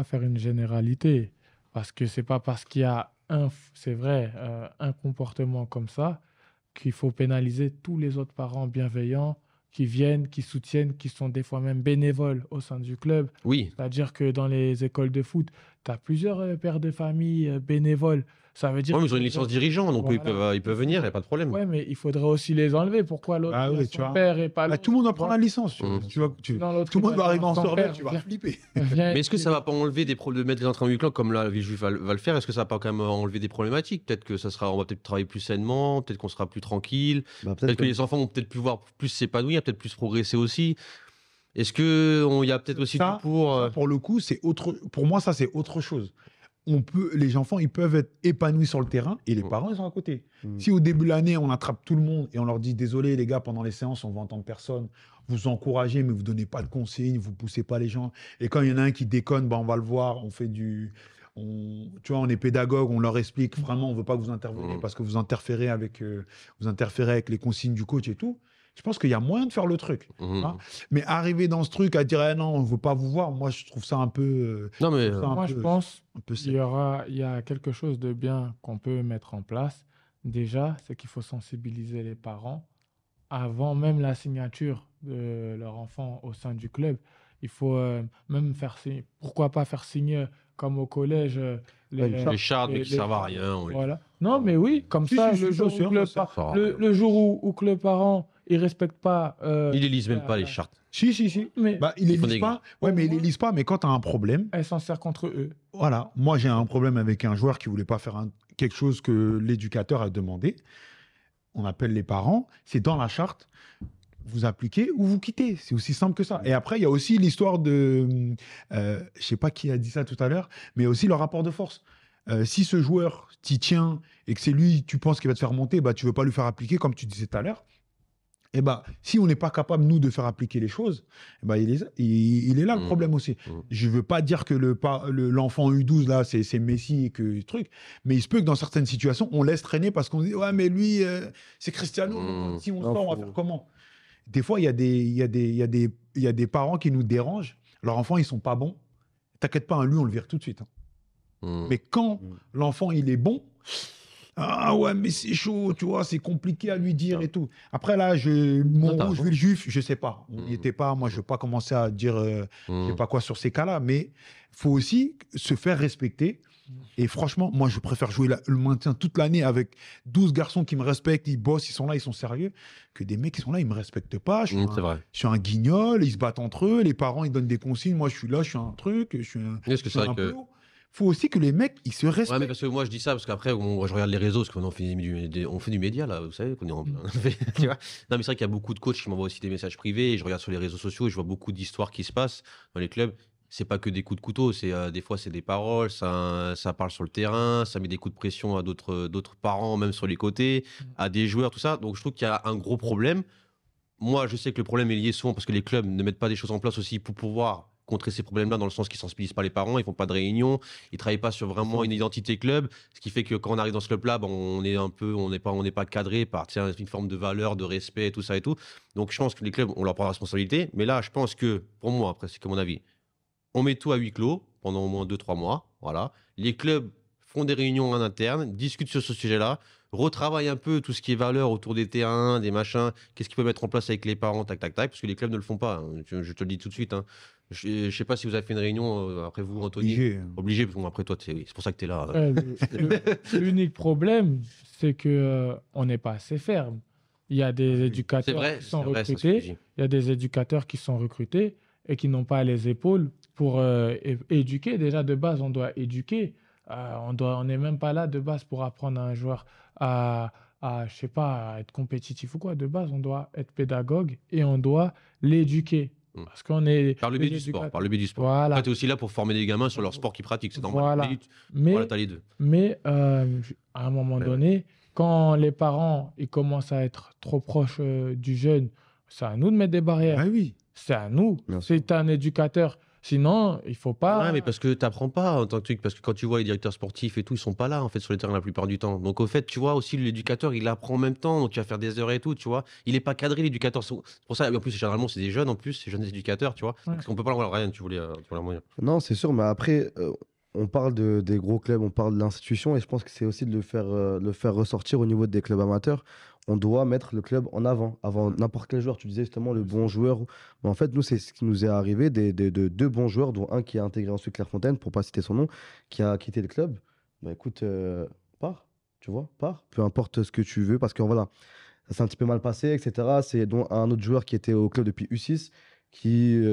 faire une généralité. Parce que c'est pas parce qu'il y a c'est vrai, un comportement comme ça qu'il faut pénaliser tous les autres parents bienveillants qui viennent, qui soutiennent, qui sont des fois même bénévoles au sein du club. Oui, C'est-à-dire que dans les écoles de foot, tu as plusieurs pères de famille bénévoles. Ça veut dire ouais, mais qu'il ils ont une faudrait- licence dirigeant, donc eux, Voilà. ils peuvent venir, il n'y a pas de problème. Ouais, mais il faudrait aussi les enlever. Pourquoi l'autre Ah il a oui, son tu vois. père et pas Bah, l'autre, tout le monde doit tu prendre vois. la licence. Mhm. Sinon, l'autre, Tout le il monde va va arriver dire en son survêt, père, tu vas viens, flipper. viens Mais est-ce que ça ici. va pas enlever de mettre les entraînements huis clos comme là, la Villejuif va le faire? Est-ce que ça va pas quand même enlever des problématiques? Peut-être que on va peut-être travailler plus sainement, peut-être qu'on sera plus tranquille, Bah, peut-être que les enfants vont peut-être plus s'épanouir, peut-être plus progresser aussi. Est-ce que il y a peut-être aussi Ça, du pour ça, pour le coup, pour moi, ça, c'est autre chose. Les enfants, ils peuvent être épanouis sur le terrain et les Mm. parents, ils sont à côté. Mm. Si au début de l'année, on attrape tout le monde et on leur dit désolé, les gars, pendant les séances, on va entendre personne, vous encouragez, mais vous donnez pas de consignes, vous poussez pas les gens. Et quand il y en a un qui déconne, bah, on va le voir, tu vois, on est pédagogue, on leur explique vraiment, on veut pas que vous interveniez Mm. parce que vous interférez avec les consignes du coach et tout. Je pense qu'il y a moyen de faire le truc. Mhm. hein. Mais arriver dans ce truc à dire eh non, on veut pas vous voir, moi, je trouve ça un peu. Non mais je trouve ça un Moi, peu- je pense un peu il y a quelque chose de bien qu'on peut mettre en place. Déjà, c'est qu'il faut sensibiliser les parents avant même la signature de leur enfant au sein du club. Il faut même faire signer, pourquoi pas faire signer comme au collège les chartes mais qui servent à rien. voilà. Non, mais oui, comme Si, ça, si, le si, jour bien sûr, où que le, ça sert. Ça sert à le, rien. le jour où que le parent il respecte pas, Ils les lisent même la- pas les la- chartes. Si. mais Bah, ils les Ils font lisent des- pas. Ouais, mais ils les lisent pas. Mais quand tu as un problème, elle s'en sert contre eux. voilà. Moi, j'ai un problème avec un joueur qui voulait pas faire quelque chose que l'éducateur a demandé. On appelle les parents. C'est dans la charte. Vous appliquez ou vous quittez. C'est aussi simple que ça. Et après, il y a aussi l'histoire de. Je sais pas qui a dit ça tout à l'heure, mais aussi le rapport de force. Si ce joueur t'y tient et que c'est lui, tu penses qu'il va te faire monter, bah, tu veux pas lui faire appliquer, comme tu disais tout à l'heure. Et bah, si on n'est pas capable, nous, de faire appliquer les choses, eh ben, il est là le Mm. problème aussi. Mm. Je veux pas dire que l'enfant U12, là, c'est Messi et que truc, mais il se peut que dans certaines situations, on laisse traîner parce qu'on dit, ouais, mais lui, c'est Cristiano, Mm. donc si on Non, sort, on va faut- faire comment? Des fois, il y a des parents qui nous dérangent. Leurs enfants, ils sont pas bons. T'inquiète pas, hein, lui, on le vire tout de suite. hein. Mm. Mais quand Mm. l'enfant, il est bon, ah ouais, mais c'est chaud, tu vois, c'est compliqué à lui dire et tout. Après, là, mon t'as rouge, raison. le juif, je sais pas. On n'y Mm. était pas. Moi, je ne vais pas commencer à dire je Mm. sais pas quoi sur ces cas-là. Mais il faut aussi se faire respecter. Et franchement, moi, je préfère jouer le maintien toute l'année avec 12 garçons qui me respectent, ils bossent, ils sont là, ils sont sérieux, que des mecs qui sont là, ils me respectent pas. Je suis, C'est vrai. je suis un guignol, ils se battent entre eux, les parents, ils donnent des consignes. Moi, je suis là, je suis un truc, je suis un. Est-ce que c'est je suis vrai un que peu haut. Faut aussi que les mecs, ils se Ouais, respectent. mais parce que moi je dis ça parce qu'après je regarde les réseaux parce qu'on fait on fait du média là, vous savez qu'on est en tu vois. Non mais c'est vrai qu'il y a beaucoup de coachs qui m'envoient aussi des messages privés et je regarde sur les réseaux sociaux et je vois beaucoup d'histoires qui se passent dans les clubs. C'est pas que des coups de couteau, c'est des fois c'est des paroles, ça parle sur le terrain, ça met des coups de pression à d'autres parents même sur les côtés, à des joueurs tout ça. Donc je trouve qu'il y a un gros problème. Moi, je sais que le problème est lié souvent parce que les clubs ne mettent pas des choses en place aussi pour pouvoir contrer ces problèmes-là, dans le sens qu'ils sensibilisent pas les parents, ils font pas de réunion, ils travaillent pas sur vraiment une identité club, ce qui fait que quand on arrive dans ce club-là, ben, on n'est pas cadré par tiens, une forme de valeur, de respect, tout ça et tout. Donc je pense que les clubs, on leur prend la responsabilité. Mais là, je pense que, pour moi, après, c'est que mon avis, on met tout à huis clos pendant au moins 2-3 mois. Voilà. Les clubs font des réunions en interne, discutent sur ce sujet-là, retravaillent un peu tout ce qui est valeur autour des terrains, des machins, qu'est-ce qu'ils peuvent mettre en place avec les parents, tac, tac, tac, parce que les clubs ne le font pas. hein. Je te le dis tout de suite. hein. Je ne sais pas si vous avez fait une réunion après vous, Anthony. Obligé. Obligé, parce que bon, après toi, c'est pour ça que tu es là. Ouais, l'unique problème, c'est que on n'est pas assez ferme. Il y a des C'est éducateurs vrai, qui sont c'est vrai, ça, ce que recrutés. je dis. Il y a des éducateurs qui sont recrutés et qui n'ont pas les épaules pour éduquer. Déjà, de base, on doit éduquer. On n'est même pas là de base pour apprendre à un joueur je sais pas, à être compétitif ou quoi. De base, on doit être pédagogue et on doit l'éduquer. Parce qu'on est Par le biais des du sport. éducateurs. Par le biais du sport. Voilà. Tu es aussi là pour former des gamins sur leur sport qu'ils pratiquent, c'est normal. Voilà. Mais, Voilà, tu as les deux. mais à un moment Ouais, donné, quand les parents ils commencent à être trop proches du jeune, c'est à nous de mettre des barrières. Ah oui. C'est à nous. Bien sûr. C'est un éducateur. Sinon, il faut pas. Ouais, mais parce que tu n'apprends pas en tant que truc. Parce que quand tu vois les directeurs sportifs et tout, ils sont pas là en fait sur les terrains la plupart du temps. Donc au fait, tu vois aussi l'éducateur, il apprend en même temps. Donc tu vas faire des heures et tout, tu vois. Il est pas cadré l'éducateur. C'est pour ça, en plus, généralement, c'est des jeunes en plus, ces jeunes éducateurs, tu vois. Ouais. Parce qu'on peut pas leur rien. Tu voulais dire. Non, c'est sûr, mais après, on parle des gros clubs, on parle de l'institution, et je pense que c'est aussi de le faire ressortir au niveau des clubs amateurs. On doit mettre le club en avant n'importe quel joueur. Tu disais justement le bon joueur. Mais en fait, nous, c'est ce qui nous est arrivé de deux bons joueurs, dont un qui a intégré ensuite Clairefontaine, pour pas citer son nom, qui a quitté le club. Bah écoute, pars, tu vois, pars. Peu importe ce que tu veux, parce que voilà, ça s'est un petit peu mal passé, etc. C'est donc un autre joueur qui était au club depuis U6, qui,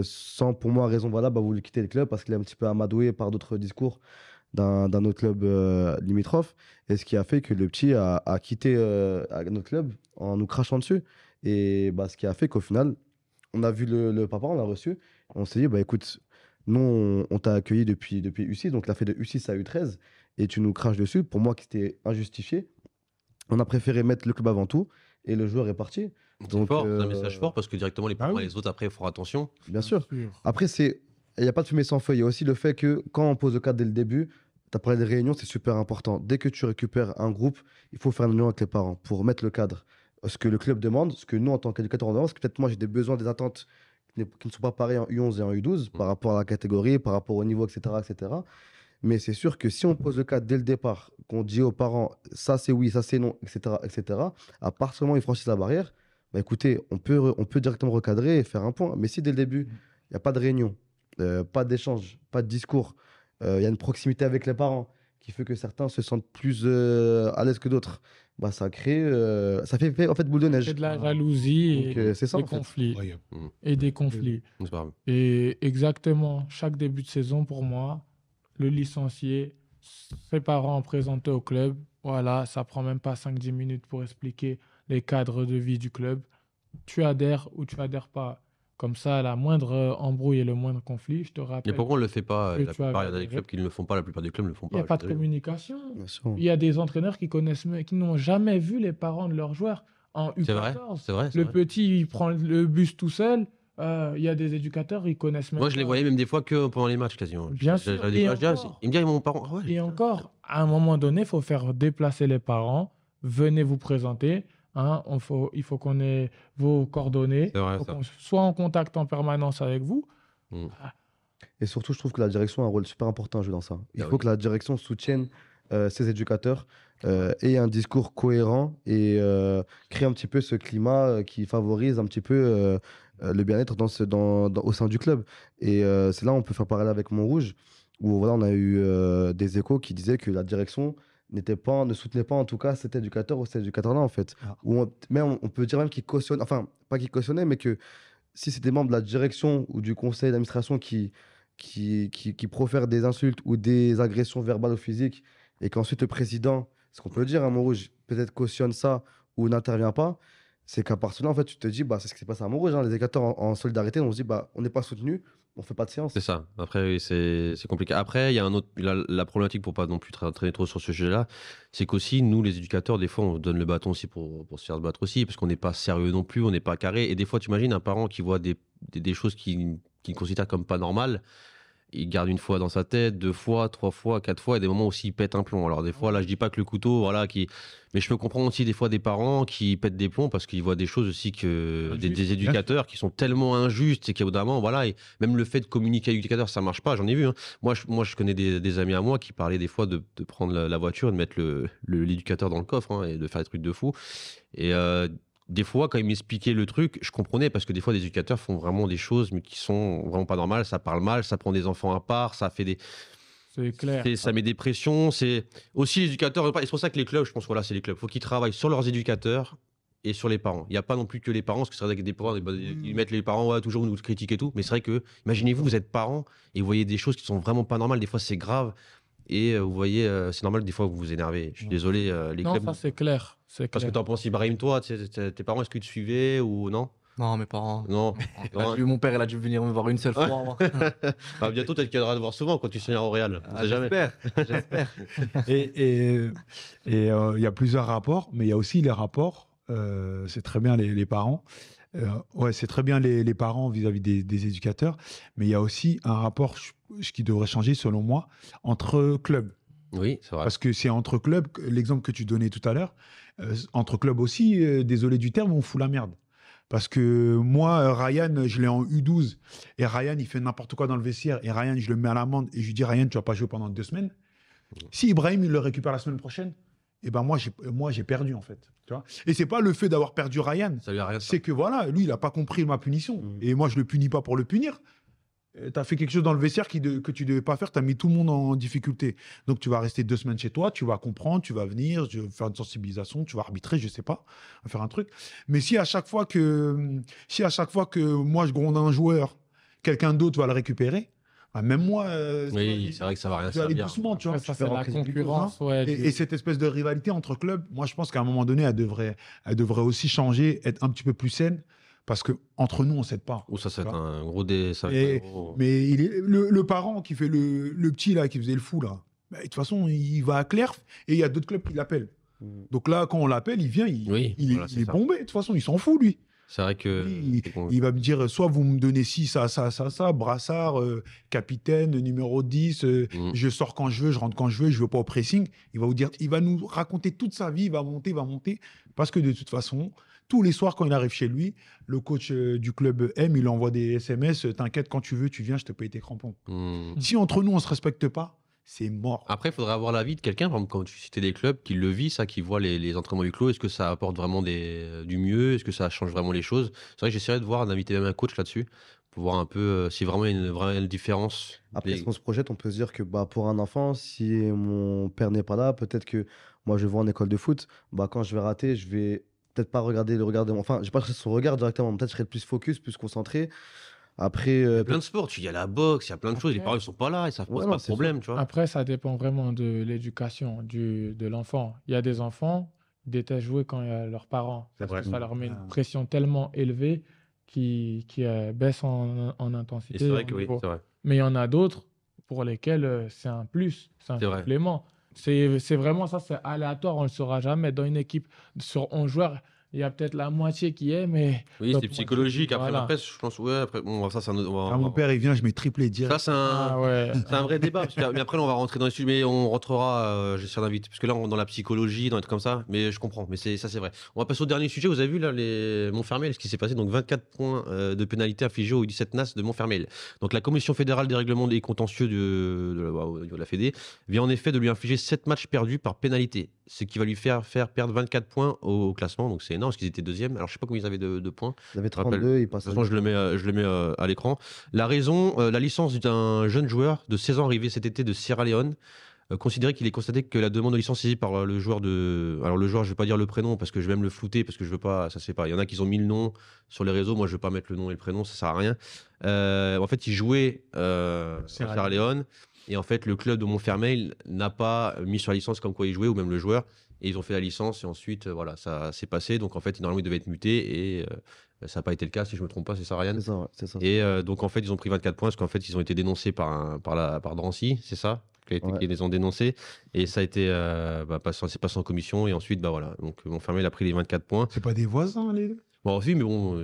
sans pour moi raison valable, a voulu quitter le club parce qu'il est un petit peu amadoué par d'autres discours d'un autre club limitrophe. Et ce qui a fait que le petit a quitté notre club en nous crachant dessus. Et bah, ce qui a fait qu'au final, on a vu le papa, on l'a reçu. Et on s'est dit, bah, écoute, nous, on t'a accueilli depuis U6, donc il a fait de U6 à U13, et tu nous craches dessus. Pour moi, qui c'était injustifié, on a préféré mettre le club avant tout, et le joueur est parti. C'est Donc, fort, c'est un message fort parce que directement les parents oui. et les autres après feront attention. bien sûr. Après, il n'y a pas de fumée sans feu. Il y a aussi le fait que quand on pose le cadre dès le début, tu as parlé des réunions, c'est super important. Dès que tu récupères un groupe, il faut faire une réunion avec les parents pour mettre le cadre. Ce que le club demande, ce que nous, en tant qu'éducateurs, on demande, parce que peut-être moi, j'ai des besoins, des attentes qui ne sont pas pareils en U11 et en U12 par rapport à la catégorie, par rapport au niveau, etc. etc. Mais c'est sûr que si on pose le cadre dès le départ, qu'on dit aux parents, ça c'est oui, ça c'est non, etc., etc., à partir du moment où ils franchissent la barrière, bah écoutez, on peut directement recadrer et faire un point. Mais si dès le début, il n'y a pas de réunion, pas d'échange, pas de discours, il y a une proximité avec les parents qui fait que certains se sentent plus à l'aise que d'autres, bah ça crée, ça fait en fait boule de neige. C'est de la jalousie Donc, et c'est ça, des en fait. conflits. Ouais, Et des conflits. C'est pas grave. Et exactement, chaque début de saison, pour moi, le licencié, ses parents présentés au club, voilà, ça prend même pas 5-10 minutes pour expliquer les cadres de vie du club. Tu adhères ou tu adhères pas. Comme ça, la moindre embrouille et le moindre conflit, je te Mais rappelle, pourquoi on le fait pas que la tu as plupart, il y a des adhéré. clubs qui ne le font pas, la plupart des clubs ne le font il n'y pas. a pas de je suis désolé. communication. Bien sûr. Il y a des entraîneurs qui connaissent, qui n'ont jamais vu les parents de leurs joueurs en C'est vrai, U14. c'est vrai. c'est Le vrai. petit, il prend le bus tout seul. Il y a des éducateurs, ils connaissent même Moi, je les pas. voyais même des fois que pendant les matchs quasiment. Bien sûr, J'avais des et fois, je dis, ah, encore. il me dit, mon parent. Ah ouais, Et putain. encore, à un moment donné, il faut faire déplacer les parents. Venez vous présenter. Hein, il faut qu'on ait vos coordonnées. C'est vrai, Il faut ça. qu'on soit en contact en permanence avec vous. Mm. Et surtout, je trouve que la direction a un rôle super important à jouer dans ça. Il Ah faut oui. que la direction soutienne ses éducateurs, ait un discours cohérent et crée un petit peu ce climat qui favorise un petit peu le bien-être au sein du club. Et c'est là où on peut faire parallèle avec Montrouge, où voilà, on a eu des échos qui disaient que la direction ne soutenait pas en tout cas cet éducateur ou cet éducateur-là en fait. Ah. Même on peut dire même qu'il cautionne, enfin pas qu'il cautionnait, mais que si c'est des membres de la direction ou du conseil d'administration qui profèrent des insultes ou des agressions verbales ou physiques, et qu'ensuite le président, ce qu'on peut dire à Montrouge, peut-être cautionne ça ou n'intervient pas, c'est qu'à partir de là, en fait, tu te dis, bah, c'est ce qui s'est passé à Montrouge. Les éducateurs en solidarité, on se dit, bah, on n'est pas soutenu, on fait pas de séance. C'est ça. Après, oui, c'est compliqué. Après, il y a un autre. La problématique pour pas non plus traîner trop sur ce sujet-là, c'est qu'aussi, nous, les éducateurs, des fois, on donne le bâton aussi pour se faire battre aussi, parce qu'on n'est pas sérieux non plus, on n'est pas carré. Et des fois, tu imagines un parent qui voit des choses qu'il considère comme pas normales. Il garde une fois dans sa tête, 2 fois, 3 fois, 4 fois, et des moments aussi il pète un plomb. Alors des fois, là, je dis pas que le couteau, voilà, mais je peux comprendre aussi des fois des parents qui pètent des plombs parce qu'ils voient des choses aussi que des éducateurs qui sont tellement injustes et qu'au bout d'un moment, voilà, et même le fait de communiquer avec l'éducateur, ça marche pas. J'en ai vu. Hein. Moi, je connais des amis à moi qui parlaient des fois de prendre la voiture, de mettre l'éducateur dans le coffre hein, et de faire des trucs de fou. Et des fois, quand ils m'expliquaient le truc, je comprenais parce que des fois, des éducateurs font vraiment des choses mais qui sont vraiment pas normales. Ça parle mal, ça prend des enfants à part, ça fait des. C'est clair. Ça met des pressions. C'est aussi les éducateurs. Et c'est pour ça que les clubs, je pense, voilà, c'est les clubs. Il faut qu'ils travaillent sur leurs éducateurs et sur les parents. Il n'y a pas non plus que les parents, parce que c'est vrai que des parents, ils mettent les parents, ouais, toujours nous critiquent et tout. Mais c'est vrai que, imaginez-vous, vous êtes parents et vous voyez des choses qui sont vraiment pas normales. Des fois, c'est grave. Et vous voyez, c'est normal des fois que vous vous énervez. Je suis désolé, les Non, clubs. ça c'est clair. Parce que t'en penses, Ibrahim, toi, tes parents, est-ce qu'ils te suivaient ou non? Non, mes parents. Non. Mon père, il a dû venir me voir une seule fois. moi. Bah, bientôt, peut-être qu'il viendra te voir souvent quand tu signeras au Real. On Ah, sait jamais. J'espère. Et il y a plusieurs rapports, mais il y a aussi les rapports, c'est très bien les parents. Ouais, c'est très bien les parents vis-à-vis des éducateurs, mais il y a aussi un rapport qui devrait changer, selon moi, entre clubs. Oui, c'est vrai. Parce que c'est entre clubs, l'exemple que tu donnais tout à l'heure, entre clubs aussi, désolé du terme, on fout la merde. Parce que moi, Ryan, je l'ai en U12. Et Ryan, il fait n'importe quoi dans le vestiaire. Et Ryan, je le mets à l'amende. Et je lui dis, Ryan, tu vas pas jouer pendant 2 semaines. Si Ibrahim, il le récupère la semaine prochaine, eh ben moi, j'ai perdu, en fait. Tu vois, et c'est pas le fait d'avoir perdu Ryan. Ça lui a rien C'est que voilà, lui, il a pas compris ma punition. Et moi, je le punis pas pour le punir. Tu as fait quelque chose dans le vestiaire que tu devais pas faire, tu as mis tout le monde en difficulté. Donc tu vas rester 2 semaines chez toi, tu vas comprendre, tu vas venir, tu vas faire une sensibilisation, tu vas arbitrer, je sais pas, faire un truc. Mais si à chaque fois que moi je gronde un joueur, quelqu'un d'autre va le récupérer, bah, même moi, Oui, c'est vrai que ça va rien je vais aller servir. doucement, tu vois. Ça, Je vais c'est la rentrer du concurrence. coup, Ouais, et cette espèce de rivalité entre clubs, moi je pense qu'à un moment donné, elle devrait aussi changer, être un petit peu plus saine, parce que entre nous, on s'aide pas. Ou ça, c'est Tu vois. un gros dé. Ça va être un gros- Mais le parent qui fait le petit là, qui faisait le fou là, bah, de toute façon, il va à Clerf et il y a d'autres clubs qui l'appellent. Donc là, quand on l'appelle, il vient, Oui, il voilà, est, c'est il est ça. bombé. De toute façon, il s'en fout, lui. C'est vrai que. Il va me dire, soit vous me donnez ci, ça, brassard, capitaine, numéro 10, je sors quand je veux, je rentre quand je veux pas au pressing. Il va vous dire, il va nous raconter toute sa vie, il va monter. Parce que de toute façon, tous les soirs, quand il arrive chez lui, le coach du club M, il envoie des SMS, t'inquiète, quand tu veux, tu viens, je te paye tes crampons. Si entre nous, on se respecte pas, c'est mort. Après, il faudrait avoir l'avis de quelqu'un, par exemple, quand tu citais des clubs, qui le vit, ça, qui voit les entraînements huis clos. Est-ce que ça apporte vraiment du mieux? Est-ce que ça change vraiment les choses? C'est vrai que j'essaierais de voir, d'inviter même un coach là-dessus, pour voir un peu si vraiment il y a une vraie différence. Après, si on se projette, on peut se dire que bah, pour un enfant, si mon père n'est pas là, peut-être que moi je vais en école de foot, bah, quand je vais rater, je vais peut-être pas regarder le regard de mon. Enfin, je vais pas chercher son regard directement, peut-être je serai plus focus, plus concentré. Après, Il y a plein de sports, il y a la boxe, il y a plein de choses. Les Après- parents, ils sont pas là, ils savent Ouais, pas, non, pas de c'est problème, tu vois. Après, ça dépend vraiment de l'éducation de l'enfant. Il y a des enfants qui détestent jouer quand il y a leurs parents. C'est Parce que vrai. ça leur met une pression tellement élevée qui baisse en Et intensité. c'est vrai en que oui, niveau. c'est vrai. Mais il y en a d'autres pour lesquels c'est un plus, c'est un C'est vrai. complément. C'est vraiment ça, c'est aléatoire, on ne le saura jamais. Dans une équipe sur 11 joueurs, il y a peut-être la moitié qui est, mais. Oui, l'autre c'est psychologique. moitié, Après, voilà. après, je pense, ouais, après, bon, ça, c'est un autre. Quand mon père, il vient, je mets triplé direct. Ça, c'est un. Ah ouais. C'est un vrai débat. Mais après, là, on va rentrer dans les sujets. Mais on rentrera, j'essaie d'inviter. Parce que là, on est dans la psychologie, dans des trucs comme ça. Mais je comprends. Mais ça, c'est vrai. On va passer au dernier sujet. Vous avez vu, là, Montfermeil, ce qui s'est passé. Donc, 24 points de pénalité infligés aux 17 NAS de Montfermeil. Donc, la Commission fédérale des règlements et contentieux au niveau de la Fédé vient en effet de lui infliger 7 matchs perdus par pénalité. Ce qui va lui faire perdre 24 points au classement. Donc, c'est énorme parce qu'ils étaient deuxième. Alors, je sais pas combien ils avaient de points. il avait Je rappelle. 32, il De passe toute façon, je le mets à l'écran. La raison, la licence d'un jeune joueur de 16 ans arrivé cet été de Sierra Leone, considérait qu'il est constaté que la demande de licence saisie par le joueur de. Alors, le joueur, je ne vais pas dire le prénom parce que je vais même le flouter parce que je veux pas. Ça se fait pas. Il y en a qui ont mis le nom sur les réseaux. Moi, je ne veux pas mettre le nom et le prénom, ça ne sert à rien. En fait, il jouait à Sierra Leone. Et en fait, le club de Montfermeil n'a pas mis sur la licence comme quoi il jouait, ou même le joueur. Et ils ont fait la licence et ensuite, voilà, ça s'est passé. Donc en fait, normalement, il devait être muté et ça n'a pas été le cas, si je ne me trompe pas, c'est ça, Ryan? C'est ça, ouais, c'est ça. Et donc en fait, ils ont pris 24 points parce qu'en fait, ils ont été dénoncés par Drancy, c'est ça? Qui les ont dénoncés. Et ça a été c'est passé en commission. Et ensuite, bah voilà. Donc Montfermeil a pris les 24 points. C'est pas des voisins, les deux. Bon, aussi, mais bon,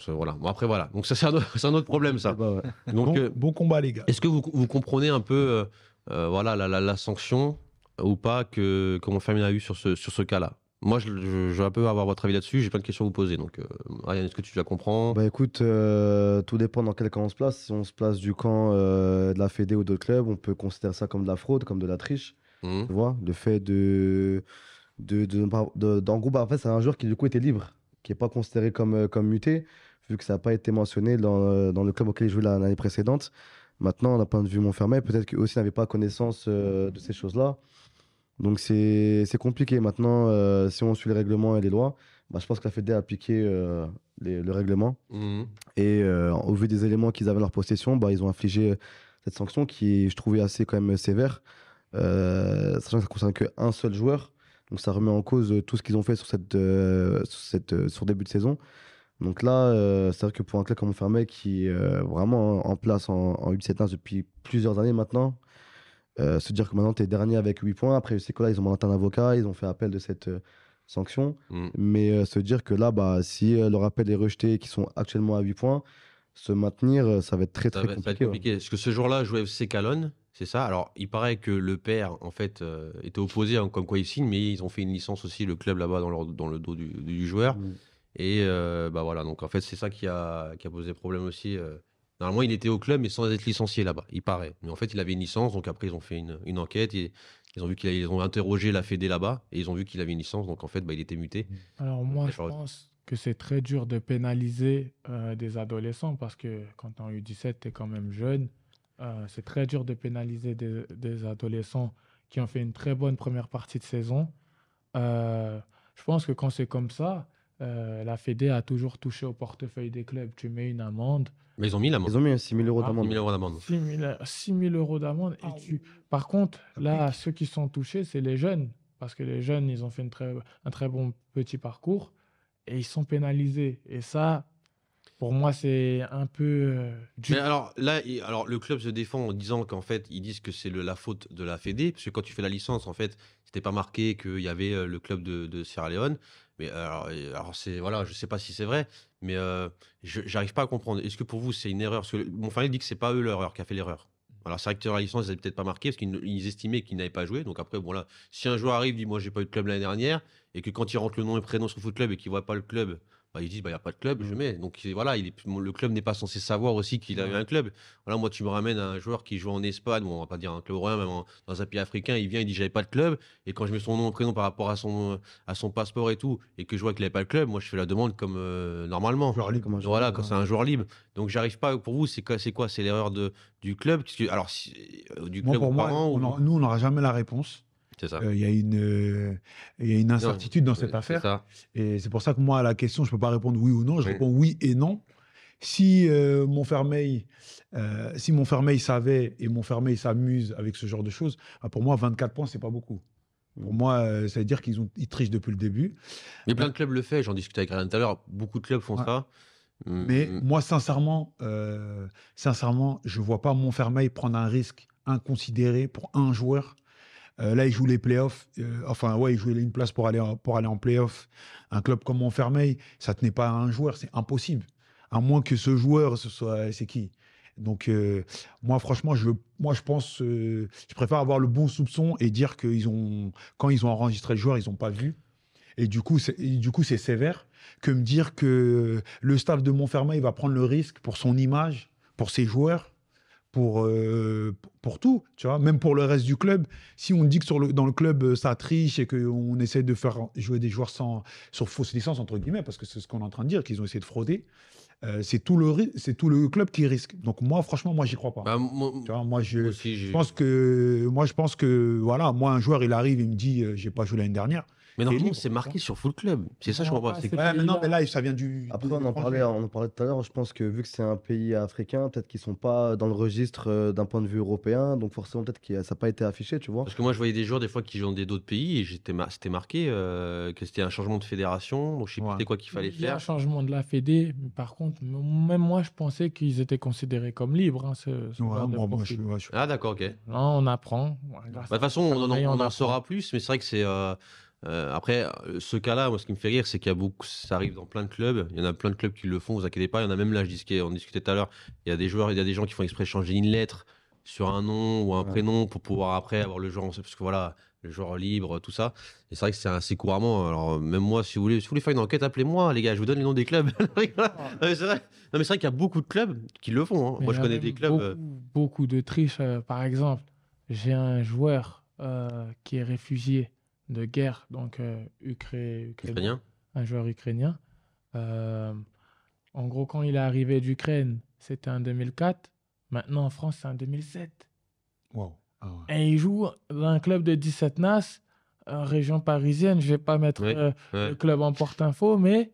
voilà. Bon, après, voilà. Donc ça, c'est un autre problème, ça. Bah, ouais. Donc, Bon combat, les gars. est-ce que vous comprenez un peu voilà, la sanction ou pas que Montfermeil a eu sur ce cas-là? Moi, je vais un peu avoir votre avis là-dessus. J'ai plein de questions à vous poser. Donc, Ryan, est-ce que tu la comprends? Bah écoute, tout dépend dans quel camp on se place. Si on se place du camp de la Fédé ou d'autres clubs, on peut considérer ça comme de la fraude, comme de la triche. Mhm. Tu vois, le fait d'en gros, bah, en fait, c'est un joueur qui du coup était libre, qui n'est pas considéré comme muté, vu que ça n'a pas été mentionné dans le club auquel il jouait l'année précédente. Maintenant, d'un point de vue Montfermeil, peut-être qu'eux aussi n'avaient pas connaissance de ces choses-là. Donc c'est compliqué. Maintenant, si on suit les règlements et les lois, bah, je pense que la Fédé a appliqué le règlement. Mhm. Et au vu des éléments qu'ils avaient à leur possession, bah, ils ont infligé cette sanction qui, je trouvais, assez quand même sévère, sachant que ça ne concerne qu'un seul joueur. Donc ça remet en cause tout ce qu'ils ont fait sur début de saison. Donc là, c'est vrai que pour un club comme Montfermeil qui est vraiment en place en U17 depuis plusieurs années maintenant, se dire que maintenant tu es dernier avec 8 points, après je sais que là ils ont mandaté un avocat, ils ont fait appel de cette sanction, Mhm. mais se dire que là, bah, si leur appel est rejeté et qu'ils sont actuellement à 8 points, se maintenir, ça va être très Ça très va être compliqué. Ouais. compliqué. Parce que ce jour-là, jouait FC Calonne, c'est ça. Alors, il paraît que le père, en fait, était opposé, hein, comme quoi il signe, mais ils ont fait une licence aussi, le club là-bas, dans le dos du joueur. Mm. Et bah voilà, donc en fait, c'est ça qui a posé problème aussi. Normalement, il était au club, mais sans être licencié là-bas, il paraît. Mais en fait, il avait une licence, donc après, ils ont fait une enquête et ils ont vu ils ont interrogé la Fédé là-bas et ils ont vu qu'il avait une licence, donc en fait, bah, il était muté. Alors moi, je pense que c'est très dur de pénaliser des adolescents parce que quand tu es en U17, tu es quand même jeune. C'est très dur de pénaliser des adolescents qui ont fait une très bonne première partie de saison. Je pense que quand c'est comme ça, la Fédé a toujours touché au portefeuille des clubs. Tu mets une amende. Mais ils ont mis l'amende. Ils ont mis 6 000 euros Ah, 10 d'amende. 000 euros d'amende. 6 000 euros d'amende. Par contre, là, ceux qui sont touchés, c'est les jeunes. Parce que les jeunes, ils ont fait un très bon petit parcours et ils sont pénalisés. Et ça, pour moi, c'est un peu dur. Mais alors là, alors le club se défend en disant qu'en fait, ils disent que c'est la faute de la Fédé, parce que quand tu fais la licence, en fait, c'était pas marqué qu'il y avait le club de Sierra Leone. Mais alors c'est voilà, je sais pas si c'est vrai, mais j'arrive pas à comprendre. Est-ce que pour vous c'est une erreur? Parce que Montfermeil dit que c'est pas eux l'erreur qui a fait l'erreur. Alors c'est vrai que sur la licence, ils n'avaient peut-être pas marqué parce qu'ils estimaient qu'ils n'avaient pas joué. Donc après, bon là, si un joueur arrive, dit moi j'ai pas eu de club l'année dernière, et que quand il rentre le nom et prénom sur Foot Club et qu'il voit pas le club, bah, ils disent bah il y a pas de club, je mets. Donc voilà, le club n'est pas censé savoir aussi qu'il avait un club. Voilà, moi tu me ramènes un joueur qui joue en Espagne, bon, on va pas dire un club européen, même dans un pays africain, il vient, il dit j'avais pas de club, et quand je mets son nom et prénom par rapport à son passeport et tout, et que je vois qu'il n'avait pas le club, moi je fais la demande comme normalement. Joueur libre. Comme un joueur Voilà, libre, quand c'est un joueur libre. Donc j'arrive pas. Pour vous, c'est quoi? C'est l'erreur du club? Alors, du Moi, club pour aux moi, parents nous, on n'aura jamais la réponse. C'est ça. Il y a une incertitude dans cette C'est affaire. ça. Et c'est pour ça que moi, à la question, je ne peux pas répondre oui ou non. Je Oui. réponds oui et non. Si Montfermeil savait et Montfermeil s'amuse avec ce genre de choses, pour moi, 24 points, c'est pas beaucoup. Pour moi, ça veut dire qu'ils trichent depuis le début. Mais plein de clubs le font. J'en discutais avec Ryan tout à l'heure. Beaucoup de clubs font Ouais. ça. Mais moi, sincèrement, je ne vois pas Montfermeil prendre un risque inconsidéré pour un joueur. Là, il joue les playoffs. Il jouait une place pour aller en playoffs. Un club comme Montfermeil, ça ne tenait pas à un joueur. C'est impossible. À moins que ce joueur, c'est qui? Donc, moi, franchement, je pense, je préfère avoir le bon soupçon et dire quand ils ont enregistré le joueur, ils n'ont pas vu. Et du coup, c'est sévère que me dire que le staff de Montfermeil va prendre le risque pour son image, pour ses joueurs, pour tout, tu vois, même pour le reste du club. Si on dit que dans le club, ça triche et qu'on essaie de faire jouer des joueurs sur fausse licence, entre guillemets, parce que c'est ce qu'on est en train de dire, qu'ils ont essayé de frauder, c'est tout le club qui risque. Donc moi, franchement, j'y crois pas. Bah, Tu vois, moi, je aussi, pense que, voilà, moi, un joueur, il arrive, il me dit, j'ai pas joué l'année dernière. Mais normalement, libre, c'est marqué sur Foot Club. C'est ça, je Non, comprends pas pas. c'est- Ouais, mais non, pays-là. mais là, ça vient du. Après, de on en l'étranger. parlait tout à l'heure. Je pense que vu que c'est un pays africain, peut-être qu'ils sont pas dans le registre d'un point de vue européen. Donc, forcément, peut-être que ça n'a pas été affiché, tu vois. Parce que moi, je voyais des joueurs des fois qui jouent dans d'autres pays et c'était marqué que c'était un changement de fédération. Donc, je sais plus Ouais. c'était quoi qu'il fallait Il y a un faire. changement de la Fédé, mais par contre, même moi, je pensais qu'ils étaient considérés comme libres, ce Ouais, genre de moi, profil. Ah, d'accord, ok. Là, on apprend. Bah, de toute façon, on en saura plus, mais c'est vrai que c'est. Après, ce cas-là, moi, ce qui me fait rire, c'est qu'il y a beaucoup. Ça arrive dans plein de clubs. Il y en a plein de clubs qui le font, vous inquiétez pas. Il y en a même là, on discutait tout à l'heure. Il y a des joueurs, il y a des gens qui font exprès changer une lettre sur un nom ou un Ouais. prénom pour pouvoir après avoir le joueur. Parce que voilà, le joueur libre, tout ça. Et c'est vrai que c'est assez couramment. Alors, même moi, si vous voulez faire une enquête, appelez-moi, les gars. Je vous donne les noms des clubs. Non, mais c'est vrai. Non, mais c'est vrai qu'il y a beaucoup de clubs qui le font. Hein. Mais Moi, il je y a connais même des clubs. beaucoup de triches. Par exemple, j'ai un joueur qui est réfugié de guerre, donc ukrainien, Ukrainiens. un joueur ukrainien. En gros, quand il est arrivé d'Ukraine, c'était en 2004. Maintenant, en France, c'est en 2007. Wow. Ah ouais. Et il joue dans un club de 17 NAS, région parisienne. Je ne vais pas mettre Oui, ouais. le club en porte-info, mais.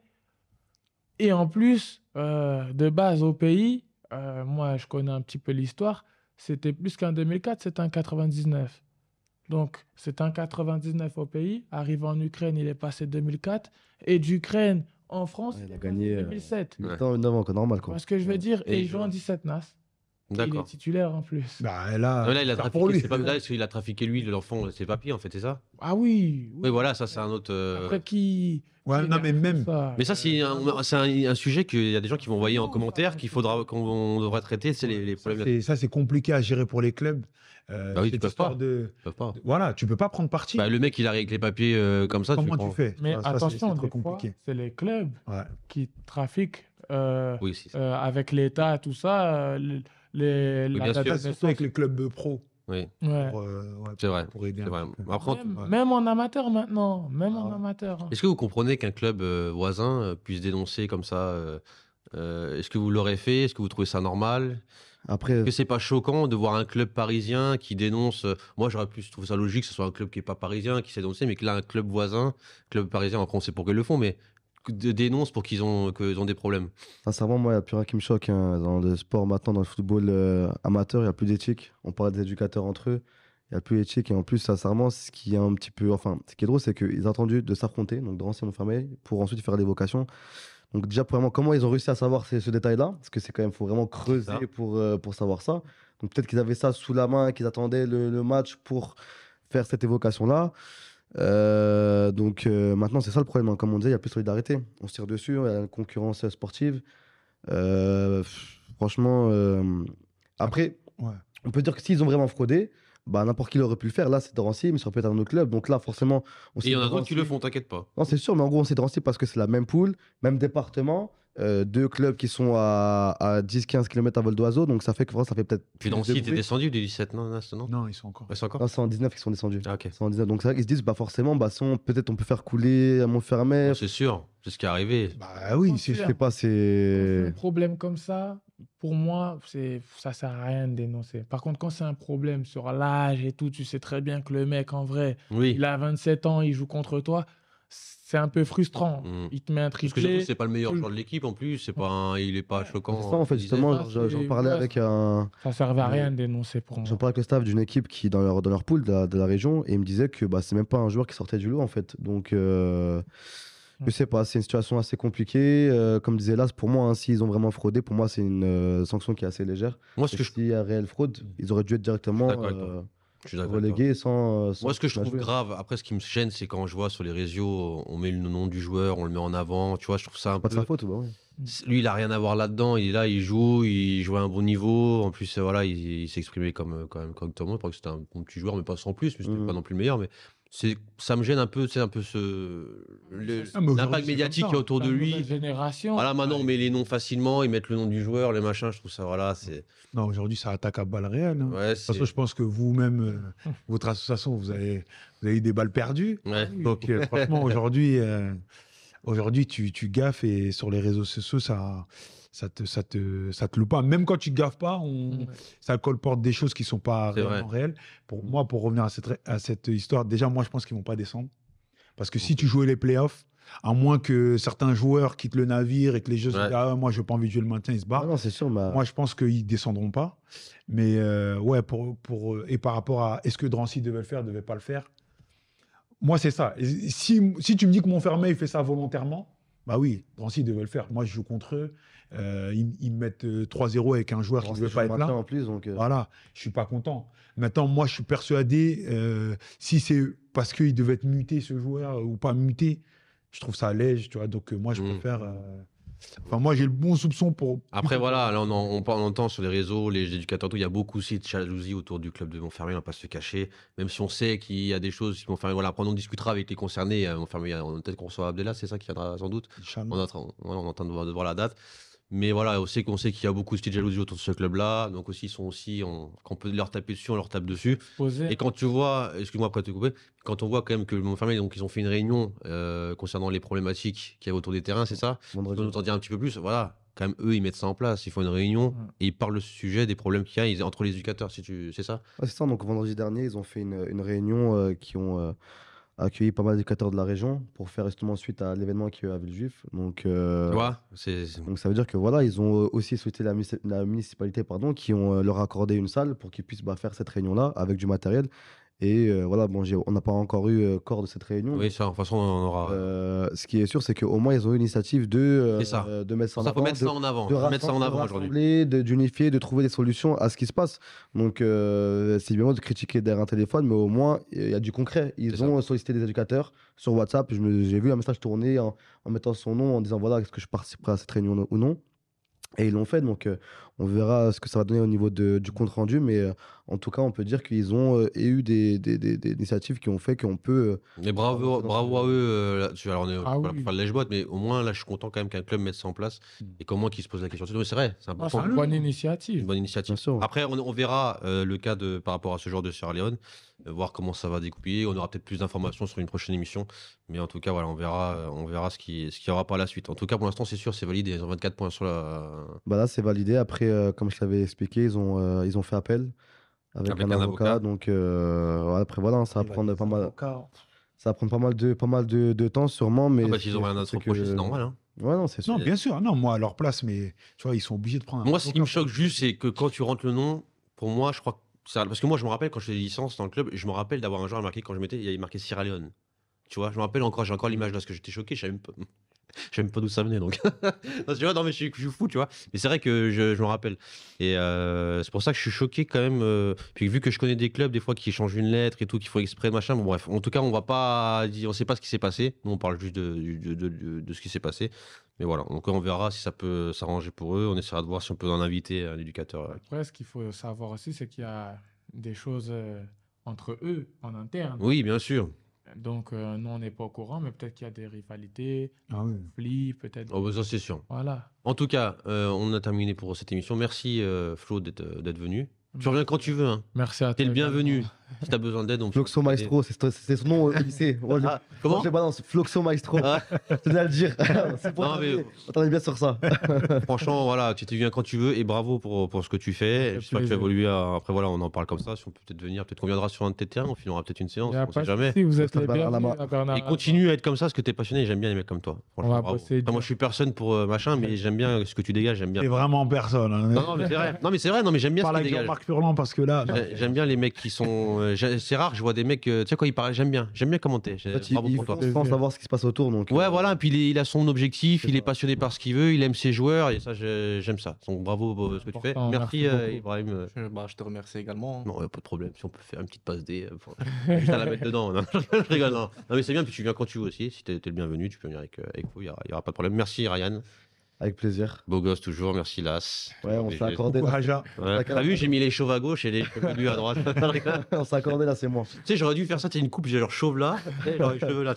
Et en plus, de base au pays, moi, je connais un petit peu l'histoire, c'était plus qu'en 2004, c'était en 99. Donc, c'était en 99 au pays. Arrivé en Ukraine, il est passé 2004. Et d'Ukraine en France, Ouais, il a est gagné, passé 2007. 8 ans, 9 ans, quoi, normal, Tu quoi. vois ce que je veux dire? Et Et il il joue en 17 NAS. Il est D'accord. titulaire en plus. Bah, là, Ah, là, il a faire pour trafiqué, lui. c'est pas là, il a trafiqué lui, l'enfant, ses papiers, en fait, c'est ça? Ah oui, Oui, voilà, ça, c'est un autre. Après, qui Ouais, non, mais regarde même. ça Mais ça, c'est un sujet qu'il y a des gens qui vont envoyer en Non, commentaire, ça, qu'on devrait traiter, c'est les problèmes. Ça, c'est compliqué à gérer pour les clubs. Bah oui, ils cette peuvent histoire pas. de. Ils peuvent pas. Voilà, tu peux pas prendre parti. Bah, le mec, il arrive avec les papiers comme ça. Comment tu prends- fais? Mais Ça, c'est attention, trop des fois, compliqué. c'est les clubs Ouais. qui trafiquent Oui, si. avec l'État, tout ça, bien la date sûr. de Surtout avec naissance. les clubs pro. Oui, Ouais. Ouais, c'est vrai. pour aider C'est un vrai. petit peu. Après, Même en amateur maintenant, même en Ah. amateur. est-ce que vous comprenez qu'un club voisin puisse dénoncer comme ça est-ce que vous l'aurez fait? Est-ce que vous trouvez ça normal? Après, Est-ce que c'est pas choquant de voir un club parisien qui dénonce moi, j'aurais plus trouvé ça logique que ce soit un club qui est pas parisien qui s'est dénoncé, mais que là, un club voisin, club parisien, après on sait pourquoi ils le font, mais dénonce pour qu'ils ont des problèmes. sincèrement, moi, il n'y a plus rien qui me choque hein. Dans le sport maintenant, dans le football amateur, il n'y a plus d'éthique. On parle des éducateurs entre eux. Il n'y a plus d'éthique. Et en plus, sincèrement, ce qui est un petit peu. Enfin, ce qui est drôle, c'est qu'ils ont attendu de s'affronter, donc Drancy et Montfermeil, pour ensuite faire l'évocation. Donc, déjà, premièrement, comment ils ont réussi à savoir ce détail-là? Parce que c'est quand même, faut vraiment creuser ça. pour savoir ça. Donc, peut-être qu'ils avaient ça sous la main, qu'ils attendaient le match pour faire cette évocation-là. Maintenant, c'est ça le problème. Hein. Comme on disait, il n'y a plus de solidarité. On se tire dessus, il y a une concurrence sportive. Franchement, après, Ouais. on peut dire que s'ils ont vraiment fraudé, bah, n'importe qui aurait pu le faire. Là, c'est Drancy, mais ça peut être un autre club. Donc là, forcément, on Et il y en a cite d'autres qui le Drancy. font, t'inquiète pas. Non, c'est sûr, mais en gros, on sait Drancy parce que c'est la même poule, même département. Deux clubs qui sont à 10-15 km à vol d'oiseau. Donc ça fait que ça fait peut-être. Puis plus dans de le site, t'es bruit. descendu du 17, non? Non, Non, ils sont encore. Ouais, c'est encore? Non, c'est en 19 qu'ils sont descendus. Ah, ok. C'est en 19. Donc c'est vrai qu'ils se disent, bah forcément, bah, si peut-être on peut faire couler à Montfermeil. Bon, c'est sûr, c'est ce qui est arrivé. Bah oui, c'est Je sais pas, Quand c'est un c'est. problème comme ça, pour moi, ça sert à rien de dénoncer. Par contre, quand c'est un problème sur l'âge et tout, tu sais très bien que le mec, en vrai, Oui. il a 27 ans, il joue contre toi, c'est un peu frustrant. Mm. Il te met un Parce que triplé. surtout, c'est pas le meilleur tu- joueur de l'équipe en plus, il est pas Ouais. choquant. C'est ça, en fait, tu disais. justement, ça, j'en c'est- parlais ouais, avec un. Ça servait à rien de dénoncer pour J'en moi. parlais avec le staff d'une équipe qui, dans leur pool de la région, et il me disait que bah, c'est même pas un joueur qui sortait du lot, en fait. Donc, je sais pas, c'est une situation assez compliquée. Comme disait Las, pour moi, hein, s'ils ont vraiment fraudé, pour moi, c'est une sanction qui est assez légère. Moi, Et s'il y a réelle fraude, ils auraient dû être directement d'accord avec toi. Je suis d'accord avec toi. relégués sans. Moi, ce que je sans trouve jouer. grave, après, ce qui me gêne, c'est quand je vois sur les réseaux, on met le nom du joueur, on le met en avant. Tu vois, je trouve ça un Pas de peu. sa faute, bah oui. Lui, il a rien à voir là-dedans. Il est là, il joue à un bon niveau. En plus, voilà, il s'est exprimé comme quand même correctement. Parce que c'était un bon petit joueur, mais pas sans plus. Mais c'était Mhm. pas non plus le meilleur. Mais ça me gêne un peu, c'est un peu Ah, mais aujourd'hui, l'impact c'est médiatique comme qu'il y a ça. autour de La lui. nouvelle génération. Voilà, maintenant, on met les noms facilement, ils mettent le nom du joueur, les machins. Je trouve ça, voilà, c'est. Non, aujourd'hui, ça attaque à balles réelles. Hein. Ouais, De toute façon, je pense que vous-même, votre association, vous avez eu des balles perdues. Ouais. Donc, franchement, aujourd'hui, tu gaffes et sur les réseaux sociaux, ça te loupe pas. Même quand tu gaffes pas, ça colporte des choses qui sont pas C'est réellement réelles. Pour moi, pour revenir à cette histoire, déjà, moi, je pense qu'ils vont pas descendre. Parce que si tu jouais les playoffs, à moins que certains joueurs quittent le navire et que les jeux se Ouais. disent, ah, moi, je n'ai pas envie de jouer le maintien, ils se Ah barrent. non, c'est sûr, mais. Moi, je pense qu'ils descendront pas. Mais ouais, et par rapport à est-ce que Drancy devait le faire, devait pas le faire, moi, c'est ça. Et si tu me dis que Montfermeil fait ça volontairement, bah oui, Drancy devait le faire. Moi, je joue contre eux. Ils me mettent 3-0 avec un joueur qui ne devait pas être là. En plus, donc, Voilà, je suis pas content. Maintenant, moi, je suis persuadé, si c'est parce qu'il devait être muté, ce joueur, ou pas muté, je trouve ça léger, tu vois. Donc, moi, je préfère... Enfin, moi, j'ai le bon soupçon pour... Après, voilà, là, on entend sur les réseaux, les éducateurs, tout, il y a beaucoup aussi de jalousie autour du club de Montfermeil, on ne va pas se le cacher. Même si on sait qu'il y a des choses qui vont faire. Voilà, après, on discutera avec les concernés. Montfermeil, peut-être qu'on reçoit Abdellah, c'est ça qui viendra sans doute. Inch'Allah. On est en train de voir la date. Mais voilà, on sait qu'il y a beaucoup de jalousie autour de ce club-là. Donc aussi, quand on peut leur taper dessus, on leur tape dessus. Et quand tu vois, excuse-moi après te couper, quand on voit quand même que le Montfermeil, donc ils ont fait une réunion concernant les problématiques qu'il y avait autour des terrains, c'est ça? Tu peux nous en dire un petit peu plus? Voilà, quand même, eux, ils mettent ça en place. Ils font une réunion et ils parlent du sujet, des problèmes qu'il y a entre les éducateurs, c'est ça? Ouais, c'est ça. Donc, vendredi dernier, ils ont fait une réunion qui ont accueilli pas mal d'éducateurs de la région pour faire justement suite à l'événement qui a eu à Villejuif. Donc, Tu vois, donc ça veut dire que voilà, ils ont aussi souhaité la municipalité qui leur a accordé une salle pour qu'ils puissent faire cette réunion-là avec du matériel. Et voilà, bon, on n'a pas encore eu corps de cette réunion. Oui, ça, de toute façon, on aura. Ce qui est sûr, c'est qu'au moins, ils ont eu l'initiative C'est ça. de mettre ça en Ça, faut avant, mettre ça en avant. de Faut mettre ça en avant aujourd'hui. rassembler, d'unifier, de trouver des solutions à ce qui se passe. Donc, c'est bien beau de critiquer derrière un téléphone, mais au moins, il y a du concret. C'est Ils ont sollicité des éducateurs sur WhatsApp. J'ai vu un message tourner en mettant son nom, en disant voilà, est-ce que je participerai à cette réunion ou non. Et ils l'ont fait, donc on verra ce que ça va donner au niveau du compte rendu, mais en tout cas, on peut dire qu'ils ont eu des initiatives qui ont fait qu'on peut. Mais bravo à eux là-dessus. Alors, on est Ah pas là oui. pour faire le lèche-botte, mais au moins, là, je suis content quand même qu'un club mette ça en place et qu'au moins qu'ils se posent la question. Mais c'est vrai, c'est Ah, important. c'est une bonne Une initiative. bonne initiative. Bien sûr. Après, on verra le cas par rapport à ce genre de Sierra Leone, voir comment ça va découpiller. On aura peut-être plus d'informations sur une prochaine émission. Mais en tout cas, voilà, on verra ce qu'il y aura par la suite. En tout cas, pour l'instant, c'est sûr, c'est validé. Ils ont 24 points sur la. Bah là, c'est validé. Après, comme je l'avais expliqué, ils ont fait appel avec un avocat. Donc, après, voilà, ça va prendre pas mal. Ça va prendre pas mal de temps, sûrement. Mais S'ils ont rien à se reprocher, c'est normal. Hein. Ouais, non, c'est sûr. Non, bien sûr. Non, moi, à leur place, mais tu vois, ils sont obligés de prendre un Moi, ce qui me avocat. choque juste, c'est que quand tu rentres le nom, pour moi, je crois que ça. Parce que moi, je me rappelle quand je faisais des licences dans le club, je me rappelle d'avoir un joueur marqué quand je mettais, il y avait marqué Sierra Leone. Tu vois, je me rappelle encore, j'ai encore l'image là, parce que j'étais choqué, je savais même pas d'où ça venait. Donc, non, tu vois, non, mais je suis fou, tu vois. Mais c'est vrai que je me rappelle. Et c'est pour ça que je suis choqué quand même. Puis vu que je connais des clubs, des fois, qui changent une lettre et tout, qui font exprès, machin. Bon, bref, en tout cas, on va pas dire, on sait pas ce qui s'est passé. Nous, on parle juste de ce qui s'est passé. Mais voilà, donc on verra si ça peut s'arranger pour eux. On essaiera de voir si on peut en inviter un éducateur. Après, ce qu'il faut savoir aussi, c'est qu'il y a des choses entre eux en interne. Oui, bien sûr. Donc, nous, on n'est pas au courant, mais peut-être qu'il y a des rivalités, Ah oui. conflits, peut-être. Oh, bah, ça, c'est sûr. Voilà. En tout cas, on a terminé pour cette émission. Merci Flo d'être venu. Tu reviens quand tu veux. Hein. Merci à toi. T'es le également. bienvenu. Si t'as besoin d'aide, on peut. Floxo Maestro, c'est son nom au lycée. Moi, Ah, comment je le balance, Floxo Maestro. Ah. Je tenais à le dire. C'est pour Non, mais- t'en bien sur ça. Franchement, voilà, tu viens quand tu veux et bravo pour ce que tu fais. fait J'espère que tu plaisir. vas évoluer. Après, voilà, on en parle comme ça. Si on peut peut-être venir, peut-être qu'on viendra sur un de tes terrains, on filmera peut-être une séance, Il y a on pas sait de jamais. souci, vous êtes les Bernard bienvenus Lama. à Bernard Et Lama. continue à être comme ça parce que t'es passionné et j'aime bien les mecs comme toi. Franchement, va bravo. bosser Après, moi, dur. je suis personne pour machin, mais j'aime bien ce que tu dégages. J'aime bien. C'est vraiment personne. Hein. Non, mais c'est vrai. Non, mais c'est vrai. Non, mais j'aime bien ce Parle que tu avec dégages. Jean-Marc Furlan parce que là, J'aime bien les mecs qui sont. C'est rare, je vois des mecs. Tu sais quoi, ils parlent. J'aime bien commenter. En fait, Bravo il pour toi. faut savoir ce qui se passe autour. Donc, Ouais, voilà. Puis il a son objectif, C'est il est ça. passionné par ce qu'il veut, il aime ses joueurs et ça, j'aime ça. Donc bravo pour ce que tu fais. Important, Merci, merci beaucoup. Ibrahim. Je te remercie également. Non, pas de problème. Si on peut faire une petite passe D, juste à la mettre dedans. Non, je rigole. Non, mais c'est bien. Puis tu viens quand tu veux aussi. Si t'es le bienvenu, tu peux venir avec vous. Il y aura pas de problème. Merci, Ryan. avec plaisir. Beau gosse toujours. Merci, Las. Ouais, on s'est accordé. coucou, là. Raja. Ouais. T'as vu, j'ai mis les chauves à gauche et les cheveux lui à droite. On s'est accordé là, c'est moi. Tu sais, j'aurais dû faire ça, tu sais, une coupe, j'ai genre chauve là, et genre les cheveux là.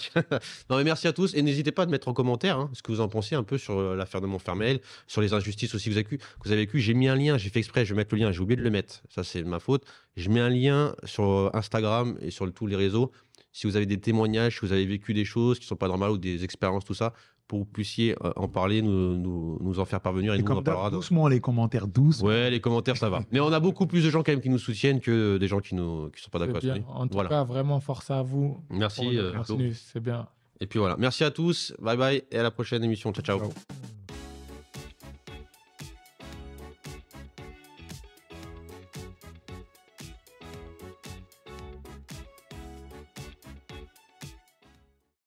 Non, mais merci à tous, et n'hésitez pas à me mettre en commentaire ce que vous en pensez un peu sur l'affaire de Montfermeil, sur les injustices aussi que vous avez vécu. J'ai mis un lien, j'ai fait exprès, je vais mettre le lien, j'ai oublié de le mettre, ça c'est de ma faute. Je mets un lien sur Instagram et sur tous les réseaux. Si vous avez des témoignages, si vous avez vécu des choses qui sont pas normales ou des expériences, tout ça, pour que vous puissiez en parler, nous en faire parvenir, et Et nous on en comme parlera. doucement les commentaires douces. Ouais, les commentaires, ça va. Mais on a beaucoup plus de gens quand même qui nous soutiennent que des gens qui sont pas C'est d'accord avec bien. nous. En tout Voilà. cas, vraiment, force à vous. Merci, pour le Flo. contenu, c'est bien. Et puis voilà. Merci à tous. Bye bye. Et à la prochaine émission. Ciao, ciao. Ciao.